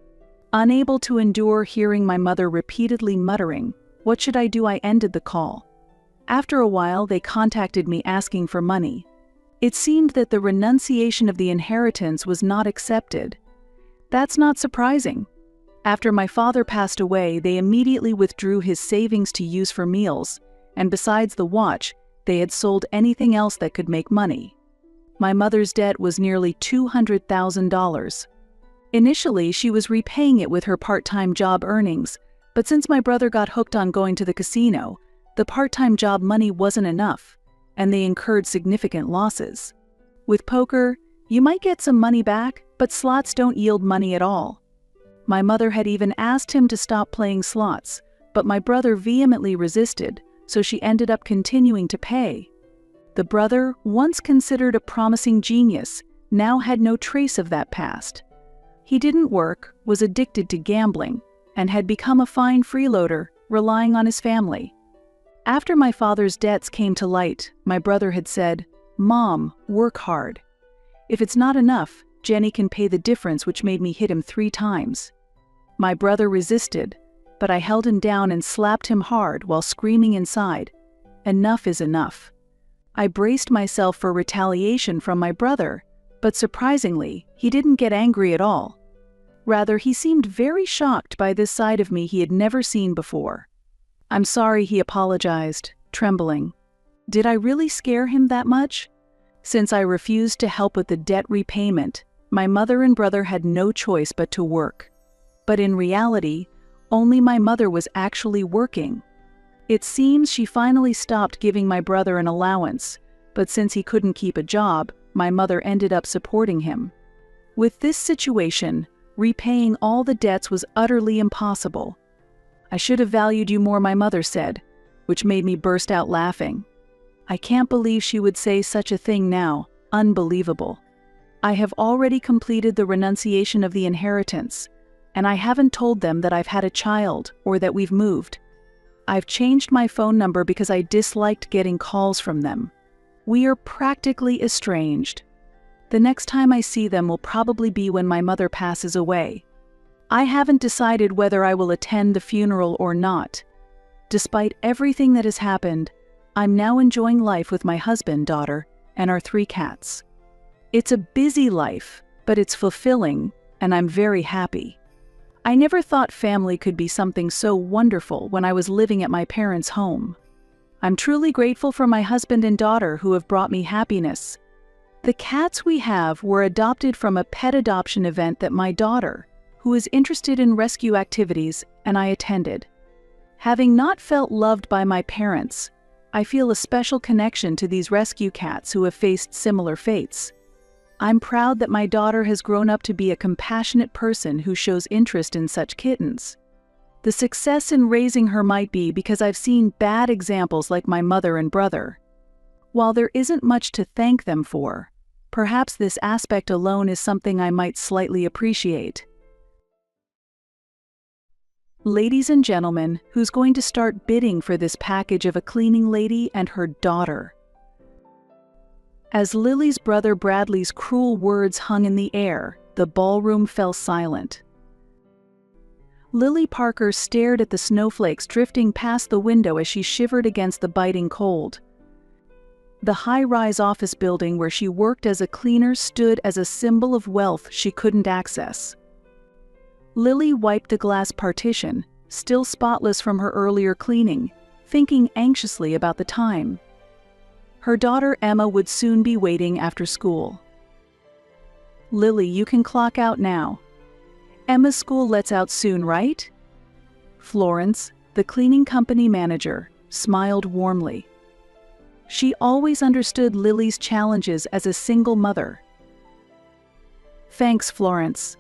Unable to endure hearing my mother repeatedly muttering, "What should I do?" I ended the call. After a while, they contacted me asking for money. It seemed that the renunciation of the inheritance was not accepted. That's not surprising. After my father passed away, they immediately withdrew his savings to use for meals, and besides the watch, they had sold anything else that could make money. My mother's debt was nearly $200,000. Initially, she was repaying it with her part-time job earnings, but since my brother got hooked on going to the casino, the part-time job money wasn't enough, and they incurred significant losses. With poker, you might get some money back, but slots don't yield money at all. My mother had even asked him to stop playing slots, but my brother vehemently resisted, so she ended up continuing to pay. The brother, once considered a promising genius, now had no trace of that past. He didn't work, was addicted to gambling, and had become a fine freeloader, relying on his family. After my father's debts came to light, my brother had said, "Mom, work hard. If it's not enough, Jenny can pay the difference," which made me hit him 3 times. My brother resisted, but I held him down and slapped him hard while screaming inside, "Enough is enough." I braced myself for retaliation from my brother, but surprisingly, he didn't get angry at all. Rather, he seemed very shocked by this side of me he had never seen before. "I'm sorry," he apologized, trembling. Did I really scare him that much? Since I refused to help with the debt repayment, my mother and brother had no choice but to work. But in reality, only my mother was actually working. It seems she finally stopped giving my brother an allowance, but since he couldn't keep a job, my mother ended up supporting him. With this situation, repaying all the debts was utterly impossible. "I should have valued you more," my mother said, which made me burst out laughing. I can't believe she would say such a thing now. Unbelievable. I have already completed the renunciation of the inheritance, and I haven't told them that I've had a child or that we've moved. I've changed my phone number because I disliked getting calls from them. We are practically estranged. The next time I see them will probably be when my mother passes away. I haven't decided whether I will attend the funeral or not. Despite everything that has happened, I'm now enjoying life with my husband, daughter, and our 3 cats. It's a busy life, but it's fulfilling, and I'm very happy. I never thought family could be something so wonderful when I was living at my parents' home. I'm truly grateful for my husband and daughter who have brought me happiness. The cats we have were adopted from a pet adoption event that my daughter, who is interested in rescue activities, and I attended. Having not felt loved by my parents, I feel a special connection to these rescue cats who have faced similar fates. I'm proud that my daughter has grown up to be a compassionate person who shows interest in such kittens. The success in raising her might be because I've seen bad examples like my mother and brother. While there isn't much to thank them for, perhaps this aspect alone is something I might slightly appreciate. Ladies and gentlemen, who's going to start bidding for this package of a cleaning lady and her daughter? As Lily's brother Bradley's cruel words hung in the air, the ballroom fell silent. Lily Parker stared at the snowflakes drifting past the window as she shivered against the biting cold. The high-rise office building where she worked as a cleaner stood as a symbol of wealth she couldn't access. Lily wiped the glass partition, still spotless from her earlier cleaning, thinking anxiously about the time. Her daughter Emma would soon be waiting after school. "Lily, you can clock out now. Emma's school lets out soon, right?" Florence, the cleaning company manager, smiled warmly. She always understood Lily's challenges as a single mother. "Thanks, Florence.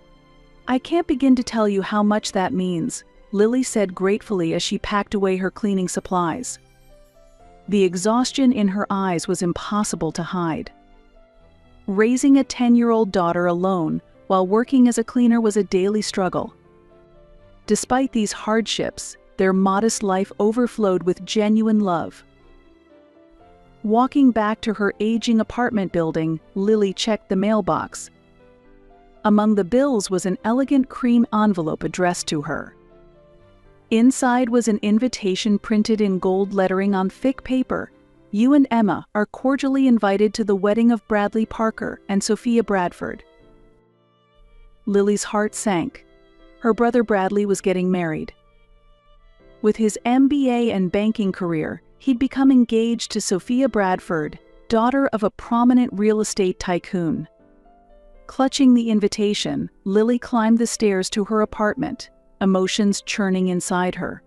I can't begin to tell you how much that means," Lily said gratefully as she packed away her cleaning supplies. The exhaustion in her eyes was impossible to hide. Raising a 10-year-old daughter alone while working as a cleaner was a daily struggle. Despite these hardships, their modest life overflowed with genuine love. Walking back to her aging apartment building, Lily checked the mailbox. Among the bills was an elegant cream envelope addressed to her. Inside was an invitation printed in gold lettering on thick paper. "You and Emma are cordially invited to the wedding of Bradley Parker and Sophia Bradford." Lily's heart sank. Her brother Bradley was getting married. With his MBA and banking career, he'd become engaged to Sophia Bradford, daughter of a prominent real estate tycoon. Clutching the invitation, Lily climbed the stairs to her apartment, emotions churning inside her.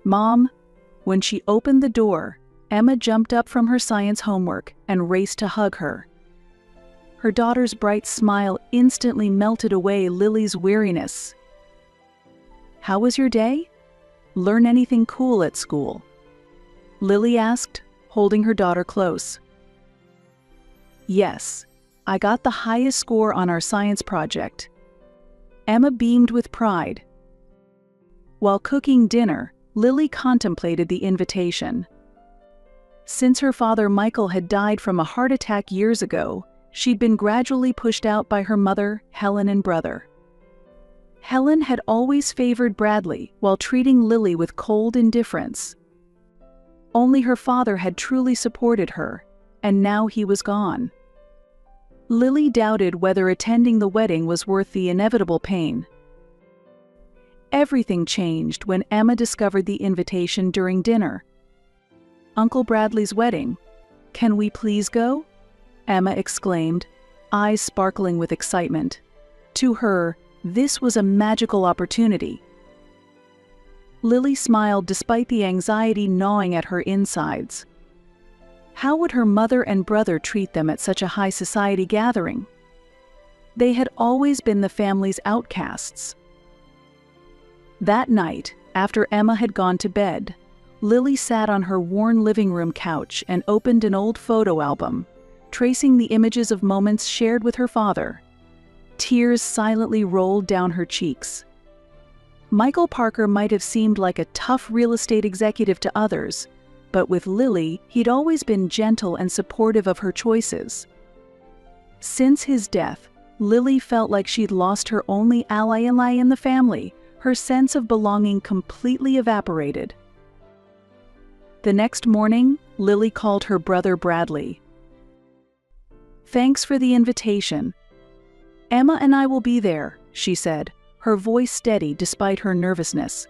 "Mom." When she opened the door, Emma jumped up from her science homework and raced to hug her. Her daughter's bright smile instantly melted away Lily's weariness. "How was your day? Learn anything cool at school?" Lily asked, holding her daughter close. "Yes, I got the highest score on our science project." Emma beamed with pride. While cooking dinner, Lily contemplated the invitation. Since her father Michael had died from a heart attack years ago, she'd been gradually pushed out by her mother, Helen, and brother. Helen had always favored Bradley while treating Lily with cold indifference. Only her father had truly supported her, and now he was gone. Lily doubted whether attending the wedding was worth the inevitable pain. Everything changed when Emma discovered the invitation during dinner. "Uncle Bradley's wedding. Can we please go?" Emma exclaimed, eyes sparkling with excitement. To her, this was a magical opportunity. Lily smiled despite the anxiety gnawing at her insides. How would her mother and brother treat them at such a high society gathering? They had always been the family's outcasts. That night, after Emma had gone to bed, Lily sat on her worn living room couch and opened an old photo album, tracing the images of moments shared with her father. Tears silently rolled down her cheeks. Michael Parker might have seemed like a tough real estate executive to others, but with Lily, he'd always been gentle and supportive of her choices. Since his death, Lily felt like she'd lost her only ally in the family. Her sense of belonging completely evaporated. The next morning, Lily called her brother Bradley. "Thanks for the invitation. Emma and I will be there," she said, her voice steady despite her nervousness.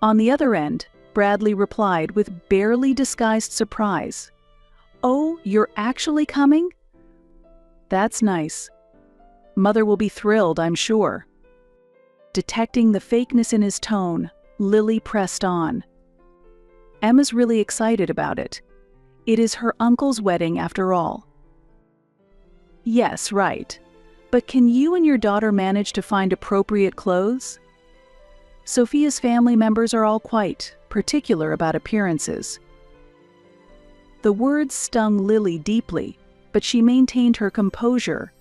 On the other end, Bradley replied with barely disguised surprise. "Oh, you're actually coming? That's nice. Mother will be thrilled, I'm sure." Detecting the fakeness in his tone, Lily pressed on. "Emma's really excited about it. It is her uncle's wedding after all." "Yes, right. But can you and your daughter manage to find appropriate clothes?" Sophia's family members are all quite particular about appearances. The words stung Lily deeply, but she maintained her composure.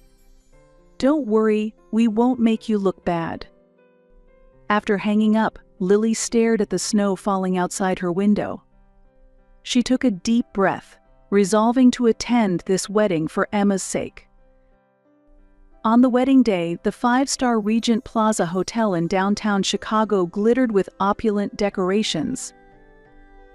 "Don't worry, we won't make you look bad." After hanging up, Lily stared at the snow falling outside her window. She took a deep breath, resolving to attend this wedding for Emma's sake. On the wedding day, the five-star Regent Plaza Hotel in downtown Chicago glittered with opulent decorations.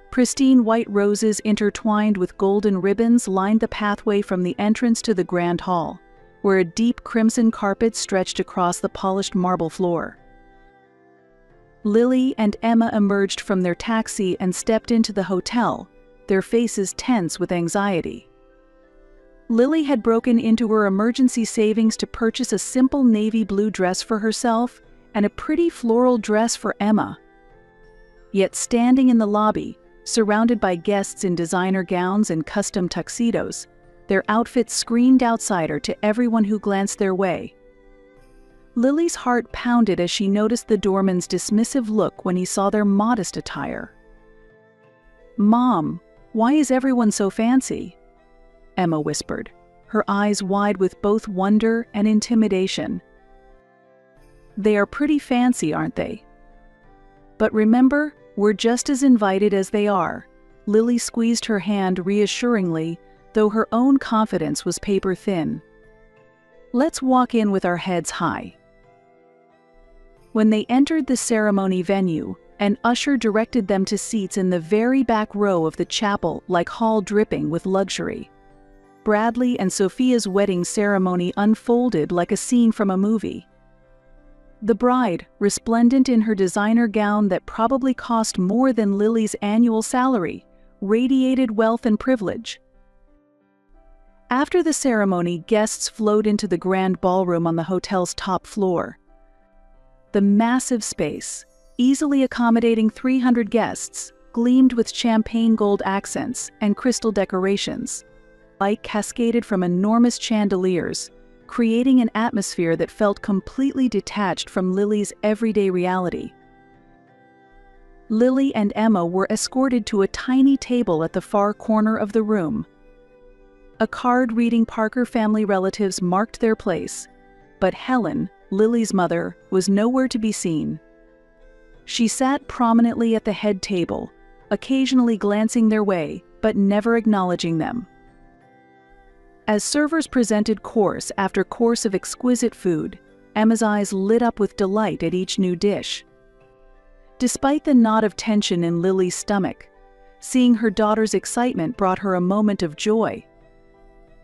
Pristine white roses intertwined with golden ribbons lined the pathway from the entrance to the Grand Hall, where a deep crimson carpet stretched across the polished marble floor. Lily and Emma emerged from their taxi and stepped into the hotel, their faces tense with anxiety. Lily had broken into her emergency savings to purchase a simple navy blue dress for herself and a pretty floral dress for Emma. Yet standing in the lobby, surrounded by guests in designer gowns and custom tuxedos, their outfits screamed outsider to everyone who glanced their way. Lily's heart pounded as she noticed the doorman's dismissive look when he saw their modest attire. "Mom, why is everyone so fancy?" Emma whispered, her eyes wide with both wonder and intimidation. "They are pretty fancy, aren't they? But remember, we're just as invited as they are." Lily squeezed her hand reassuringly, though her own confidence was paper thin. "Let's walk in with our heads high." When they entered the ceremony venue, an usher directed them to seats in the very back row of the chapel-like hall dripping with luxury. Bradley and Sophia's wedding ceremony unfolded like a scene from a movie. The bride, resplendent in her designer gown that probably cost more than Lily's annual salary, radiated wealth and privilege. After the ceremony, guests flowed into the grand ballroom on the hotel's top floor. The massive space, easily accommodating 300 guests, gleamed with champagne gold accents and crystal decorations. Light cascaded from enormous chandeliers, creating an atmosphere that felt completely detached from Lily's everyday reality. Lily and Emma were escorted to a tiny table at the far corner of the room. A card reading Parker family relatives marked their place, but Helen, Lily's mother, was nowhere to be seen. She sat prominently at the head table, occasionally glancing their way, but never acknowledging them. As servers presented course after course of exquisite food, Emma's eyes lit up with delight at each new dish. Despite the knot of tension in Lily's stomach, seeing her daughter's excitement brought her a moment of joy.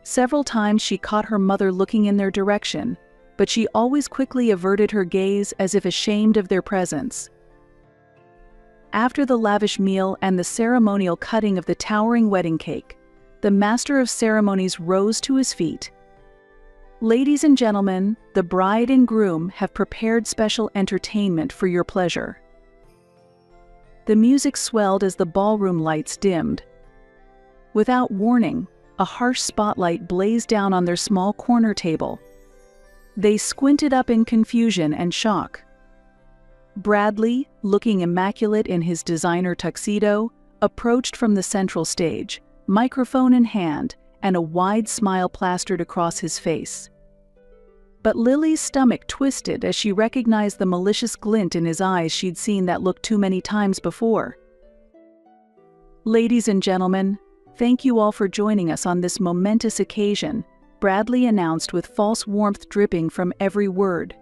Several times she caught her mother looking in their direction, but she always quickly averted her gaze as if ashamed of their presence. After the lavish meal and the ceremonial cutting of the towering wedding cake, the master of ceremonies rose to his feet. "Ladies and gentlemen, the bride and groom have prepared special entertainment for your pleasure." The music swelled as the ballroom lights dimmed. Without warning, a harsh spotlight blazed down on their small corner table. They squinted up in confusion and shock. Bradley, looking immaculate in his designer tuxedo, approached from the central stage, microphone in hand, and a wide smile plastered across his face. But Lily's stomach twisted as she recognized the malicious glint in his eyes she'd seen that look too many times before. "Ladies and gentlemen, thank you all for joining us on this momentous occasion," Bradley announced with false warmth dripping from every word.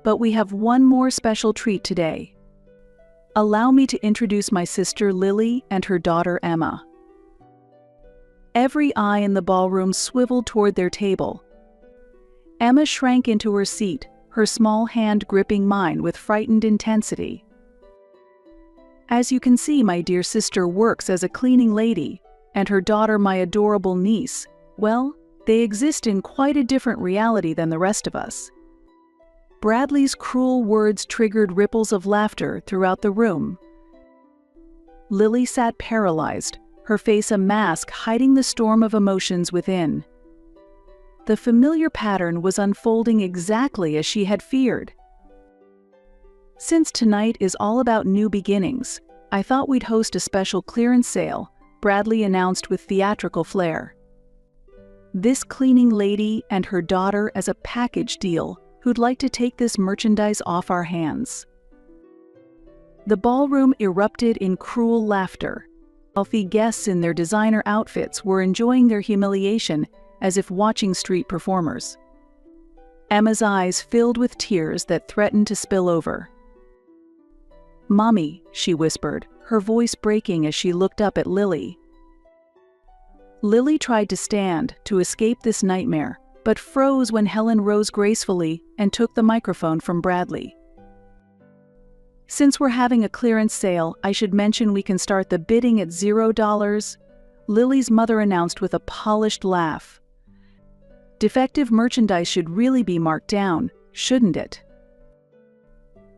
"But we have one more special treat today. Allow me to introduce my sister Lily and her daughter Emma." Every eye in the ballroom swiveled toward their table. Emma shrank into her seat, her small hand gripping mine with frightened intensity. As you can see, my dear sister works as a cleaning lady, and her daughter, my adorable niece, well, they exist in quite a different reality than the rest of us." Bradley's cruel words triggered ripples of laughter throughout the room. Lily sat paralyzed, her face a mask hiding the storm of emotions within. The familiar pattern was unfolding exactly as she had feared. "Since tonight is all about new beginnings, I thought we'd host a special clearance sale," Bradley announced with theatrical flair. "This cleaning lady and her daughter as a package deal who'd like to take this merchandise off our hands." The ballroom erupted in cruel laughter. Wealthy guests in their designer outfits were enjoying their humiliation as if watching street performers. Emma's eyes filled with tears that threatened to spill over. "Mommy," she whispered, her voice breaking as she looked up at Lily. Lily tried to stand to escape this nightmare, but froze when Helen rose gracefully and took the microphone from Bradley. "Since we're having a clearance sale, I should mention we can start the bidding at $0, Lily's mother announced with a polished laugh. "Defective merchandise should really be marked down, shouldn't it?"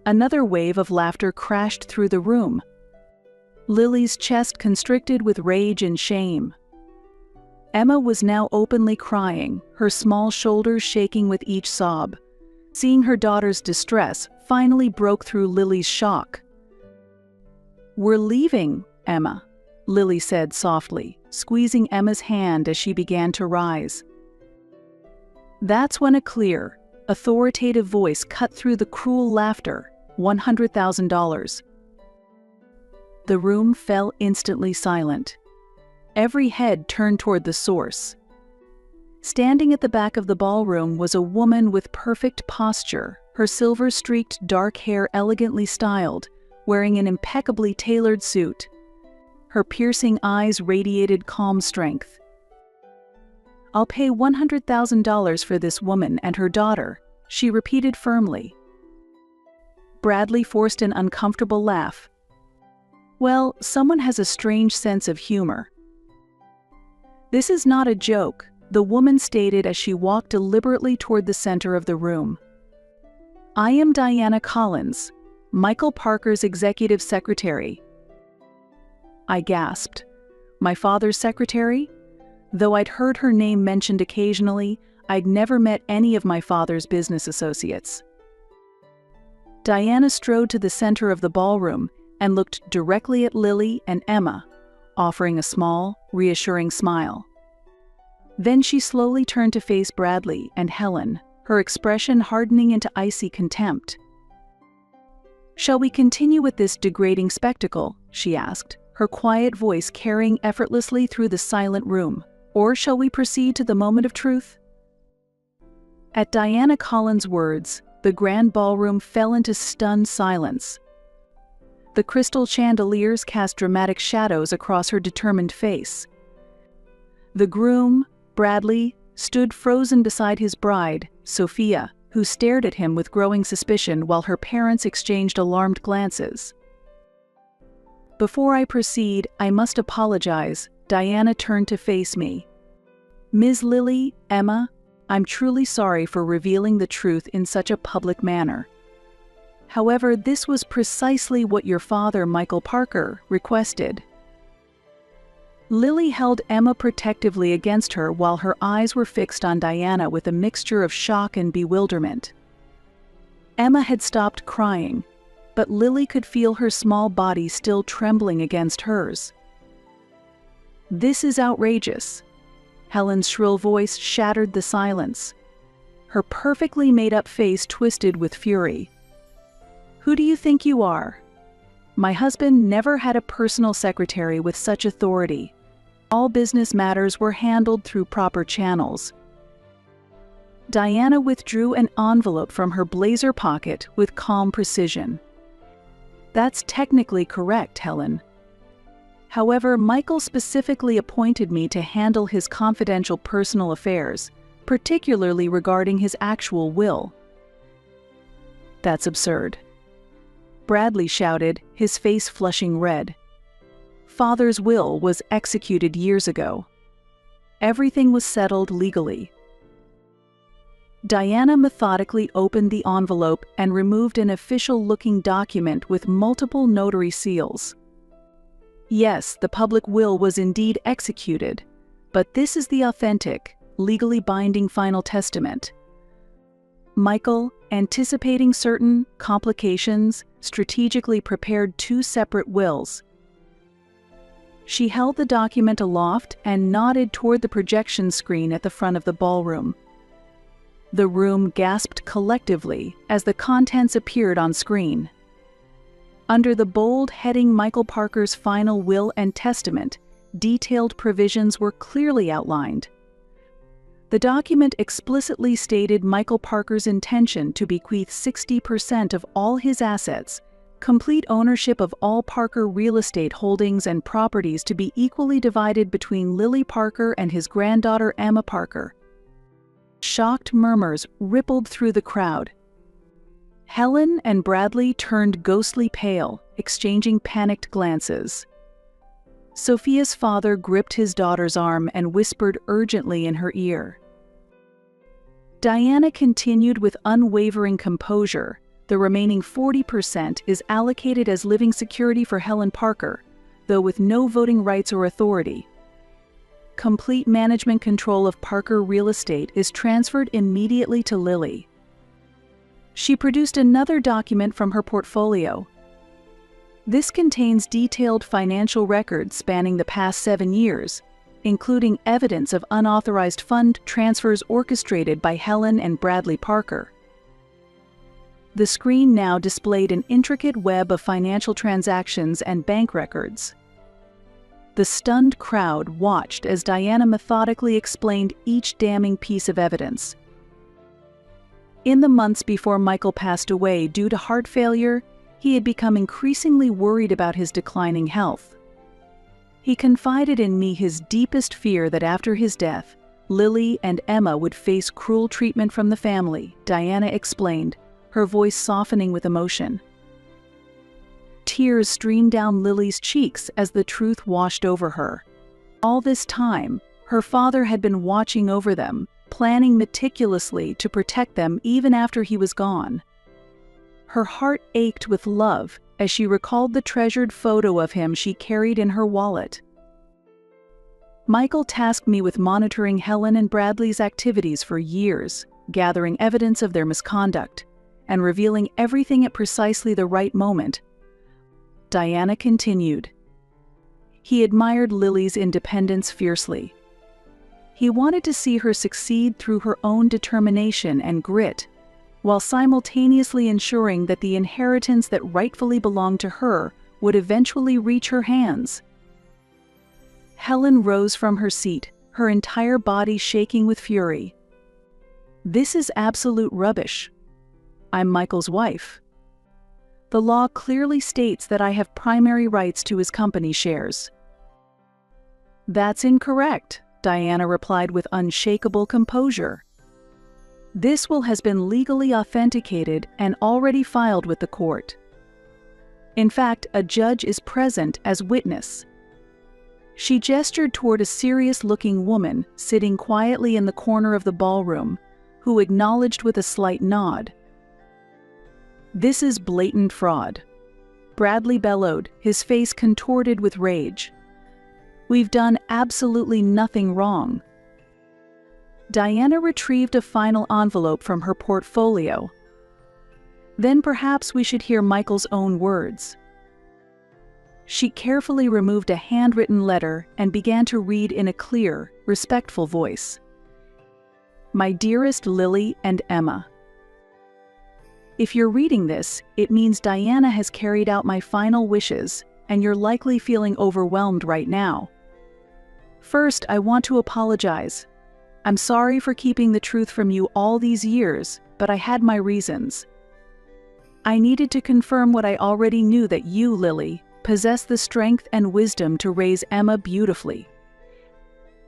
Another wave of laughter crashed through the room. Lily's chest constricted with rage and shame. Emma was now openly crying, her small shoulders shaking with each sob. Seeing her daughter's distress finally broke through Lily's shock. "We're leaving, Emma," Lily said softly, squeezing Emma's hand as she began to rise. That's when a clear, authoritative voice cut through the cruel laughter. $100,000. The room fell instantly silent. Every head turned toward the source. Standing at the back of the ballroom was a woman with perfect posture, her silver-streaked dark hair elegantly styled, wearing an impeccably tailored suit. Her piercing eyes radiated calm strength. "I'll pay $100,000 for this woman and her daughter," she repeated firmly. Bradley forced an uncomfortable laugh. "Well, someone has a strange sense of humor." "This is not a joke," the woman stated as she walked deliberately toward the center of the room. "I am Diana Collins, Michael Parker's executive secretary." I gasped. My father's secretary? Though I'd heard her name mentioned occasionally, I'd never met any of my father's business associates. Diana strode to the center of the ballroom and looked directly at Lily and Emma, offering a small, reassuring smile. Then she slowly turned to face Bradley and Helen, her expression hardening into icy contempt. "Shall we continue with this degrading spectacle?" she asked, her quiet voice carrying effortlessly through the silent room. "Or shall we proceed to the moment of truth?" At Diana Collins' words, the grand ballroom fell into stunned silence. The crystal chandeliers cast dramatic shadows across her determined face. The groom, Bradley, stood frozen beside his bride, Sophia, who stared at him with growing suspicion while her parents exchanged alarmed glances. "Before I proceed, I must apologize," Diana turned to face me. "Ms. Lily, Emma, I'm truly sorry for revealing the truth in such a public manner. However, this was precisely what your father, Michael Parker, requested." Lily held Emma protectively against her while her eyes were fixed on Diana with a mixture of shock and bewilderment. Emma had stopped crying, but Lily could feel her small body still trembling against hers. "This is outrageous." Helen's shrill voice shattered the silence. Her perfectly made-up face twisted with fury. "Who do you think you are? My husband never had a personal secretary with such authority. All business matters were handled through proper channels." Diana withdrew an envelope from her blazer pocket with calm precision. "That's technically correct, Helen. However, Michael specifically appointed me to handle his confidential personal affairs, particularly regarding his actual will." "That's absurd." Bradley shouted, his face flushing red. Father's will was executed years ago. Everything was settled legally. Diana methodically opened the envelope and removed an official-looking document with multiple notary seals. Yes, the public will was indeed executed, but this is the authentic, legally binding final testament. Michael, anticipating certain complications, strategically prepared 2 separate wills. She held the document aloft and nodded toward the projection screen at the front of the ballroom. The room gasped collectively as the contents appeared on screen. Under the bold heading Michael Parker's Final Will and Testament, detailed provisions were clearly outlined. The document explicitly stated Michael Parker's intention to bequeath 60% of all his assets, complete ownership of all Parker real estate holdings and properties to be equally divided between Lily Parker and his granddaughter Emma Parker. Shocked murmurs rippled through the crowd. Helen and Bradley turned ghostly pale, exchanging panicked glances. Sophia's father gripped his daughter's arm and whispered urgently in her ear. Diana continued with unwavering composure. The remaining 40% is allocated as living security for Helen Parker, though with no voting rights or authority. Complete management control of Parker real estate is transferred immediately to Lily. She produced another document from her portfolio. This contains detailed financial records spanning the past 7 years, including evidence of unauthorized fund transfers orchestrated by Helen and Bradley Parker. The screen now displayed an intricate web of financial transactions and bank records. The stunned crowd watched as Diana methodically explained each damning piece of evidence. In the months before Michael passed away due to heart failure, he had become increasingly worried about his declining health. He confided in me his deepest fear that after his death, Lily and Emma would face cruel treatment from the family, Diana explained, her voice softening with emotion. Tears streamed down Lily's cheeks as the truth washed over her. All this time, her father had been watching over them, planning meticulously to protect them even after he was gone. Her heart ached with love as she recalled the treasured photo of him she carried in her wallet. Michael tasked me with monitoring Helen and Bradley's activities for years, gathering evidence of their misconduct, and revealing everything at precisely the right moment. Diana continued. He admired Lily's independence fiercely. He wanted to see her succeed through her own determination and grit, while simultaneously ensuring that the inheritance that rightfully belonged to her would eventually reach her hands. Helen rose from her seat, her entire body shaking with fury. "This is absolute rubbish. I'm Michael's wife. The law clearly states that I have primary rights to his company shares." "That's incorrect," Diana replied with unshakable composure. "This will has been legally authenticated and already filed with the court. In fact, a judge is present as witness." She gestured toward a serious-looking woman sitting quietly in the corner of the ballroom, who acknowledged with a slight nod. "This is blatant fraud," Bradley bellowed, his face contorted with rage. "We've done absolutely nothing wrong." Diana retrieved a final envelope from her portfolio. "Then perhaps we should hear Michael's own words." She carefully removed a handwritten letter and began to read in a clear, respectful voice. "My dearest Lily and Emma. If you're reading this, it means Diana has carried out my final wishes, and you're likely feeling overwhelmed right now. First, I want to apologize. I'm sorry for keeping the truth from you all these years, but I had my reasons. I needed to confirm what I already knew, that you, Lily, possess the strength and wisdom to raise Emma beautifully.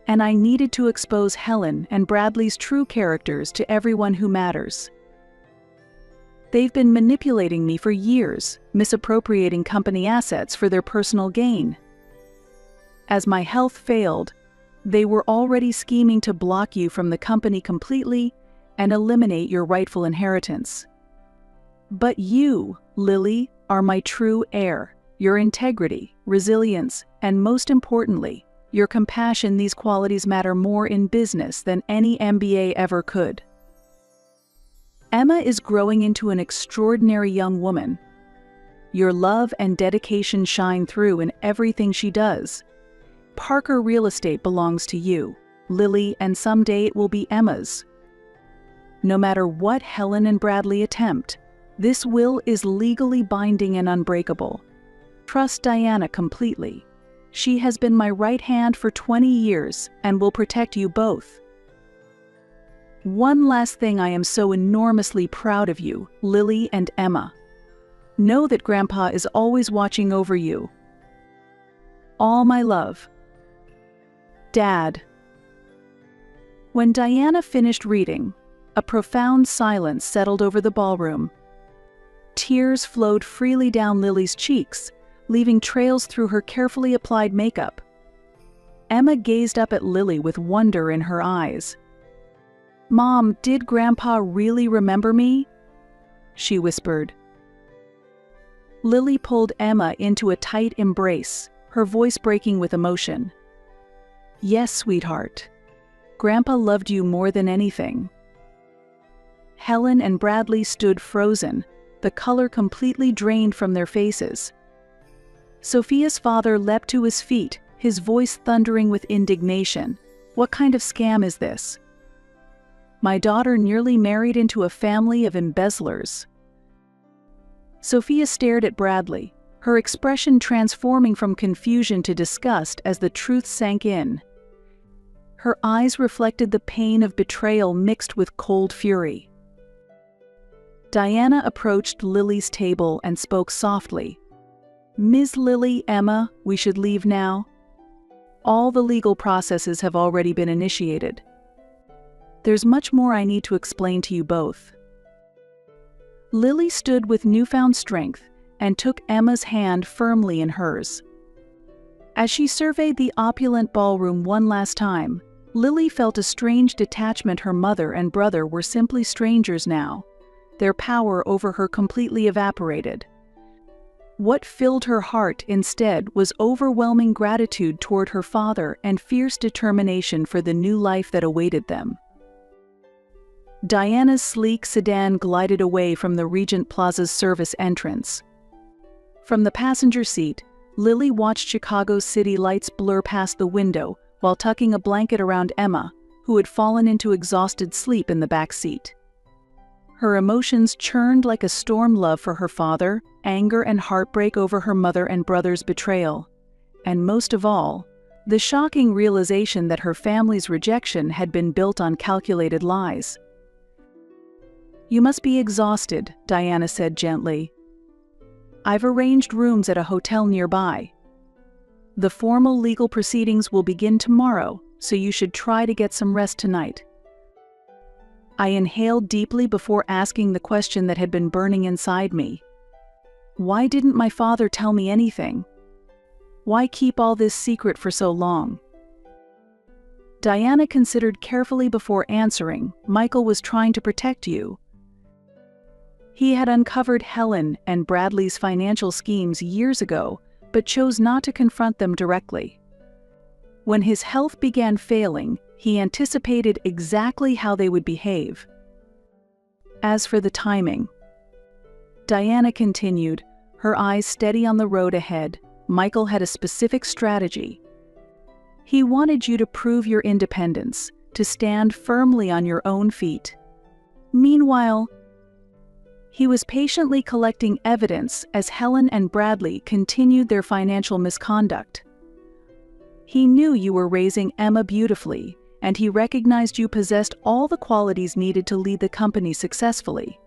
And I needed to expose Helen and Bradley's true characters to everyone who matters. They've been manipulating me for years, misappropriating company assets for their personal gain. As my health failed, they were already scheming to block you from the company completely and eliminate your rightful inheritance. But you, Lily, are my true heir. Your integrity, resilience, and most importantly, your compassion. These qualities matter more in business than any MBA ever could. Emma is growing into an extraordinary young woman. Your love and dedication shine through in everything she does. Parker Real Estate belongs to you, Lily, and someday it will be Emma's. No matter what Helen and Bradley attempt, this will is legally binding and unbreakable. Trust Diana completely. She has been my right hand for 20 years and will protect you both. One last thing, I am so enormously proud of you, Lily and Emma. Know that Grandpa is always watching over you. All my love. Dad. When Diana finished reading, a profound silence settled over the ballroom. Tears flowed freely down Lily's cheeks, leaving trails through her carefully applied makeup. Emma gazed up at Lily with wonder in her eyes. "Mom, did Grandpa really remember me?" she whispered. Lily pulled Emma into a tight embrace, her voice breaking with emotion. "Yes, sweetheart. Grandpa loved you more than anything." Helen and Bradley stood frozen, the color completely drained from their faces. Sophia's father leapt to his feet, his voice thundering with indignation. "What kind of scam is this? My daughter nearly married into a family of embezzlers." Sophia stared at Bradley, her expression transforming from confusion to disgust as the truth sank in. Her eyes reflected the pain of betrayal mixed with cold fury. Diana approached Lily's table and spoke softly. "Ms. Lily, Emma, we should leave now. All the legal processes have already been initiated. There's much more I need to explain to you both." Lily stood with newfound strength and took Emma's hand firmly in hers. As she surveyed the opulent ballroom one last time, Lily felt a strange detachment. Her mother and brother were simply strangers now. Their power over her completely evaporated. What filled her heart instead was overwhelming gratitude toward her father and fierce determination for the new life that awaited them. Diana's sleek sedan glided away from the Regent Plaza's service entrance. From the passenger seat, Lily watched Chicago's city lights blur past the window while tucking a blanket around Emma, who had fallen into exhausted sleep in the back seat. Her emotions churned like a storm: love for her father, anger and heartbreak over her mother and brother's betrayal, and most of all, the shocking realization that her family's rejection had been built on calculated lies. "You must be exhausted," Diana said gently. "I've arranged rooms at a hotel nearby. The formal legal proceedings will begin tomorrow, so you should try to get some rest tonight." I inhaled deeply before asking the question that had been burning inside me. Why didn't my father tell me anything? Why keep all this secret for so long? Diana considered carefully before answering. "Michael was trying to protect you. He had uncovered Helen and Bradley's financial schemes years ago, but chose not to confront them directly. When his health began failing, he anticipated exactly how they would behave. As for the timing," Diana continued, her eyes steady on the road ahead, "Michael had a specific strategy. He wanted you to prove your independence, to stand firmly on your own feet. Meanwhile, he was patiently collecting evidence as Helen and Bradley continued their financial misconduct. He knew you were raising Emma beautifully, and he recognized you possessed all the qualities needed to lead the company successfully."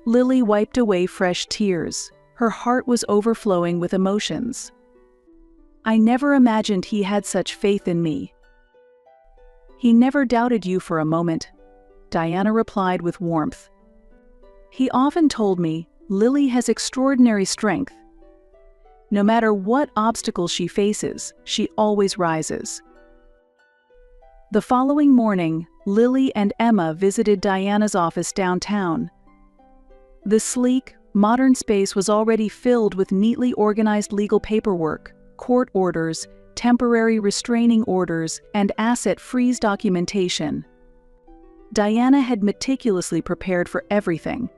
Lily wiped away fresh tears. Her heart was overflowing with emotions. "I never imagined he had such faith in me." "He never doubted you for a moment," Diana replied with warmth. He often told me, Lily has extraordinary strength. No matter what obstacles she faces, she always rises. The following morning, Lily and Emma visited Diana's office downtown. The sleek, modern space was already filled with neatly organized legal paperwork, court orders, temporary restraining orders, and asset freeze documentation. Diana had meticulously prepared for everything.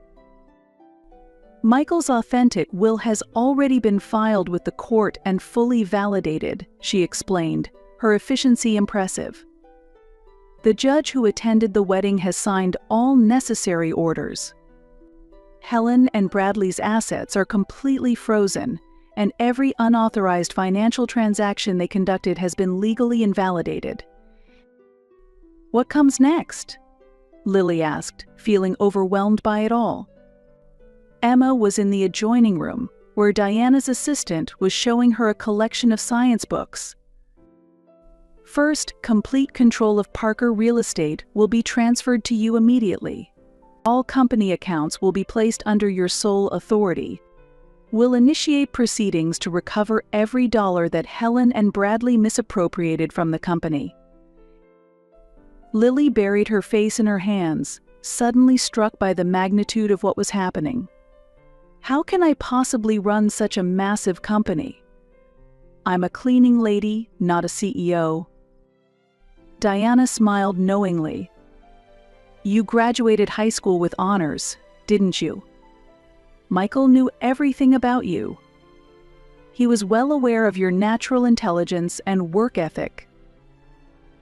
Michael's authentic will has already been filed with the court and fully validated, she explained, her efficiency impressive. The judge who attended the wedding has signed all necessary orders. Helen and Bradley's assets are completely frozen, and every unauthorized financial transaction they conducted has been legally invalidated. What comes next? Lily asked, feeling overwhelmed by it all. Emma was in the adjoining room, where Diana's assistant was showing her a collection of science books. First, complete control of Parker Real Estate will be transferred to you immediately. All company accounts will be placed under your sole authority. We'll initiate proceedings to recover every dollar that Helen and Bradley misappropriated from the company. Lily buried her face in her hands, suddenly struck by the magnitude of what was happening. How can I possibly run such a massive company? I'm a cleaning lady, not a CEO. Diana smiled knowingly. You graduated high school with honors, didn't you? Michael knew everything about you. He was well aware of your natural intelligence and work ethic.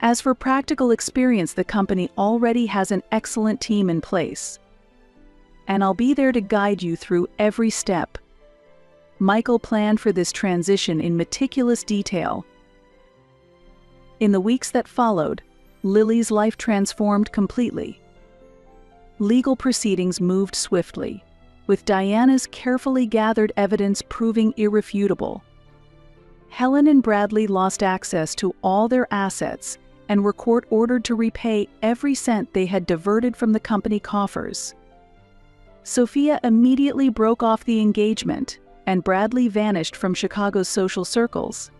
As for practical experience, the company already has an excellent team in place. And I'll be there to guide you through every step. Michael planned for this transition in meticulous detail. In the weeks that followed, Lily's life transformed completely. Legal proceedings moved swiftly, with Diana's carefully gathered evidence proving irrefutable. Helen and Bradley lost access to all their assets and were court-ordered to repay every cent they had diverted from the company coffers. Sophia immediately broke off the engagement, and Bradley vanished from Chicago's social circles.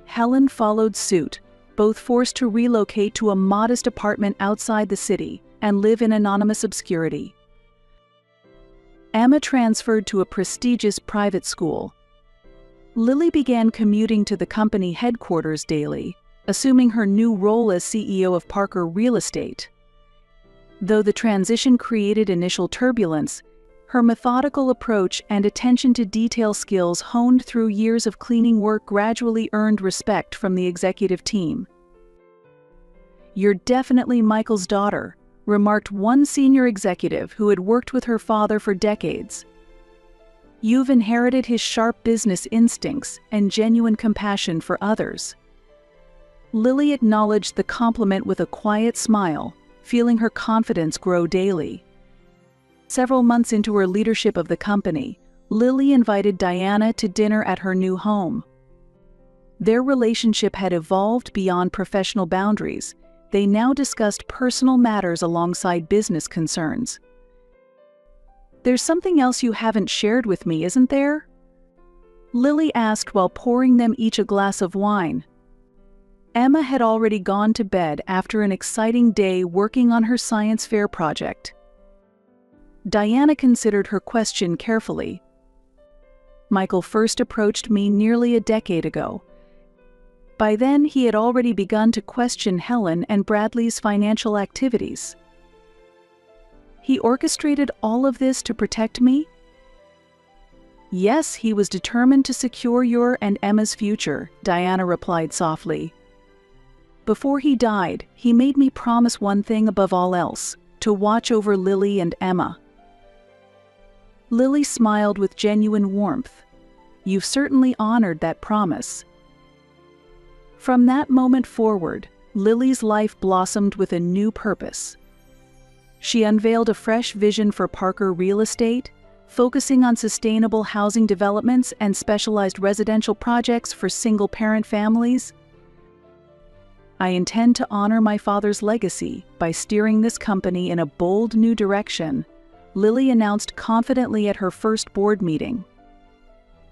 Helen followed suit, both forced to relocate to a modest apartment outside the city and live in anonymous obscurity. Emma transferred to a prestigious private school. Lily began commuting to the company headquarters daily, assuming her new role as CEO of Parker Real Estate. Though the transition created initial turbulence, her methodical approach and attention to detail skills honed through years of cleaning work gradually earned respect from the executive team. "You're definitely Michael's daughter," remarked one senior executive who had worked with her father for decades. "You've inherited his sharp business instincts and genuine compassion for others." Lily acknowledged the compliment with a quiet smile, feeling her confidence grow daily. Several months into her leadership of the company, Lily invited Diana to dinner at her new home. Their relationship had evolved beyond professional boundaries. They now discussed personal matters alongside business concerns. "There's something else you haven't shared with me, isn't there?" Lily asked while pouring them each a glass of wine. Emma had already gone to bed after an exciting day working on her science fair project. Diana considered her question carefully. "Michael first approached me nearly a decade ago. By then, he had already begun to question Helen and Bradley's financial activities. He orchestrated all of this to protect me?" "Yes, he was determined to secure your and Emma's future," Diana replied softly. "Before he died, he made me promise one thing above all else, to watch over Lily and Emma." Lily smiled with genuine warmth. "You've certainly honored that promise." From that moment forward, Lily's life blossomed with a new purpose. She unveiled a fresh vision for Parker Real Estate, focusing on sustainable housing developments and specialized residential projects for single-parent families. "I intend to honor my father's legacy by steering this company in a bold new direction, Lily announced confidently at her first board meeting.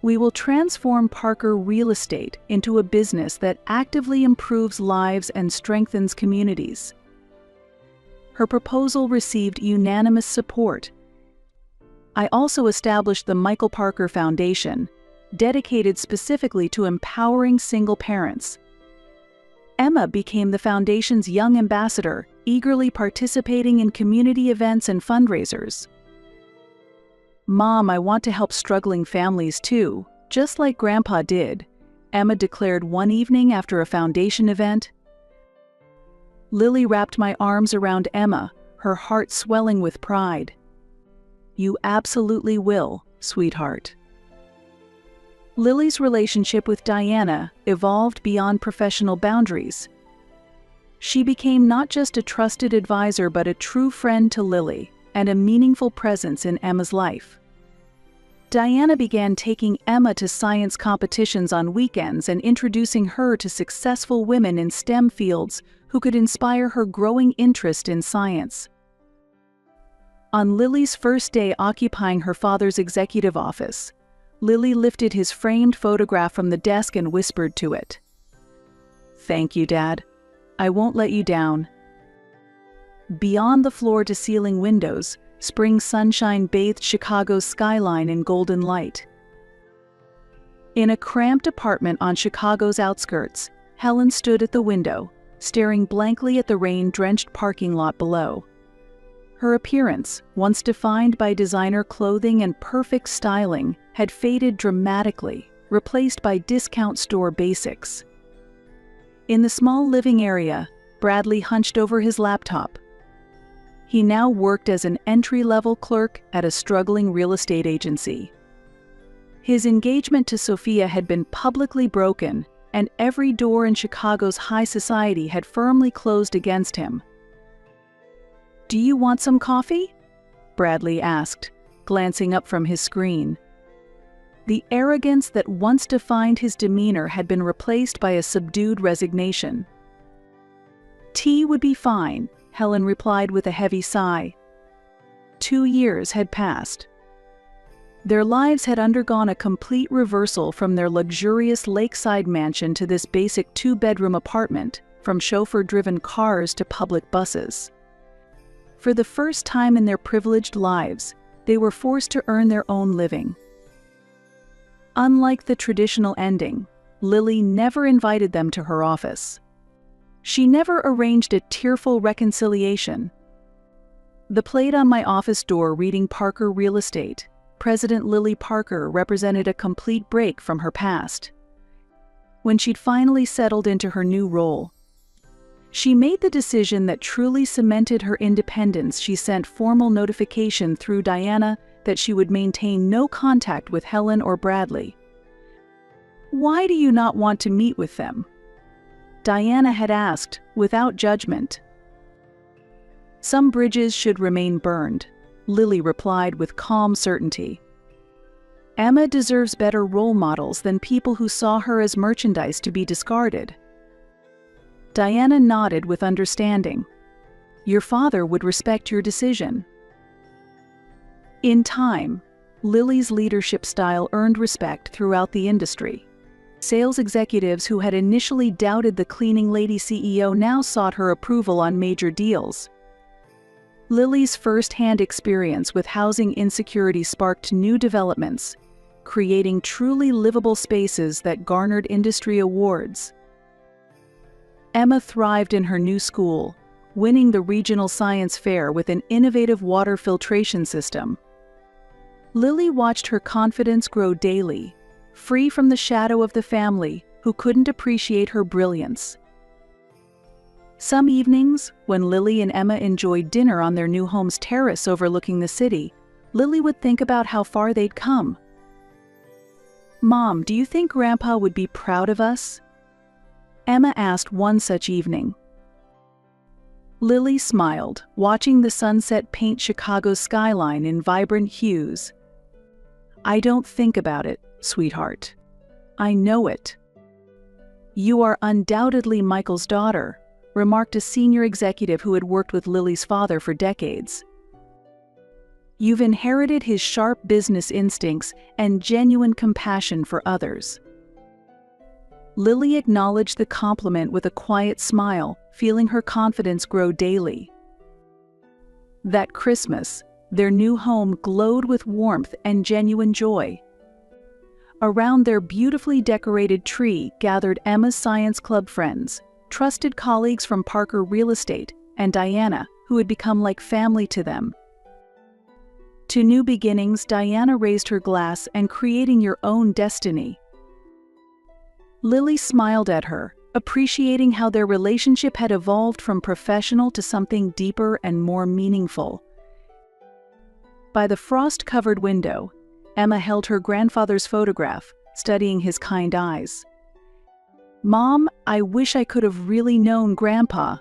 "We will transform Parker Real Estate into a business that actively improves lives and strengthens communities." Her proposal received unanimous support. I also established the Michael Parker Foundation, dedicated specifically to empowering single parents. Emma became the foundation's young ambassador, eagerly participating in community events and fundraisers. "Mom, I want to help struggling families too, just like Grandpa did," Emma declared one evening after a foundation event. Lily wrapped my arms around Emma, her heart swelling with pride. "You absolutely will, sweetheart." Lily's relationship with Diana evolved beyond professional boundaries. She became not just a trusted advisor but a true friend to Lily and a meaningful presence in Emma's life. Diana began taking Emma to science competitions on weekends and introducing her to successful women in STEM fields who could inspire her growing interest in science. On Lily's first day occupying her father's executive office, Lily lifted his framed photograph from the desk and whispered to it, "Thank you, Dad. I won't let you down." Beyond the floor-to-ceiling windows, spring sunshine bathed Chicago's skyline in golden light. In a cramped apartment on Chicago's outskirts, Helen stood at the window, staring blankly at the rain-drenched parking lot below. Her appearance, once defined by designer clothing and perfect styling, had faded dramatically, replaced by discount store basics. In the small living area, Bradley hunched over his laptop. He now worked as an entry-level clerk at a struggling real estate agency. His engagement to Sophia had been publicly broken, and every door in Chicago's high society had firmly closed against him. "Do you want some coffee?" Bradley asked, glancing up from his screen. The arrogance that once defined his demeanor had been replaced by a subdued resignation. "Tea would be fine," Helen replied with a heavy sigh. 2 years had passed. Their lives had undergone a complete reversal from their luxurious lakeside mansion to this basic 2-bedroom apartment, from chauffeur-driven cars to public buses. For the first time in their privileged lives, they were forced to earn their own living. Unlike the traditional ending, Lily never invited them to her office. She never arranged a tearful reconciliation. The plate on my office door reading Parker Real Estate, President Lily Parker, represented a complete break from her past. When she'd finally settled into her new role, she made the decision that truly cemented her independence. She sent formal notification through Diana that she would maintain no contact with Helen or Bradley. "Why do you not want to meet with them?" Diana had asked, without judgment. "Some bridges should remain burned," Lily replied with calm certainty. "Emma deserves better role models than people who saw her as merchandise to be discarded." Diana nodded with understanding. "Your father would respect your decision." In time, Lily's leadership style earned respect throughout the industry. Sales executives who had initially doubted the cleaning lady CEO now sought her approval on major deals. Lily's first-hand experience with housing insecurity sparked new developments, creating truly livable spaces that garnered industry awards. Emma thrived in her new school, winning the regional science fair with an innovative water filtration system. Lily watched her confidence grow daily, free from the shadow of the family who couldn't appreciate her brilliance. Some evenings, when Lily and Emma enjoyed dinner on their new home's terrace overlooking the city, Lily would think about how far they'd come. "Mom, do you think Grandpa would be proud of us?" Emma asked one such evening. Lily smiled, watching the sunset paint Chicago's skyline in vibrant hues. "I don't think about it, sweetheart. I know it." "You are undoubtedly Michael's daughter," remarked a senior executive who had worked with Lily's father for decades. You've inherited his sharp business instincts and genuine compassion for others." Lily acknowledged the compliment with a quiet smile, feeling her confidence grow daily. That Christmas, their new home glowed with warmth and genuine joy. Around their beautifully decorated tree gathered Emma's Science Club friends, trusted colleagues from Parker Real Estate, and Diana, who had become like family to them. To new beginnings, Diana raised her glass and creating your own destiny. Lily smiled at her, appreciating how their relationship had evolved from professional to something deeper and more meaningful. By the frost-covered window, Emma held her grandfather's photograph, studying his kind eyes. "Mom, I wish I could have really known Grandpa.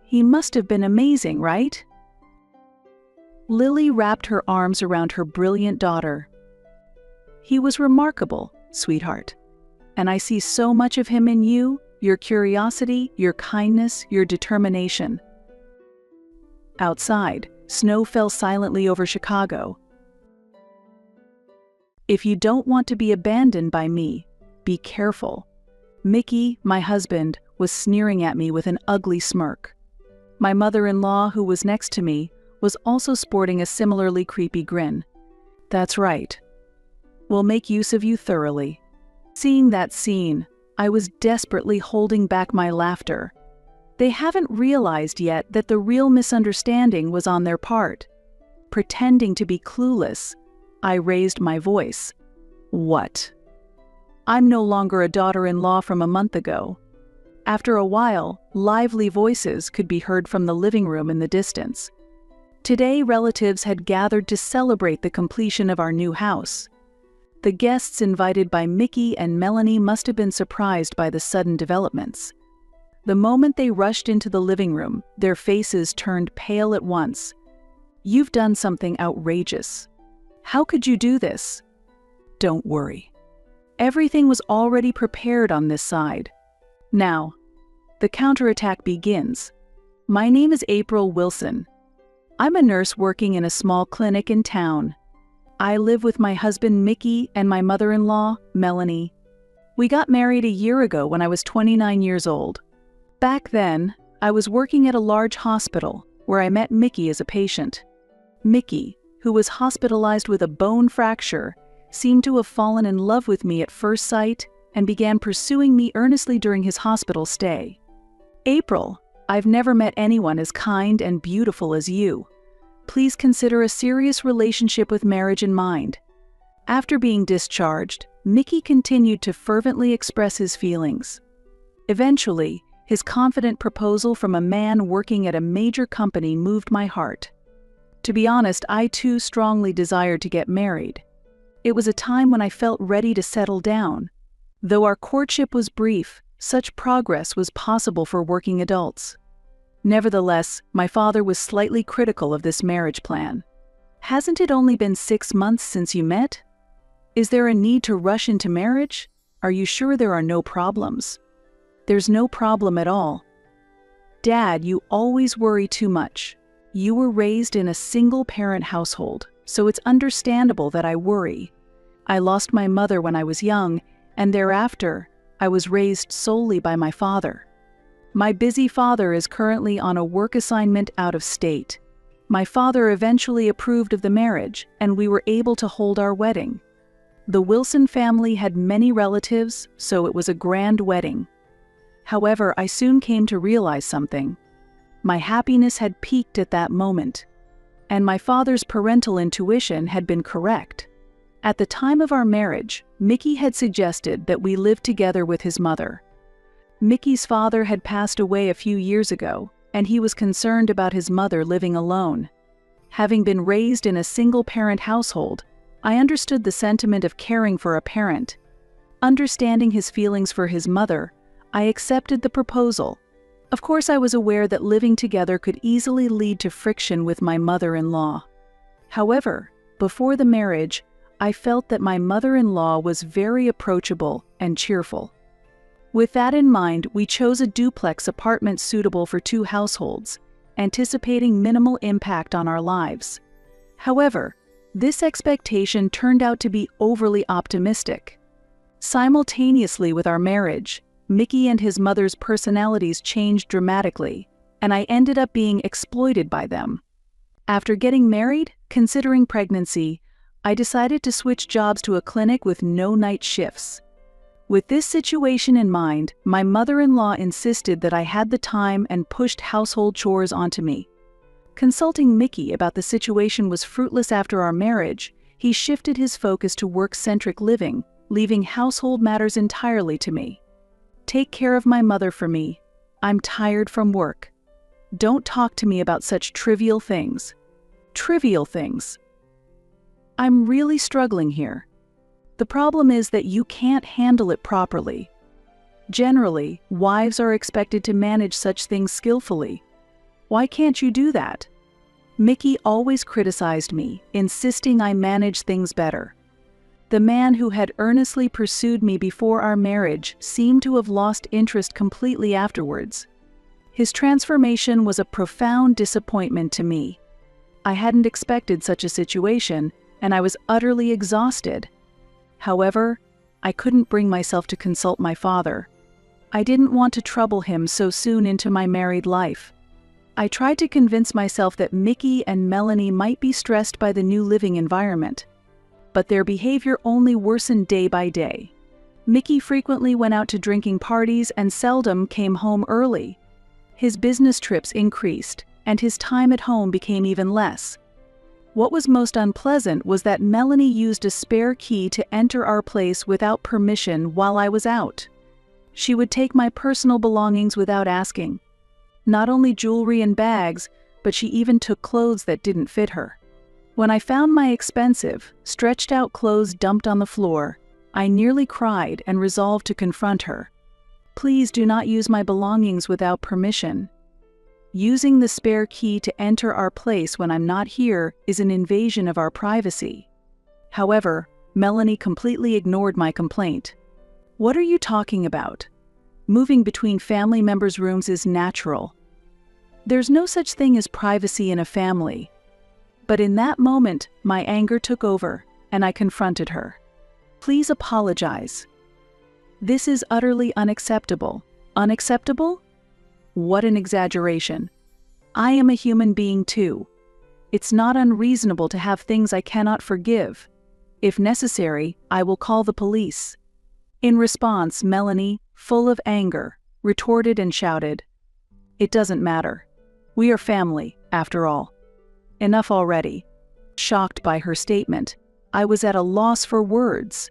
He must have been amazing, right?" Lily wrapped her arms around her brilliant daughter. "He was remarkable, sweetheart. And I see so much of him in you, your curiosity, your kindness, your determination." Outside, snow fell silently over Chicago. "If you don't want to be abandoned by me, be careful." Mickey, my husband, was sneering at me with an ugly smirk. My mother-in-law, who was next to me, was also sporting a similarly creepy grin. "That's right. We'll make use of you thoroughly." Seeing that scene, I was desperately holding back my laughter. They haven't realized yet that the real misunderstanding was on their part. Pretending to be clueless, I raised my voice. "What? I'm no longer a daughter-in-law from a month ago." After a while, lively voices could be heard from the living room in the distance. Today, relatives had gathered to celebrate the completion of our new house. The guests invited by Mickey and Melanie must have been surprised by the sudden developments. The moment they rushed into the living room, their faces turned pale at once. "You've done something outrageous. How could you do this?" "Don't worry. Everything was already prepared on this side. Now, the counterattack begins. My name is April Wilson. I'm a nurse working in a small clinic in town. I live with my husband Mickey and my mother-in-law, Melanie. We got married a year ago when I was 29 years old. Back then, I was working at a large hospital where I met Mickey as a patient. Mickey, who was hospitalized with a bone fracture, seemed to have fallen in love with me at first sight and began pursuing me earnestly during his hospital stay. "April, I've never met anyone as kind and beautiful as you. Please consider a serious relationship with marriage in mind." After being discharged, Mickey continued to fervently express his feelings. Eventually, his confident proposal from a man working at a major company moved my heart. To be honest, I too strongly desired to get married. It was a time when I felt ready to settle down. Though our courtship was brief, such progress was possible for working adults. Nevertheless, my father was slightly critical of this marriage plan. "Hasn't it only been 6 months since you met? Is there a need to rush into marriage? Are you sure there are no problems?" "There's no problem at all. Dad, you always worry too much. You were raised in a single-parent household, so it's understandable that I worry. I lost my mother when I was young, and thereafter, I was raised solely by my father. My busy father is currently on a work assignment out of state. My father eventually approved of the marriage, and we were able to hold our wedding. The Wilson family had many relatives, so it was a grand wedding. However, I soon came to realize something. My happiness had peaked at that moment, and my father's parental intuition had been correct. At the time of our marriage, Mickey had suggested that we live together with his mother. Mickey's father had passed away a few years ago, and he was concerned about his mother living alone. Having been raised in a single-parent household, I understood the sentiment of caring for a parent. Understanding his feelings for his mother, I accepted the proposal. Of course, I was aware that living together could easily lead to friction with my mother-in-law. However, before the marriage, I felt that my mother-in-law was very approachable and cheerful. With that in mind, we chose a duplex apartment suitable for 2 households, anticipating minimal impact on our lives. However, this expectation turned out to be overly optimistic. Simultaneously with our marriage, Mickey and his mother's personalities changed dramatically, and I ended up being exploited by them. After getting married, considering pregnancy, I decided to switch jobs to a clinic with no night shifts. With this situation in mind, my mother-in-law insisted that I had the time and pushed household chores onto me. Consulting Mickey about the situation was fruitless after our marriage. He shifted his focus to work-centric living, leaving household matters entirely to me. Take care of my mother for me. I'm tired from work. Don't talk to me about such trivial things. Trivial things. I'm really struggling here. The problem is that you can't handle it properly. Generally, wives are expected to manage such things skillfully. Why can't you do that? Mickey always criticized me, insisting I manage things better. The man who had earnestly pursued me before our marriage seemed to have lost interest completely afterwards. His transformation was a profound disappointment to me. I hadn't expected such a situation, and I was utterly exhausted. However, I couldn't bring myself to consult my father. I didn't want to trouble him so soon into my married life. I tried to convince myself that Mickey and Melanie might be stressed by the new living environment. But their behavior only worsened day by day. Mickey frequently went out to drinking parties and seldom came home early. His business trips increased, and his time at home became even less. What was most unpleasant was that Melanie used a spare key to enter our place without permission while I was out. She would take my personal belongings without asking. Not only jewelry and bags, but she even took clothes that didn't fit her. When I found my expensive, stretched-out clothes dumped on the floor, I nearly cried and resolved to confront her. Please do not use my belongings without permission. Using the spare key to enter our place when I'm not here is an invasion of our privacy. However, Melanie completely ignored my complaint. What are you talking about? Moving between family members' rooms is natural. There's no such thing as privacy in a family. But in that moment, my anger took over, and I confronted her. Please apologize. This is utterly unacceptable. Unacceptable? What an exaggeration. I am a human being too. It's not unreasonable to have things I cannot forgive. If necessary, I will call the police. In response, Melanie, full of anger, retorted and shouted, "It doesn't matter. We are family, after all. Enough already." Shocked by her statement, I was at a loss for words.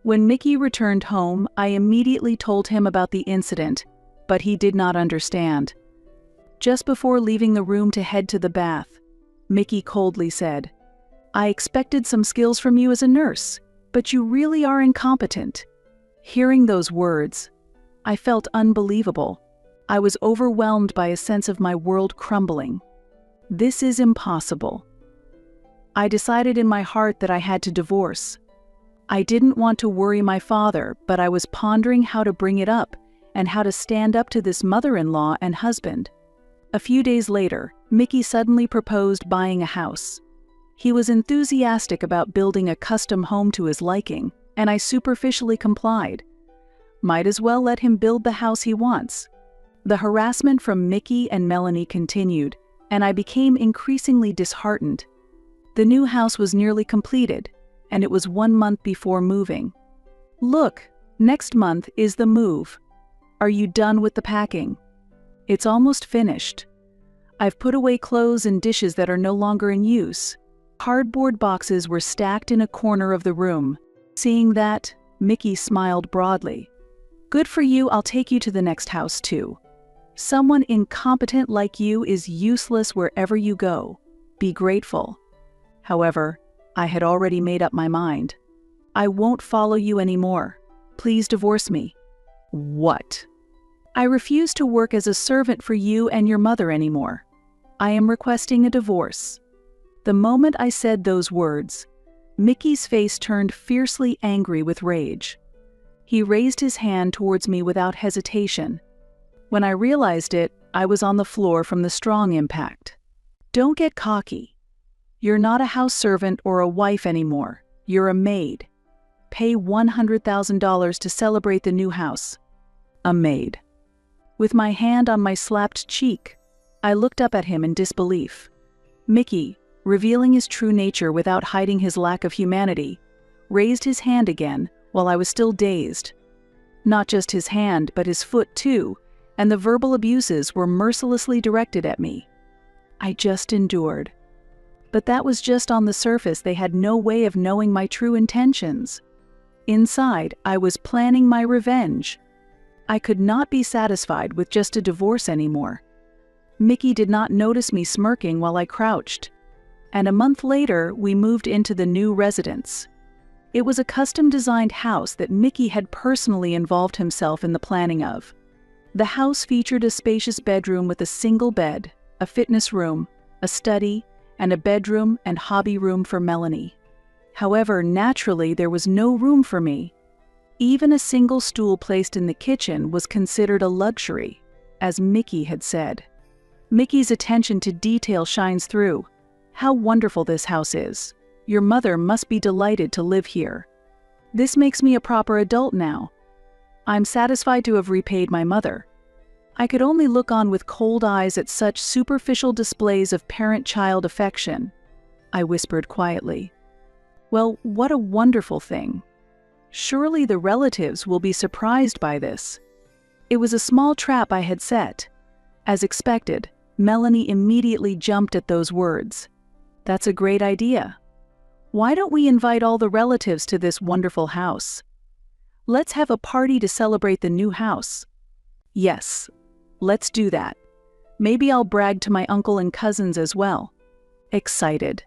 When Mickey returned home, I immediately told him about the incident, but he did not understand. Just before leaving the room to head to the bath, Mickey coldly said, "I expected some skills from you as a nurse, but you really are incompetent." Hearing those words, I felt unbelievable. I was overwhelmed by a sense of my world crumbling. This is impossible. I decided in my heart that I had to divorce. I didn't want to worry my father, but I was pondering how to bring it up and how to stand up to this mother-in-law and husband. A few days later, Mickey suddenly proposed buying a house. He was enthusiastic about building a custom home to his liking, and I superficially complied. Might as well let him build the house he wants. The harassment from Mickey and Melanie continued, and I became increasingly disheartened. The new house was nearly completed, and it was 1 month before moving. "Look, next month is the move. Are you done with the packing?" "It's almost finished. I've put away clothes and dishes that are no longer in use." Cardboard boxes were stacked in a corner of the room. Seeing that, Mickey smiled broadly. "Good for you, I'll take you to the next house too. Someone incompetent like you is useless wherever you go. Be grateful." However, I had already made up my mind. "I won't follow you anymore. Please divorce me." "What?" "I refuse to work as a servant for you and your mother anymore. I am requesting a divorce." The moment I said those words, Mickey's face turned fiercely angry with rage. He raised his hand towards me without hesitation. When I realized it, I was on the floor from the strong impact. "Don't get cocky. You're not a house servant or a wife anymore. You're a maid. Pay $100,000 to celebrate the new house. A maid. With my hand on my slapped cheek, I looked up at him in disbelief. Mickey, revealing his true nature without hiding his lack of humanity, raised his hand again while I was still dazed. Not just his hand, but his foot too, and the verbal abuses were mercilessly directed at me. I just endured. But that was just on the surface. They had no way of knowing my true intentions. Inside, I was planning my revenge. I could not be satisfied with just a divorce anymore. Mickey did not notice me smirking while I crouched. And a month later, we moved into the new residence. It was a custom-designed house that Mickey had personally involved himself in the planning of. The house featured a spacious bedroom with a single bed, a fitness room, a study, and a bedroom and hobby room for Melanie. However, naturally, there was no room for me. Even a single stool placed in the kitchen was considered a luxury, as Mickey had said. Mickey's attention to detail shines through. How wonderful this house is. Your mother must be delighted to live here. This makes me a proper adult now. I'm satisfied to have repaid my mother. I could only look on with cold eyes at such superficial displays of parent-child affection. I whispered quietly. Well, what a wonderful thing. Surely the relatives will be surprised by this. It was a small trap I had set. As expected, Melanie immediately jumped at those words. That's a great idea. Why don't we invite all the relatives to this wonderful house? Let's have a party to celebrate the new house. Yes, let's do that. Maybe I'll brag to my uncle and cousins as well. Excited.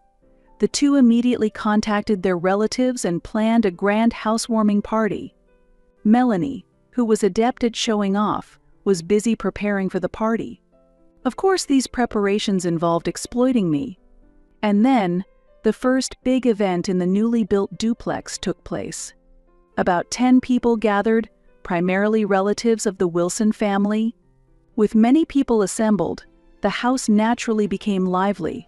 The two immediately contacted their relatives and planned a grand housewarming party. Melanie, who was adept at showing off, was busy preparing for the party. Of course, these preparations involved exploiting me. And then, the first big event in the newly built duplex took place. About 10 people gathered, primarily relatives of the Wilson family. With many people assembled, the house naturally became lively.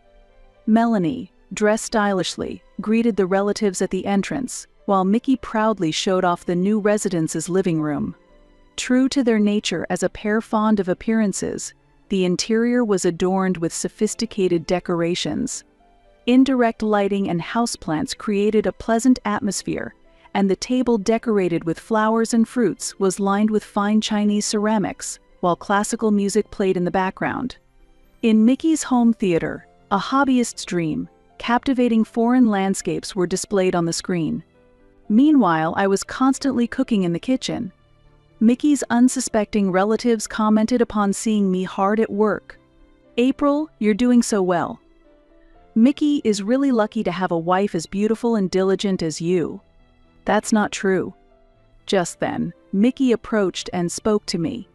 Melanie, dressed stylishly, greeted the relatives at the entrance, while Mickey proudly showed off the new residence's living room. True to their nature as a pair fond of appearances, the interior was adorned with sophisticated decorations. Indirect lighting and houseplants created a pleasant atmosphere, and the table decorated with flowers and fruits was lined with fine Chinese ceramics, while classical music played in the background. In Mickey's home theater, a hobbyist's dream, captivating foreign landscapes were displayed on the screen. Meanwhile, I was constantly cooking in the kitchen. Mickey's unsuspecting relatives commented upon seeing me hard at work. April, you're doing so well. Mickey is really lucky to have a wife as beautiful and diligent as you. That's not true. Just then, Mickey approached and spoke to me.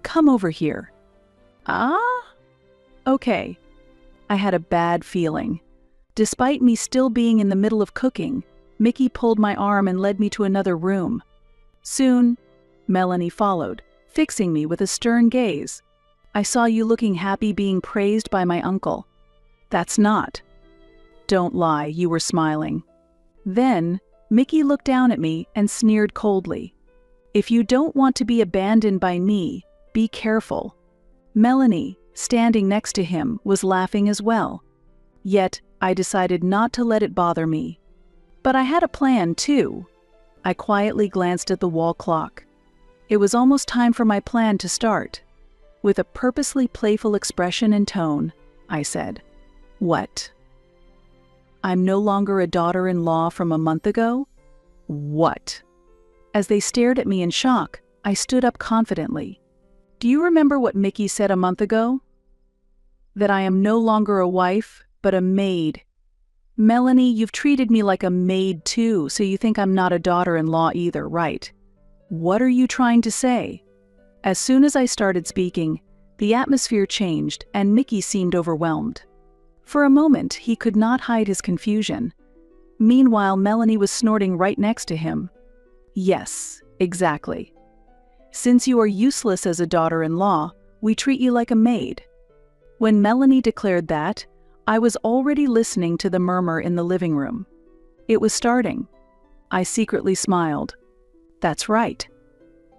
Come over here. Ah? Okay. I had a bad feeling. Despite me still being in the middle of cooking, Mickey pulled my arm and led me to another room. Soon, Melanie followed, fixing me with a stern gaze. I saw you looking happy being praised by my uncle. That's not. Don't lie, you were smiling. Then, Mickey looked down at me and sneered coldly. If you don't want to be abandoned by me, be careful. Melanie, standing next to him, was laughing as well. Yet, I decided not to let it bother me. But I had a plan, too. I quietly glanced at the wall clock. It was almost time for my plan to start. With a purposely playful expression and tone, I said, What? I'm no longer a daughter-in-law from a month ago? What? As they stared at me in shock, I stood up confidently. Do you remember what Mickey said a month ago? That I am no longer a wife, but a maid. Melanie, you've treated me like a maid too, so you think I'm not a daughter-in-law either, right? What are you trying to say? As soon as I started speaking, the atmosphere changed and Mickey seemed overwhelmed. For a moment, he could not hide his confusion. Meanwhile, Melanie was snorting right next to him. Yes, exactly. Since you are useless as a daughter-in-law, we treat you like a maid. When Melanie declared that, I was already listening to the murmur in the living room. It was starting. I secretly smiled. That's right.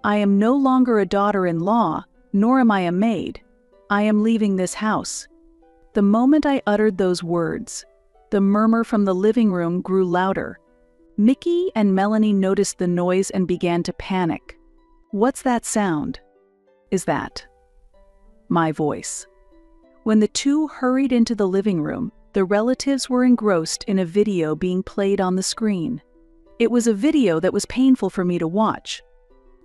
I am no longer a daughter-in-law, nor am I a maid. I am leaving this house. The moment I uttered those words, the murmur from the living room grew louder. Mickey and Melanie noticed the noise and began to panic. What's that sound? Is that my voice? When the two hurried into the living room, the relatives were engrossed in a video being played on the screen. It was a video that was painful for me to watch.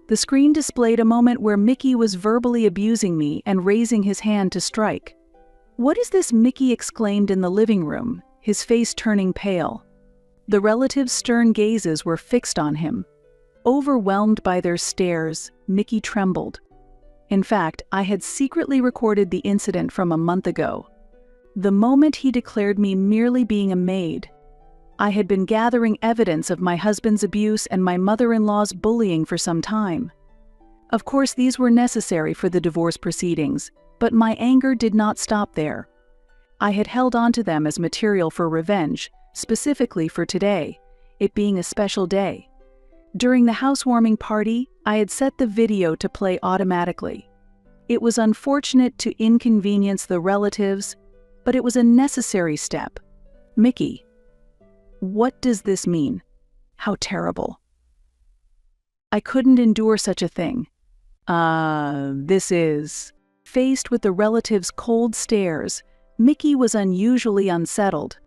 The screen displayed a moment where Mickey was verbally abusing me and raising his hand to strike. "What is this?" Mickey exclaimed in the living room, his face turning pale. The relatives' stern gazes were fixed on him. Overwhelmed by their stares, Mickey trembled. In fact, I had secretly recorded the incident from a month ago. The moment he declared me merely being a maid, I had been gathering evidence of my husband's abuse and my mother-in-law's bullying for some time. Of course, these were necessary for the divorce proceedings, but my anger did not stop there. I had held on to them as material for revenge, specifically for today, it being a special day. During the housewarming party, I had set the video to play automatically. It was unfortunate to inconvenience the relatives, but it was a necessary step. Mickey, what does this mean? How terrible. I couldn't endure such a thing. This is... Faced with the relatives' cold stares, Mickey was unusually unsettled.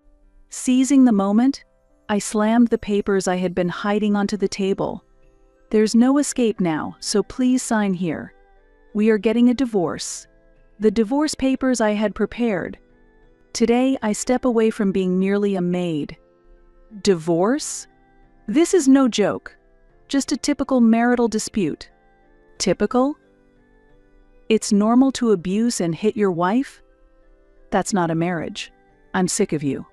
Seizing the moment, I slammed the papers I had been hiding onto the table. "There's no escape now, so please sign here. We are getting a divorce." The divorce papers I had prepared. Today, I step away from being merely a maid. Divorce? This is no joke. Just a typical marital dispute. Typical? It's normal to abuse and hit your wife? That's not a marriage. I'm sick of you.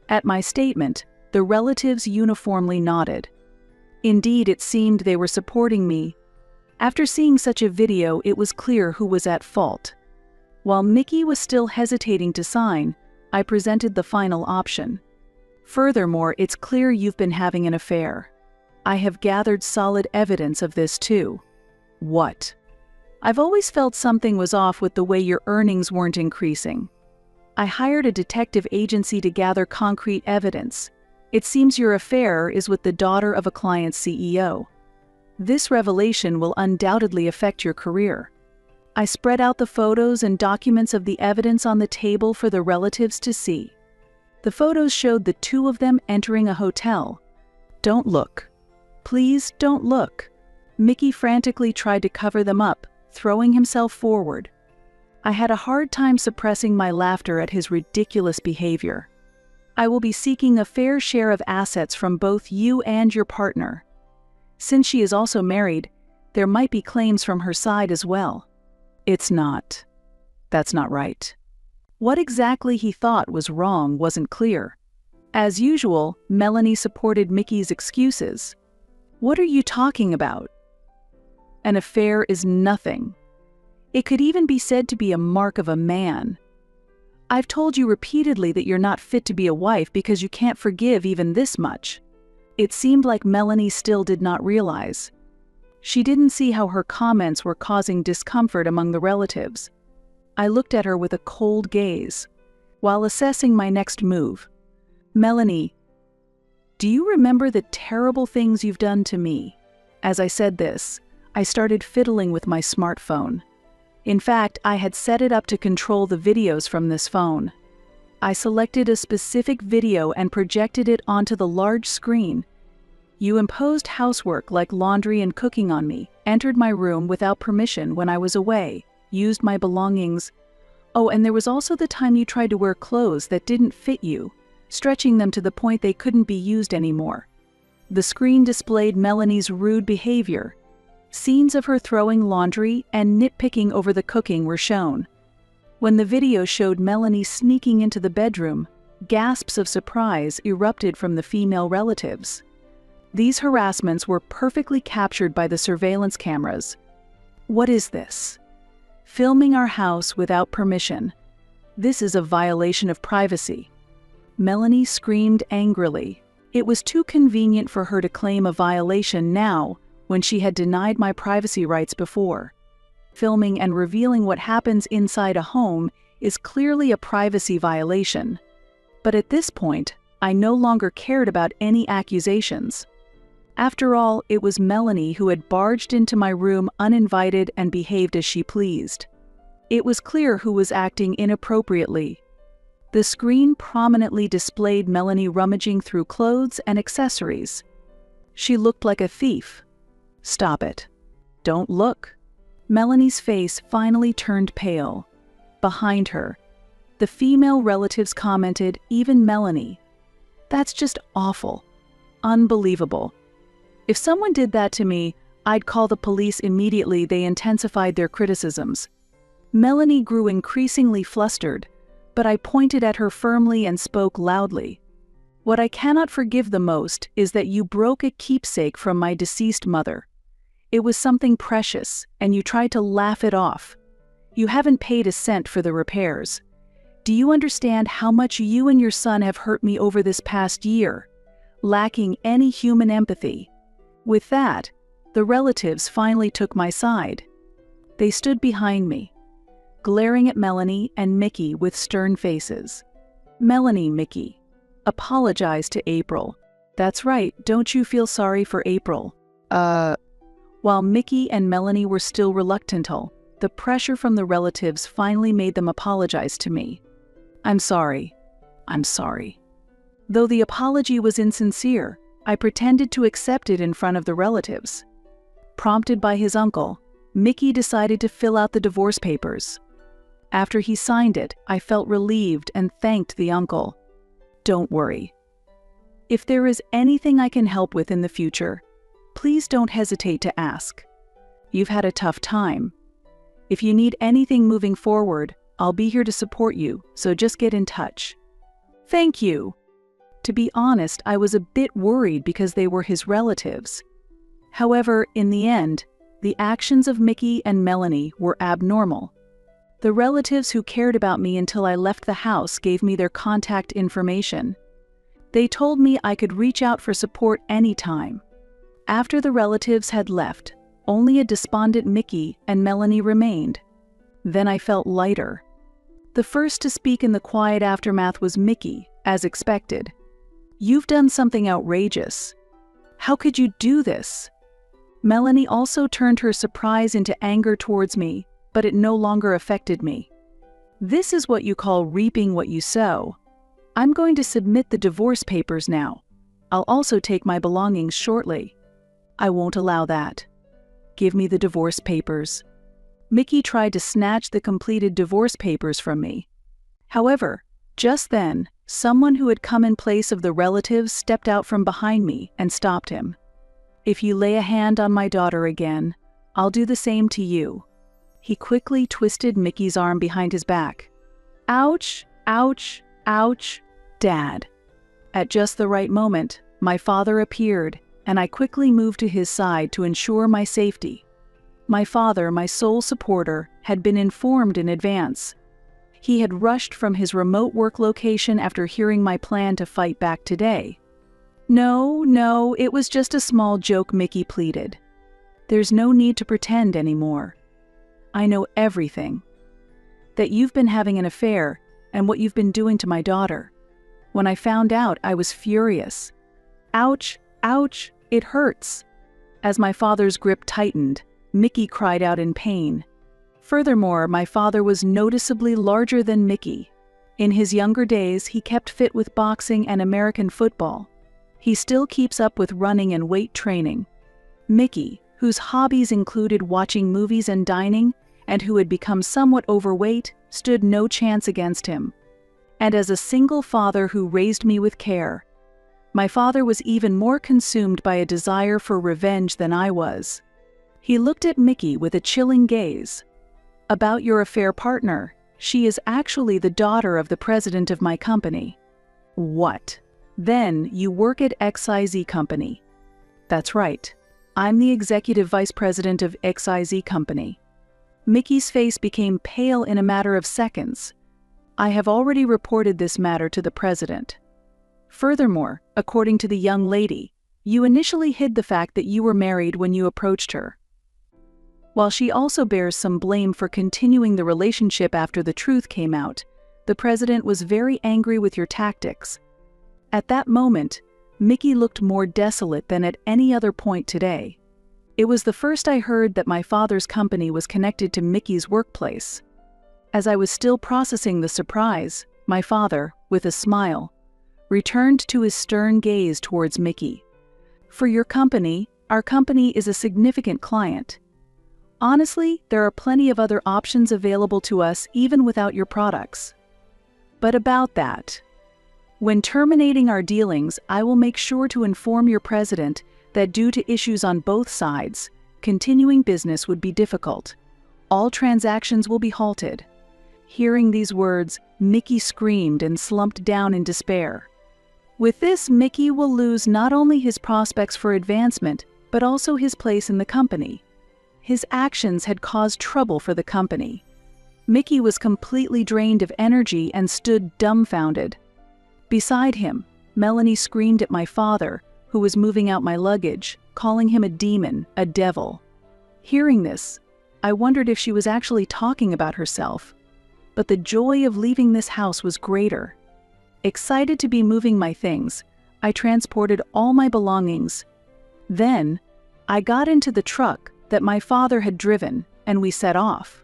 At my statement, the relatives uniformly nodded. Indeed, it seemed they were supporting me. After seeing such a video, it was clear who was at fault. While Mickey was still hesitating to sign, I presented the final option. "Furthermore, it's clear you've been having an affair. I have gathered solid evidence of this too." "What?" "I've always felt something was off with the way your earnings weren't increasing. I hired a detective agency to gather concrete evidence. It seems your affair is with the daughter of a client's CEO. This revelation will undoubtedly affect your career." I spread out the photos and documents of the evidence on the table for the relatives to see. The photos showed the two of them entering a hotel. "Don't look. Please don't look." Mickey frantically tried to cover them up, throwing himself forward. I had a hard time suppressing my laughter at his ridiculous behavior. "I will be seeking a fair share of assets from both you and your partner. Since she is also married, there might be claims from her side as well." It's not. That's not right. What exactly he thought was wrong wasn't clear. As usual, Melanie supported Mickey's excuses. "What are you talking about? An affair is nothing. It could even be said to be a mark of a man. I've told you repeatedly that you're not fit to be a wife because you can't forgive even this much." It seemed like Melanie still did not realize. She didn't see how her comments were causing discomfort among the relatives. I looked at her with a cold gaze, while assessing my next move. "Melanie, do you remember the terrible things you've done to me?" As I said this, I started fiddling with my smartphone. In fact, I had set it up to control the videos from this phone. I selected a specific video and projected it onto the large screen. "You imposed housework like laundry and cooking on me, entered my room without permission when I was away, used my belongings. Oh, and there was also the time you tried to wear clothes that didn't fit you, stretching them to the point they couldn't be used anymore." The screen displayed Melanie's rude behavior. Scenes of her throwing laundry and nitpicking over the cooking were shown. When the video showed Melanie sneaking into the bedroom, gasps of surprise erupted from the female relatives. These harassments were perfectly captured by the surveillance cameras. What is this? Filming our house without permission. This is a violation of privacy." Melanie screamed angrily. It was too convenient for her to claim a violation now, when she had denied my privacy rights before. Filming and revealing what happens inside a home is clearly a privacy violation. But at this point, I no longer cared about any accusations. After all, it was Melanie who had barged into my room uninvited and behaved as she pleased. It was clear who was acting inappropriately. The screen prominently displayed Melanie rummaging through clothes and accessories. She looked like a thief. "Stop it. Don't look." Melanie's face finally turned pale. Behind her, the female relatives commented, "Even Melanie. That's just awful. Unbelievable. If someone did that to me, I'd call the police immediately." They intensified their criticisms. Melanie grew increasingly flustered, but I pointed at her firmly and spoke loudly. "What I cannot forgive the most is that you broke a keepsake from my deceased mother. It was something precious, and you tried to laugh it off. You haven't paid a cent for the repairs. Do you understand how much you and your son have hurt me over this past year, lacking any human empathy?" With that, the relatives finally took my side. They stood behind me, glaring at Melanie and Mickey with stern faces. "Melanie, Mickey, apologize to April. That's right, don't you feel sorry for April?" While Mickey and Melanie were still reluctant, the pressure from the relatives finally made them apologize to me. I'm sorry. Though the apology was insincere, I pretended to accept it in front of the relatives. Prompted by his uncle, Mickey decided to fill out the divorce papers. After he signed it, I felt relieved and thanked the uncle. "Don't worry. If there is anything I can help with in the future, please don't hesitate to ask. You've had a tough time. If you need anything moving forward, I'll be here to support you, so just get in touch." "Thank you." To be honest, I was a bit worried because they were his relatives. However, in the end, the actions of Mickey and Melanie were abnormal. The relatives who cared about me until I left the house gave me their contact information. They told me I could reach out for support anytime. After the relatives had left, only a despondent Mickey and Melanie remained. Then I felt lighter. The first to speak in the quiet aftermath was Mickey, as expected. "You've done something outrageous. How could you do this?" Melanie also turned her surprise into anger towards me, but it no longer affected me. "This is what you call reaping what you sow. I'm going to submit the divorce papers now. I'll also take my belongings shortly." "I won't allow that. Give me the divorce papers." Mickey tried to snatch the completed divorce papers from me. However, just then, someone who had come in place of the relatives stepped out from behind me and stopped him. "If you lay a hand on my daughter again, I'll do the same to you." He quickly twisted Mickey's arm behind his back. "Ouch, ouch, ouch, Dad." At just the right moment, my father appeared, and I quickly moved to his side to ensure my safety. My father, my sole supporter, had been informed in advance. He had rushed from his remote work location after hearing my plan to fight back today. No, it was just a small joke," Mickey pleaded. "There's no need to pretend anymore. I know everything. That you've been having an affair and what you've been doing to my daughter. When I found out, I was furious. Ouch, ouch, it hurts." As my father's grip tightened, Mickey cried out in pain. Furthermore, my father was noticeably larger than Mickey. In his younger days, he kept fit with boxing and American football. He still keeps up with running and weight training. Mickey, whose hobbies included watching movies and dining, and who had become somewhat overweight, stood no chance against him. And as a single father who raised me with care, my father was even more consumed by a desire for revenge than I was. He looked at Mickey with a chilling gaze. "About your affair partner, she is actually the daughter of the president of my company." "What? Then you work at XIZ Company?" "That's right. I'm the executive vice president of XIZ Company." Mickey's face became pale in a matter of seconds. I have already reported this matter to the president. Furthermore, according to the young lady, you initially hid the fact that you were married when you approached her. While she also bears some blame for continuing the relationship after the truth came out, the president was very angry with your tactics. At that moment, Mickey looked more desolate than at any other point today. It was the first I heard that my father's company was connected to Mickey's workplace. As I was still processing the surprise, my father, with a smile, returned to his stern gaze towards Mickey. For your company, our company is a significant client. Honestly, there are plenty of other options available to us even without your products. But about that, when terminating our dealings, I will make sure to inform your president that due to issues on both sides, continuing business would be difficult. All transactions will be halted. Hearing these words, Mickey screamed and slumped down in despair. With this, Mickey will lose not only his prospects for advancement, but also his place in the company. His actions had caused trouble for the company. Mickey was completely drained of energy and stood dumbfounded. Beside him, Melanie screamed at my father, who was moving out my luggage, calling him a demon, a devil. Hearing this, I wondered if she was actually talking about herself. But the joy of leaving this house was greater. Excited to be moving my things, I transported all my belongings. Then, I got into the truck that my father had driven, and we set off.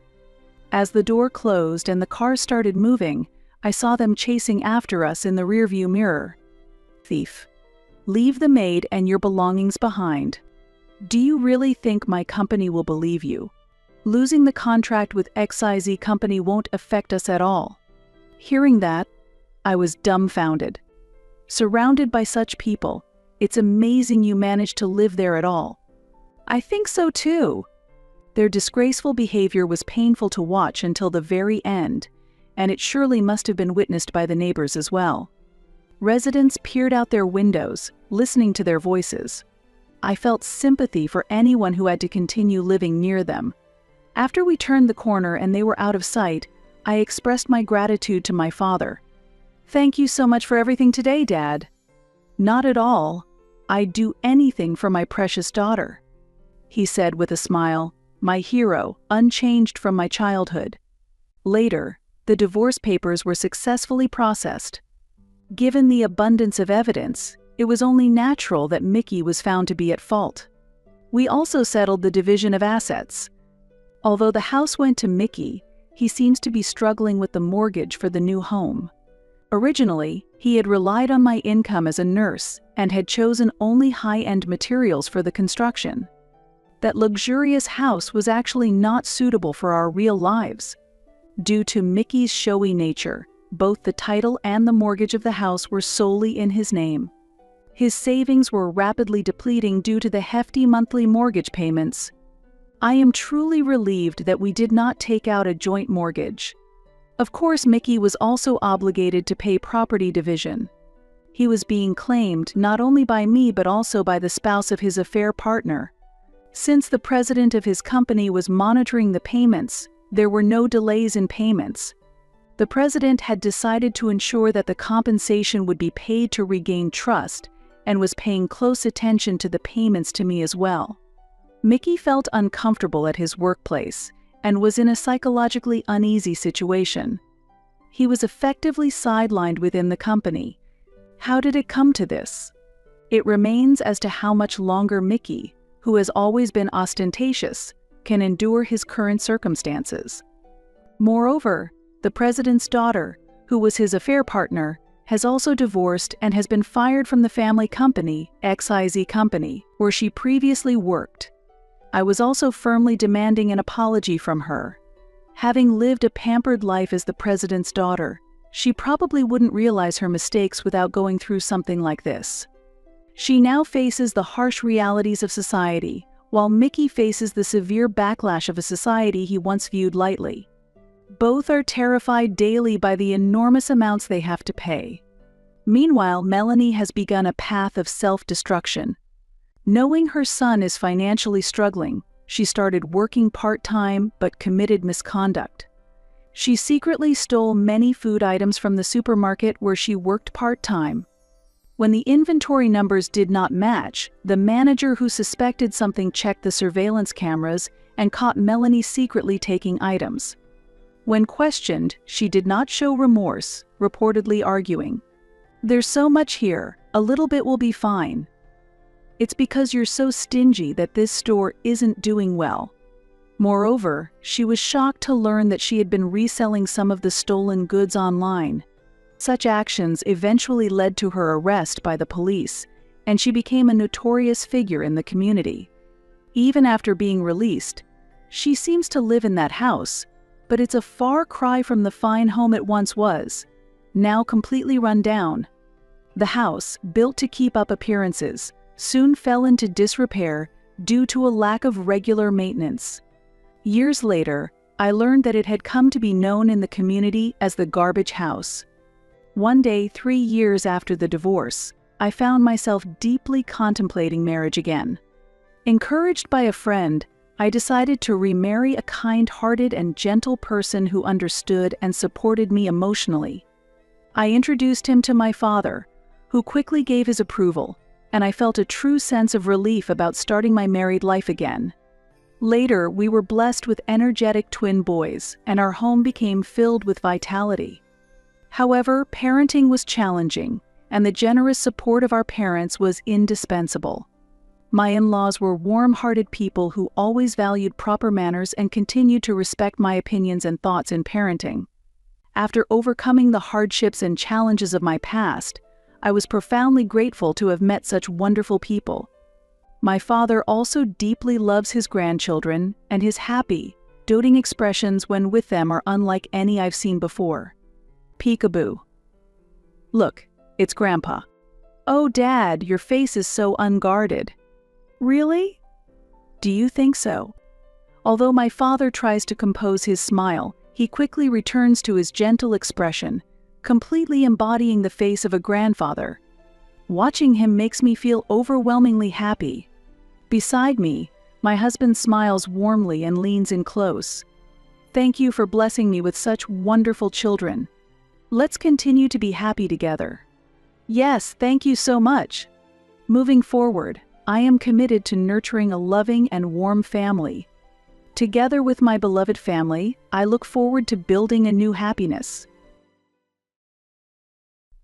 As the door closed and the car started moving, I saw them chasing after us in the rearview mirror. Thief. Leave the maid and your belongings behind. Do you really think my company will believe you? Losing the contract with XYZ company won't affect us at all. Hearing that, I was dumbfounded. Surrounded by such people, it's amazing you managed to live there at all. I think so too. Their disgraceful behavior was painful to watch until the very end, and it surely must have been witnessed by the neighbors as well. Residents peered out their windows, listening to their voices. I felt sympathy for anyone who had to continue living near them. After we turned the corner and they were out of sight, I expressed my gratitude to my father. Thank you so much for everything today, Dad. Not at all. I'd do anything for my precious daughter, he said with a smile, my hero, unchanged from my childhood. Later, the divorce papers were successfully processed. Given the abundance of evidence, it was only natural that Mickey was found to be at fault. We also settled the division of assets. Although the house went to Mickey, he seems to be struggling with the mortgage for the new home. Originally, he had relied on my income as a nurse and had chosen only high-end materials for the construction. That luxurious house was actually not suitable for our real lives. Due to Mickey's showy nature, both the title and the mortgage of the house were solely in his name. His savings were rapidly depleting due to the hefty monthly mortgage payments. I am truly relieved that we did not take out a joint mortgage. Of course, Mickey was also obligated to pay property division. He was being claimed not only by me but also by the spouse of his affair partner. Since the president of his company was monitoring the payments, there were no delays in payments. The president had decided to ensure that the compensation would be paid to regain trust and was paying close attention to the payments to me as well. Mickey felt uncomfortable at his workplace and was in a psychologically uneasy situation. He was effectively sidelined within the company. How did it come to this? It remains as to how much longer Mickey, who has always been ostentatious, can endure his current circumstances. Moreover, the president's daughter, who was his affair partner, has also divorced and has been fired from the family company, XYZ Company, where she previously worked. I was also firmly demanding an apology from her. Having lived a pampered life as the president's daughter, she probably wouldn't realize her mistakes without going through something like this. She now faces the harsh realities of society, while Mickey faces the severe backlash of a society he once viewed lightly. Both are terrified daily by the enormous amounts they have to pay. Meanwhile, Melanie has begun a path of self-destruction. Knowing her son is financially struggling, she started working part-time but committed misconduct. She secretly stole many food items from the supermarket where she worked part-time. When the inventory numbers did not match, the manager who suspected something checked the surveillance cameras and caught Melanie secretly taking items. When questioned, she did not show remorse, reportedly arguing, "There's so much here, a little bit will be fine. It's because you're so stingy that this store isn't doing well." Moreover, she was shocked to learn that she had been reselling some of the stolen goods online. Such actions eventually led to her arrest by the police, and she became a notorious figure in the community. Even after being released, she seems to live in that house, but it's a far cry from the fine home it once was, now completely run down. The house, built to keep up appearances, soon fell into disrepair due to a lack of regular maintenance. Years later, I learned that it had come to be known in the community as the garbage house. One day, 3 years after the divorce, I found myself deeply contemplating marriage again. Encouraged by a friend, I decided to remarry a kind-hearted and gentle person who understood and supported me emotionally. I introduced him to my father, who quickly gave his approval, and I felt a true sense of relief about starting my married life again. Later, we were blessed with energetic twin boys, and our home became filled with vitality. However, parenting was challenging, and the generous support of our parents was indispensable. My in-laws were warm-hearted people who always valued proper manners and continued to respect my opinions and thoughts in parenting. After overcoming the hardships and challenges of my past, I was profoundly grateful to have met such wonderful people. My father also deeply loves his grandchildren, and his happy, doting expressions when with them are unlike any I've seen before. Peekaboo. "Look, it's Grandpa." "Oh, Dad, your face is so unguarded." "Really? Do you think so?" Although my father tries to compose his smile, he quickly returns to his gentle expression, completely embodying the face of a grandfather. Watching him makes me feel overwhelmingly happy. Beside me, my husband smiles warmly and leans in close. "Thank you for blessing me with such wonderful children. Let's continue to be happy together." "Yes, thank you so much." Moving forward, I am committed to nurturing a loving and warm family. Together with my beloved family, I look forward to building a new happiness.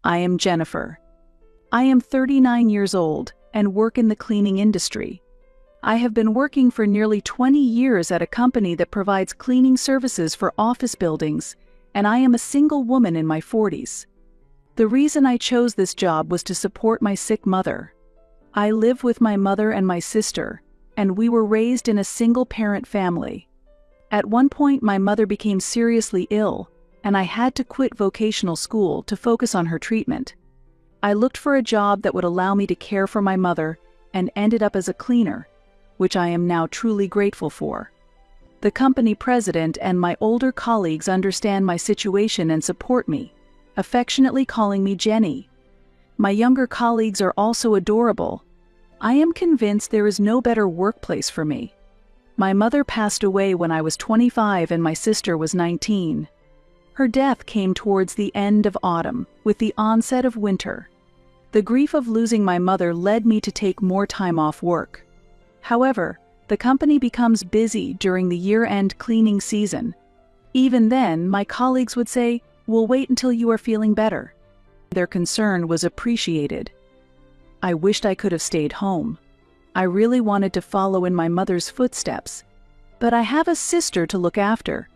I am Jennifer. I am 39 years old and work in the cleaning industry. I have been working for nearly 20 years at a company that provides cleaning services for office buildings, and I am a single woman in my 40s. The reason I chose this job was to support my sick mother. I live with my mother and my sister, and we were raised in a single-parent family. At one point, my mother became seriously ill, and I had to quit vocational school to focus on her treatment. I looked for a job that would allow me to care for my mother and ended up as a cleaner, which I am now truly grateful for. The company president and my older colleagues understand my situation and support me, affectionately calling me Jenny. My younger colleagues are also adorable. I am convinced there is no better workplace for me. My mother passed away when I was 25 and my sister was 19. Her death came towards the end of autumn, with the onset of winter. The grief of losing my mother led me to take more time off work. However, the company becomes busy during the year-end cleaning season. Even then, my colleagues would say, "We'll wait until you are feeling better." Their concern was appreciated. I wished I could have stayed home. I really wanted to follow in my mother's footsteps, but I have a sister to look after.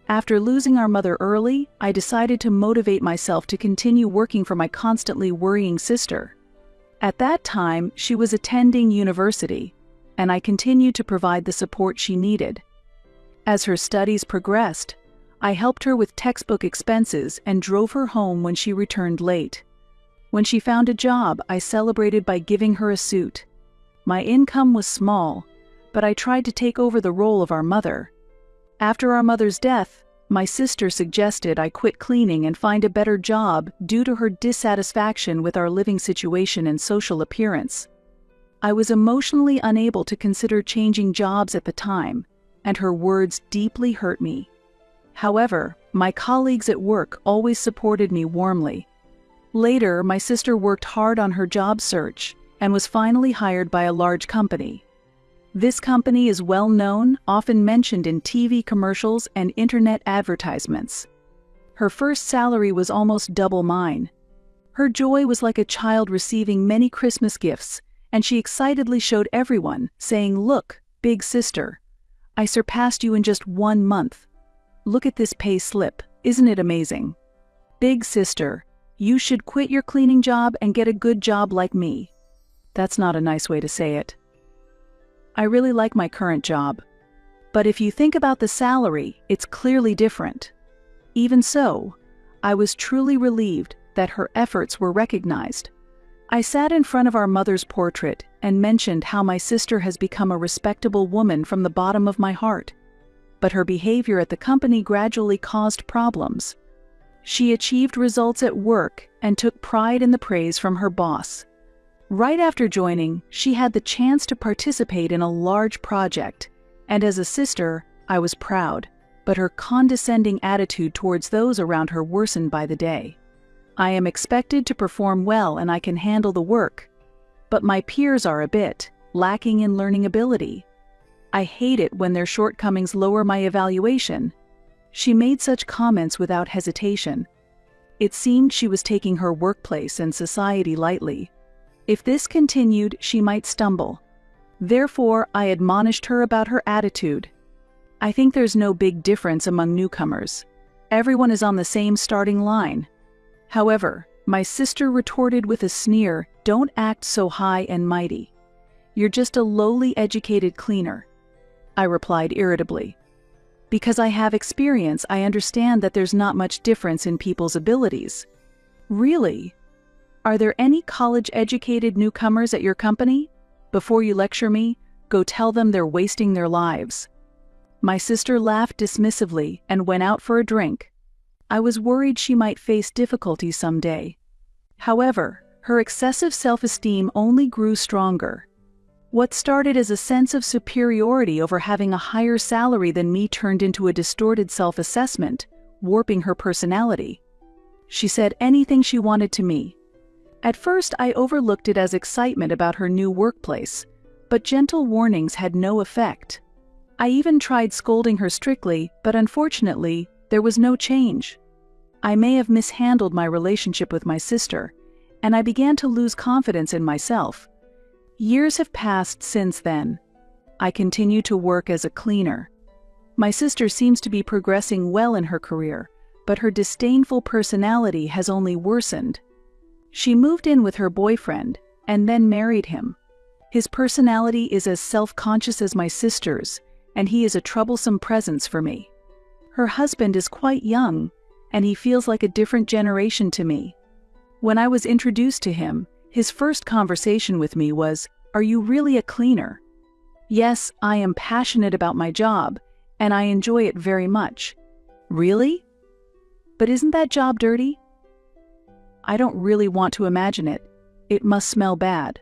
After losing our mother early, I decided to motivate myself to continue working for my constantly worrying sister. At that time, she was attending university, and I continued to provide the support she needed. As her studies progressed, I helped her with textbook expenses and drove her home when she returned late. When she found a job, I celebrated by giving her a suit. My income was small, but I tried to take over the role of our mother. After our mother's death, my sister suggested I quit cleaning and find a better job due to her dissatisfaction with our living situation and social appearance. I was emotionally unable to consider changing jobs at the time, and her words deeply hurt me. However, my colleagues at work always supported me warmly. Later, my sister worked hard on her job search and was finally hired by a large company. This company is well known, often mentioned in TV commercials and internet advertisements. Her first salary was almost double mine. Her joy was like a child receiving many Christmas gifts, and she excitedly showed everyone, saying, "Look, big sister, I surpassed you in just 1 month. Look at this pay slip, isn't it amazing? Big sister, you should quit your cleaning job and get a good job like me." That's not a nice way to say it. I really like my current job. But if you think about the salary, it's clearly different. Even so, I was truly relieved that her efforts were recognized. I sat in front of our mother's portrait and mentioned how my sister has become a respectable woman from the bottom of my heart. But her behavior at the company gradually caused problems. She achieved results at work and took pride in the praise from her boss. Right after joining, she had the chance to participate in a large project, and as a sister, I was proud, but her condescending attitude towards those around her worsened by the day. I am expected to perform well and I can handle the work, but my peers are a bit lacking in learning ability. I hate it when their shortcomings lower my evaluation. She made such comments without hesitation. It seemed she was taking her workplace and society lightly. If this continued, she might stumble. Therefore, I admonished her about her attitude. I think there's no big difference among newcomers. Everyone is on the same starting line. However, my sister retorted with a sneer, "Don't act so high and mighty. You're just a lowly educated cleaner." I replied irritably. Because I have experience, I understand that there's not much difference in people's abilities. Really? Are there any college-educated newcomers at your company? Before you lecture me, go tell them they're wasting their lives. My sister laughed dismissively and went out for a drink. I was worried she might face difficulties someday. However, her excessive self-esteem only grew stronger. What started as a sense of superiority over having a higher salary than me turned into a distorted self-assessment, warping her personality. She said anything she wanted to me. At first, I overlooked it as excitement about her new workplace, but gentle warnings had no effect. I even tried scolding her strictly, but unfortunately, there was no change. I may have mishandled my relationship with my sister, and I began to lose confidence in myself. Years have passed since then. I continue to work as a cleaner. My sister seems to be progressing well in her career, but her disdainful personality has only worsened. She moved in with her boyfriend, and then married him. His personality is as self-conscious as my sister's, and he is a troublesome presence for me. Her husband is quite young, and he feels like a different generation to me. When I was introduced to him, his first conversation with me was, "Are you really a cleaner?" Yes, I am passionate about my job, and I enjoy it very much. Really? But isn't that job dirty? I don't really want to imagine it. It must smell bad.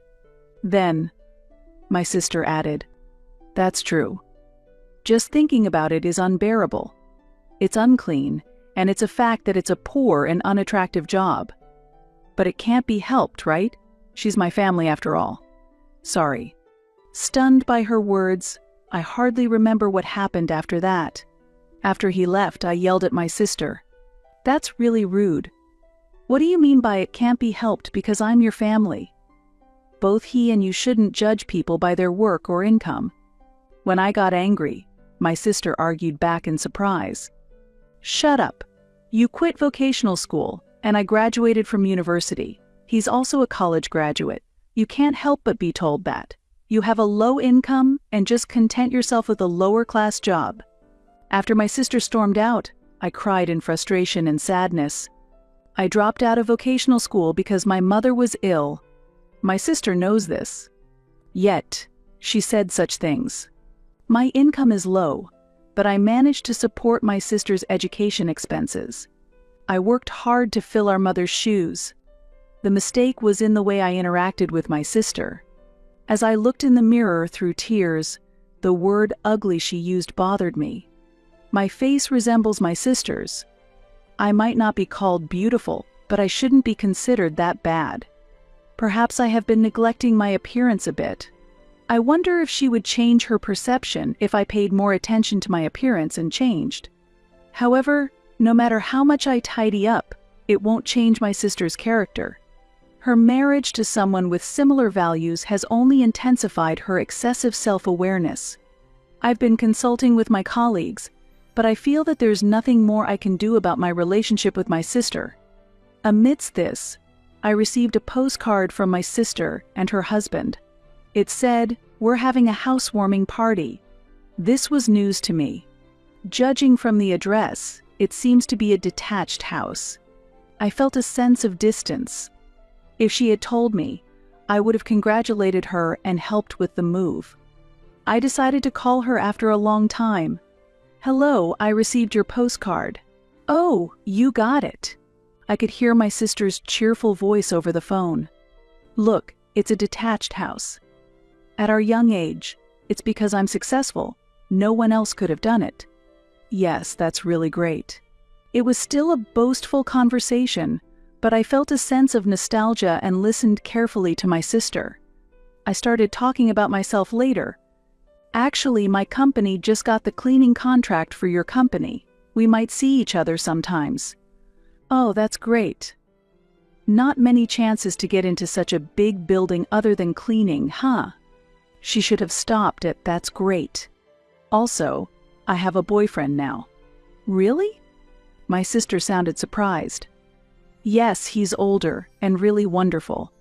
Then, my sister added, "That's true. Just thinking about it is unbearable. It's unclean, and it's a fact that it's a poor and unattractive job. But it can't be helped, right? She's my family after all. Sorry." Stunned by her words, I hardly remember what happened after that. After he left, I yelled at my sister. "That's really rude. What do you mean by it can't be helped because I'm your family? Both he and you shouldn't judge people by their work or income." When I got angry, my sister argued back in surprise. "Shut up. You quit vocational school, and I graduated from university. He's also a college graduate. You can't help but be told that. You have a low income and just content yourself with a lower-class job." After my sister stormed out, I cried in frustration and sadness. I dropped out of vocational school because my mother was ill. My sister knows this. Yet, she said such things. My income is low, but I managed to support my sister's education expenses. I worked hard to fill our mother's shoes. The mistake was in the way I interacted with my sister. As I looked in the mirror through tears, the word ugly she used bothered me. My face resembles my sister's. I might not be called beautiful, but I shouldn't be considered that bad. Perhaps I have been neglecting my appearance a bit. I wonder if she would change her perception if I paid more attention to my appearance and changed. However, no matter how much I tidy up, it won't change my sister's character. Her marriage to someone with similar values has only intensified her excessive self-awareness. I've been consulting with my colleagues, but I feel that there's nothing more I can do about my relationship with my sister. Amidst this, I received a postcard from my sister and her husband. It said, "We're having a housewarming party." This was news to me. Judging from the address, it seems to be a detached house. I felt a sense of distance. If she had told me, I would have congratulated her and helped with the move. I decided to call her after a long time. "Hello, I received your postcard." "Oh, you got it." I could hear my sister's cheerful voice over the phone. "Look, it's a detached house. At our young age, it's because I'm successful. No one else could have done it." Yes, that's really great. It was still a boastful conversation, but I felt a sense of nostalgia and listened carefully to my sister. I started talking about myself later. "Actually, my company just got the cleaning contract for your company. We might see each other sometimes." "Oh, that's great. Not many chances to get into such a big building other than cleaning, huh?" She should have stopped at "that's great." "Also, I have a boyfriend now." "Really?" My sister sounded surprised. "Yes, he's older and really wonderful.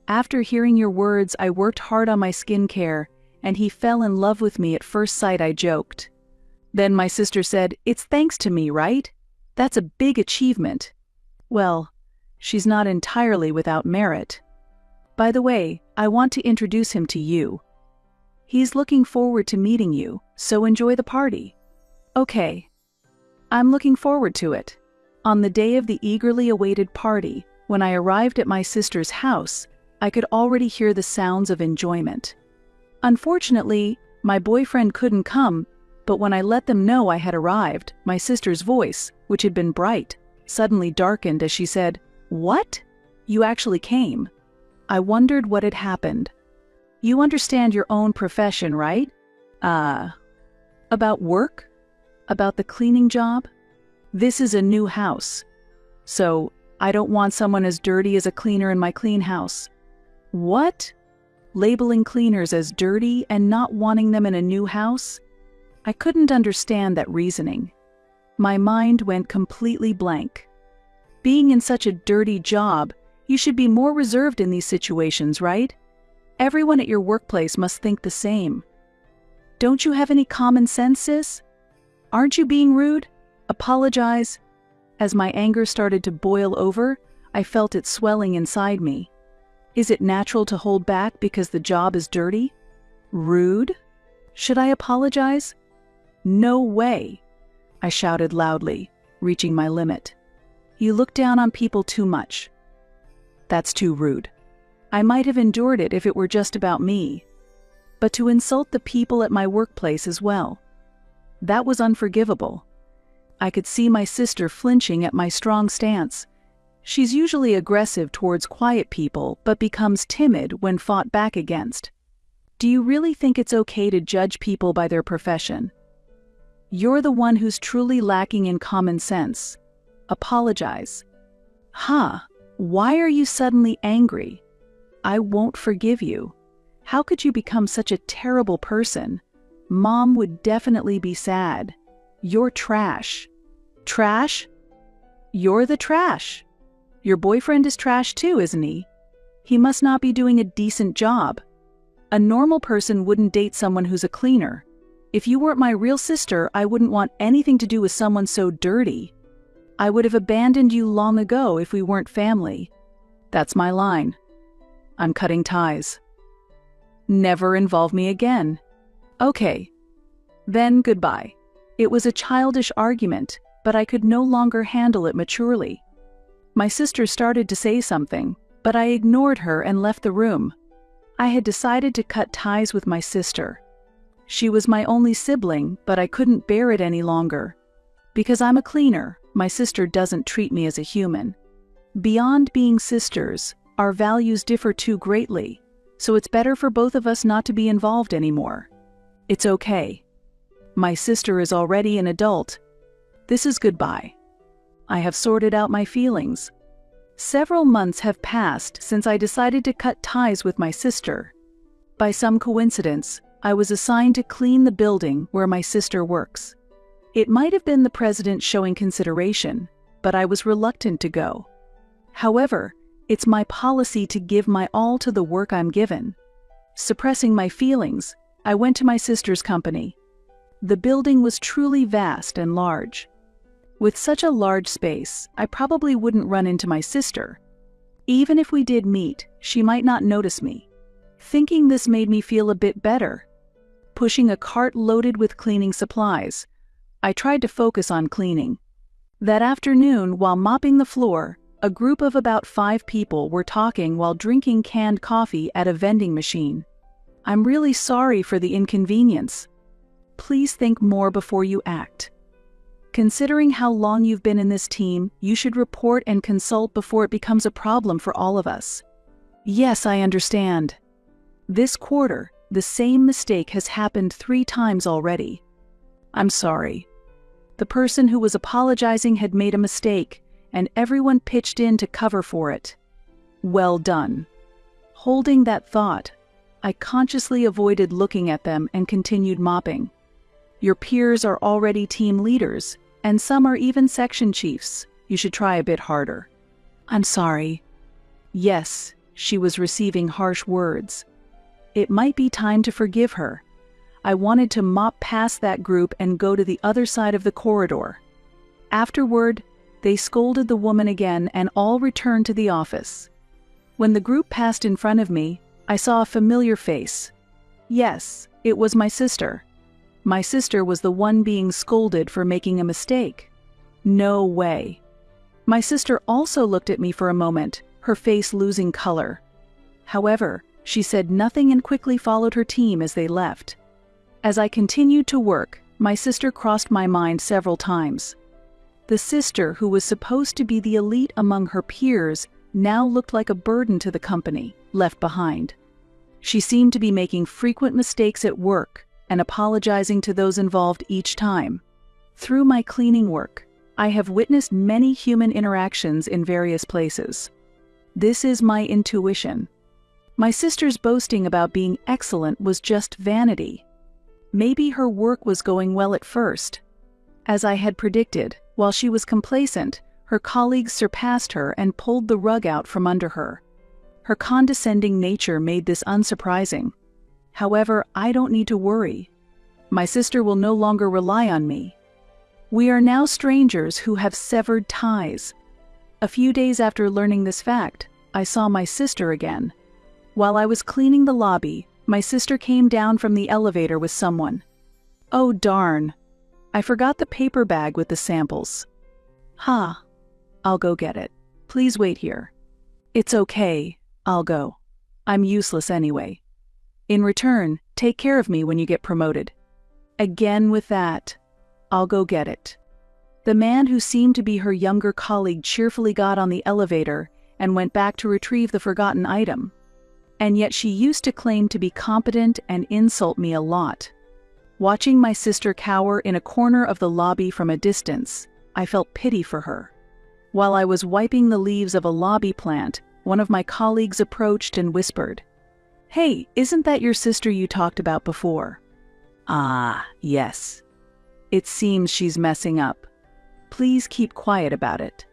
After hearing your words, I worked hard on my skincare, and he fell in love with me at first sight," I joked. Then my sister said, "It's thanks to me, right? That's a big achievement." Well, she's not entirely without merit. "By the way, I want to introduce him to you. He's looking forward to meeting you, so enjoy the party." "Okay. I'm looking forward to it." On the day of the eagerly awaited party, when I arrived at my sister's house, I could already hear the sounds of enjoyment. Unfortunately, my boyfriend couldn't come, but when I let them know I had arrived, my sister's voice, which had been bright, suddenly darkened as she said, "What? You actually came?" I wondered what had happened. "You understand your own profession, right?" About work? About the cleaning job? This is a new house. So, I don't want someone as dirty as a cleaner in my clean house." "What? Labeling cleaners as dirty and not wanting them in a new house?" I couldn't understand that reasoning. My mind went completely blank. Being in such a dirty job, you should be more reserved in these situations, right? Everyone at your workplace must think the same. Don't you have any common sense, sis? Aren't you being rude? Apologize. As my anger started to boil over, I felt it swelling inside me. Is it natural to hold back because the job is dirty? Rude? Should I apologize? No way, I shouted loudly, reaching my limit. You look down on people too much. That's too rude. I might have endured it if it were just about me. But to insult the people at my workplace as well, that was unforgivable. I could see my sister flinching at my strong stance. She's usually aggressive towards quiet people, but becomes timid when fought back against. Do you really think it's okay to judge people by their profession? You're the one who's truly lacking in common sense. Apologize. Huh, why are you suddenly angry? I won't forgive you. How could you become such a terrible person? Mom would definitely be sad. You're trash. Trash? You're the trash. Your boyfriend is trash too, isn't he? He must not be doing a decent job. A normal person wouldn't date someone who's a cleaner. If you weren't my real sister, I wouldn't want anything to do with someone so dirty. I would have abandoned you long ago if we weren't family. That's my line. I'm cutting ties. Never involve me again. Okay. Then goodbye. It was a childish argument, but I could no longer handle it maturely. My sister started to say something, but I ignored her and left the room. I had decided to cut ties with my sister. She was my only sibling, but I couldn't bear it any longer. Because I'm a cleaner, my sister doesn't treat me as a human. Beyond being sisters, our values differ too greatly, so it's better for both of us not to be involved anymore. It's okay. My sister is already an adult. This is goodbye. I have sorted out my feelings. Several months have passed since I decided to cut ties with my sister. By some coincidence, I was assigned to clean the building where my sister works. It might have been the president showing consideration, but I was reluctant to go. However, it's my policy to give my all to the work I'm given. Suppressing my feelings, I went to my sister's company. The building was truly vast and large. With such a large space, I probably wouldn't run into my sister. Even if we did meet, she might not notice me. Thinking this made me feel a bit better. Pushing a cart loaded with cleaning supplies, I tried to focus on cleaning. That afternoon, while mopping the floor, a group of about 5 people were talking while drinking canned coffee at a vending machine. I'm really sorry for the inconvenience. Please think more before you act. Considering how long you've been in this team, you should report and consult before it becomes a problem for all of us. Yes, I understand. This quarter, the same mistake has happened 3 times already. I'm sorry. The person who was apologizing had made a mistake, and everyone pitched in to cover for it. Well done. Holding that thought, I consciously avoided looking at them and continued mopping. Your peers are already team leaders, and some are even section chiefs. You should try a bit harder. I'm sorry. Yes, she was receiving harsh words. It might be time to forgive her. I wanted to mop past that group and go to the other side of the corridor. Afterward, they scolded the woman again and all returned to the office. When the group passed in front of me, I saw a familiar face. Yes, it was my sister. My sister was the one being scolded for making a mistake. No way. My sister also looked at me for a moment, her face losing color. However, she said nothing and quickly followed her team as they left. As I continued to work, my sister crossed my mind several times. The sister who was supposed to be the elite among her peers now looked like a burden to the company, left behind. She seemed to be making frequent mistakes at work and apologizing to those involved each time. Through my cleaning work, I have witnessed many human interactions in various places. This is my intuition. My sister's boasting about being excellent was just vanity. Maybe her work was going well at first. As I had predicted, while she was complacent, her colleagues surpassed her and pulled the rug out from under her. Her condescending nature made this unsurprising. However, I don't need to worry. My sister will no longer rely on me. We are now strangers who have severed ties. A few days after learning this fact, I saw my sister again. While I was cleaning the lobby, my sister came down from the elevator with someone. Oh darn. I forgot the paper bag with the samples. I'll go get it. Please wait here. It's okay, I'll go. I'm useless anyway. In return, take care of me when you get promoted. Again with that. I'll go get it. The man who seemed to be her younger colleague cheerfully got on the elevator and went back to retrieve the forgotten item. And yet she used to claim to be competent and insult me a lot. Watching my sister cower in a corner of the lobby from a distance, I felt pity for her. While I was wiping the leaves of a lobby plant, one of my colleagues approached and whispered, "Hey, isn't that your sister you talked about before?" "Ah, yes. It seems she's messing up. Please keep quiet about it."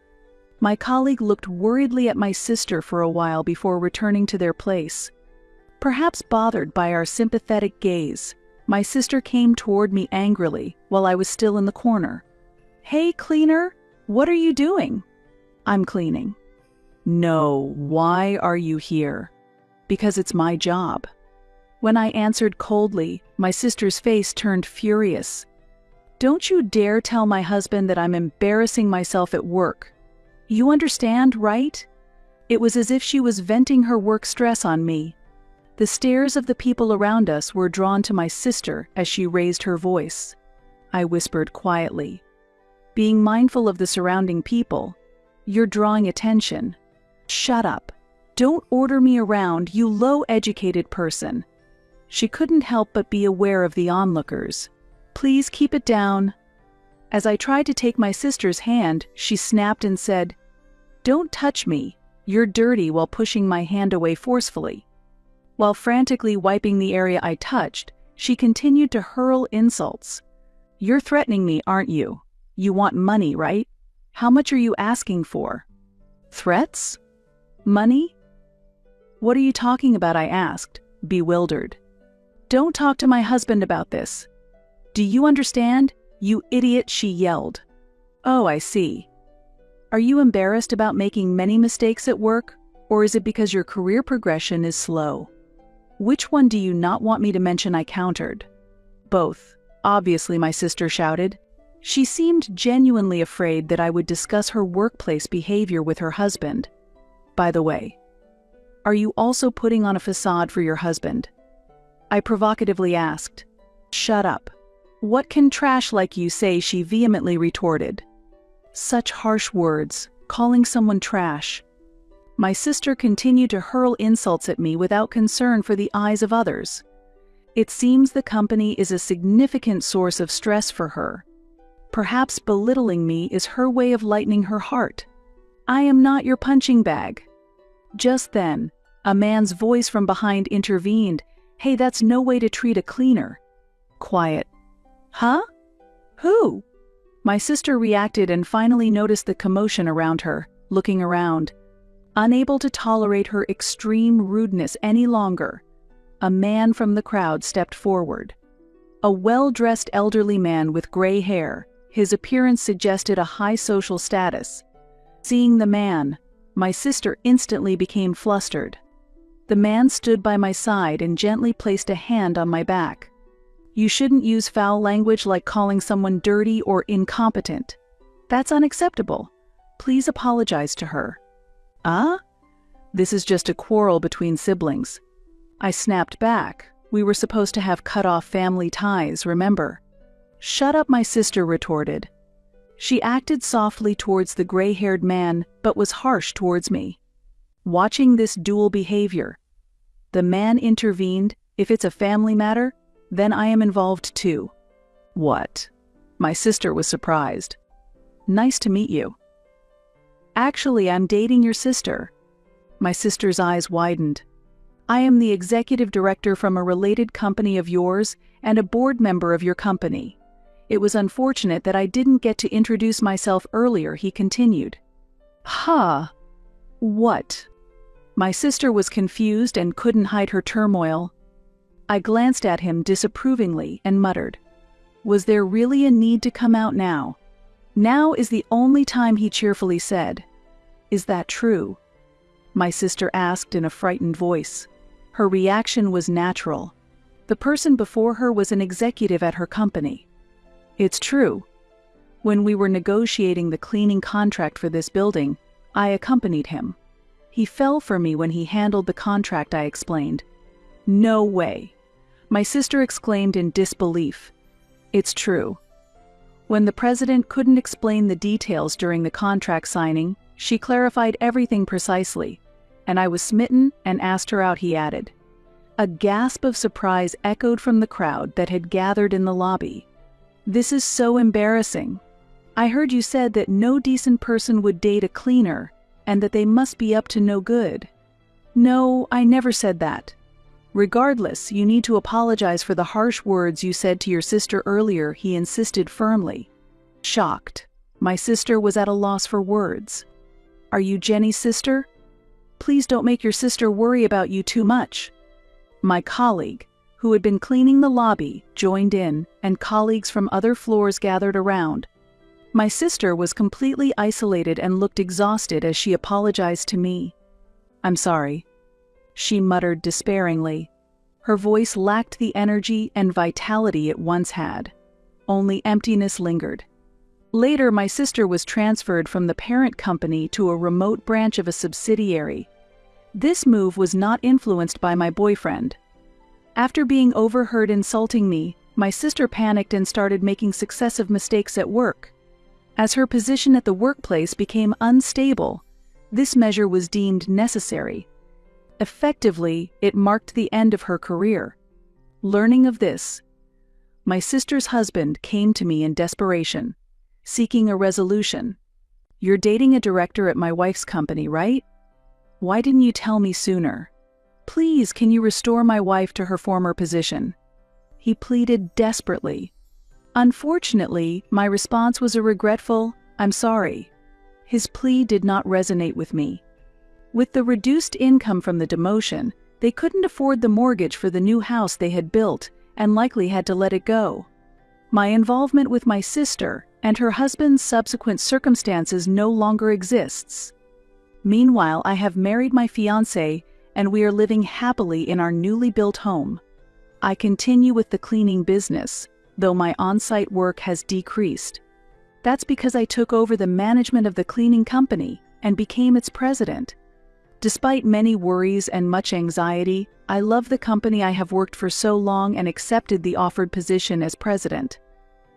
My colleague looked worriedly at my sister for a while before returning to their place. Perhaps bothered by our sympathetic gaze, my sister came toward me angrily while I was still in the corner. "Hey, cleaner, what are you doing?" "I'm cleaning." "No, why are you here?" "Because it's my job." When I answered coldly, my sister's face turned furious. "Don't you dare tell my husband that I'm embarrassing myself at work. You understand, right?" It was as if she was venting her work stress on me. The stares of the people around us were drawn to my sister as she raised her voice. I whispered quietly, being mindful of the surrounding people. You're drawing attention. Shut up. Don't order me around, you low-educated person. She couldn't help but be aware of the onlookers. Please keep it down. As I tried to take my sister's hand, she snapped and said, "Don't touch me, you're dirty," while pushing my hand away forcefully. While frantically wiping the area I touched, she continued to hurl insults. "You're threatening me, aren't you? You want money, right? How much are you asking for?" "Threats? Money? What are you talking about?" I asked, bewildered. "Don't talk to my husband about this. Do you understand? You idiot," she yelled. "Oh, I see. Are you embarrassed about making many mistakes at work, or is it because your career progression is slow?" "Which one do you not want me to mention?" I countered. "Both, obviously," my sister shouted. She seemed genuinely afraid that I would discuss her workplace behavior with her husband. "By the way, are you also putting on a facade for your husband?" I provocatively asked. "Shut up. What can trash like you say?" she vehemently retorted. Such harsh words, calling someone trash. My sister continued to hurl insults at me without concern for the eyes of others. It seems the company is a significant source of stress for her. Perhaps belittling me is her way of lightening her heart. "I am not your punching bag." Just then, a man's voice from behind intervened. "Hey, that's no way to treat a cleaner." "Quiet." "Huh? Who?" My sister reacted and finally noticed the commotion around her, looking around. Unable to tolerate her extreme rudeness any longer, a man from the crowd stepped forward. A well-dressed elderly man with gray hair, his appearance suggested a high social status. Seeing the man, my sister instantly became flustered. The man stood by my side and gently placed a hand on my back. "You shouldn't use foul language like calling someone dirty or incompetent. That's unacceptable. Please apologize to her." This is just a quarrel between siblings." I snapped back. We were supposed to have cut off family ties, remember? "Shut up," my sister retorted. She acted softly towards the gray-haired man, but was harsh towards me. Watching this dual behavior, the man intervened. "If it's a family matter, then I am involved too." "What?" My sister was surprised. "Nice to meet you." "Actually, I'm dating your sister." My sister's eyes widened. "I am the executive director from a related company of yours and a board member of your company. It was unfortunate that I didn't get to introduce myself earlier," he continued. "Huh? What?" My sister was confused and couldn't hide her turmoil. I glanced at him disapprovingly and muttered, "Was there really a need to come out now?" "Now is the only time," he cheerfully said. "Is that true?" My sister asked in a frightened voice. Her reaction was natural. The person before her was an executive at her company. "It's true. When we were negotiating the cleaning contract for this building, I accompanied him. He fell for me when he handled the contract," I explained. "No way!" my sister exclaimed in disbelief. "It's true. When the president couldn't explain the details during the contract signing, she clarified everything precisely, and I was smitten and asked her out," he added. A gasp of surprise echoed from the crowd that had gathered in the lobby. "This is so embarrassing. I heard you said that no decent person would date a cleaner, and that they must be up to no good." "No, I never said that. Regardless, you need to apologize for the harsh words you said to your sister earlier," he insisted firmly. Shocked, my sister was at a loss for words. "Are you Jenny's sister? Please don't make your sister worry about you too much." My colleague, who had been cleaning the lobby, joined in, and colleagues from other floors gathered around. My sister was completely isolated and looked exhausted as she apologized to me. "I'm sorry," she muttered despairingly. Her voice lacked the energy and vitality it once had. Only emptiness lingered. Later, my sister was transferred from the parent company to a remote branch of a subsidiary. This move was not influenced by my boyfriend. After being overheard insulting me, my sister panicked and started making successive mistakes at work. As her position at the workplace became unstable, this measure was deemed necessary. Effectively, it marked the end of her career. Learning of this, my sister's husband came to me in desperation, seeking a resolution. "You're dating a director at my wife's company, right? Why didn't you tell me sooner? Please, can you restore my wife to her former position?" He pleaded desperately. Unfortunately, my response was a regretful, "I'm sorry." His plea did not resonate with me. With the reduced income from the demotion, they couldn't afford the mortgage for the new house they had built and likely had to let it go. My involvement with my sister and her husband's subsequent circumstances no longer exists. Meanwhile, I have married my fiancé and we are living happily in our newly built home. I continue with the cleaning business, though my on-site work has decreased. That's because I took over the management of the cleaning company and became its president. Despite many worries and much anxiety, I love the company I have worked for so long and accepted the offered position as president.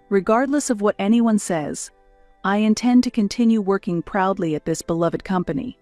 Regardless of what anyone says, I intend to continue working proudly at this beloved company.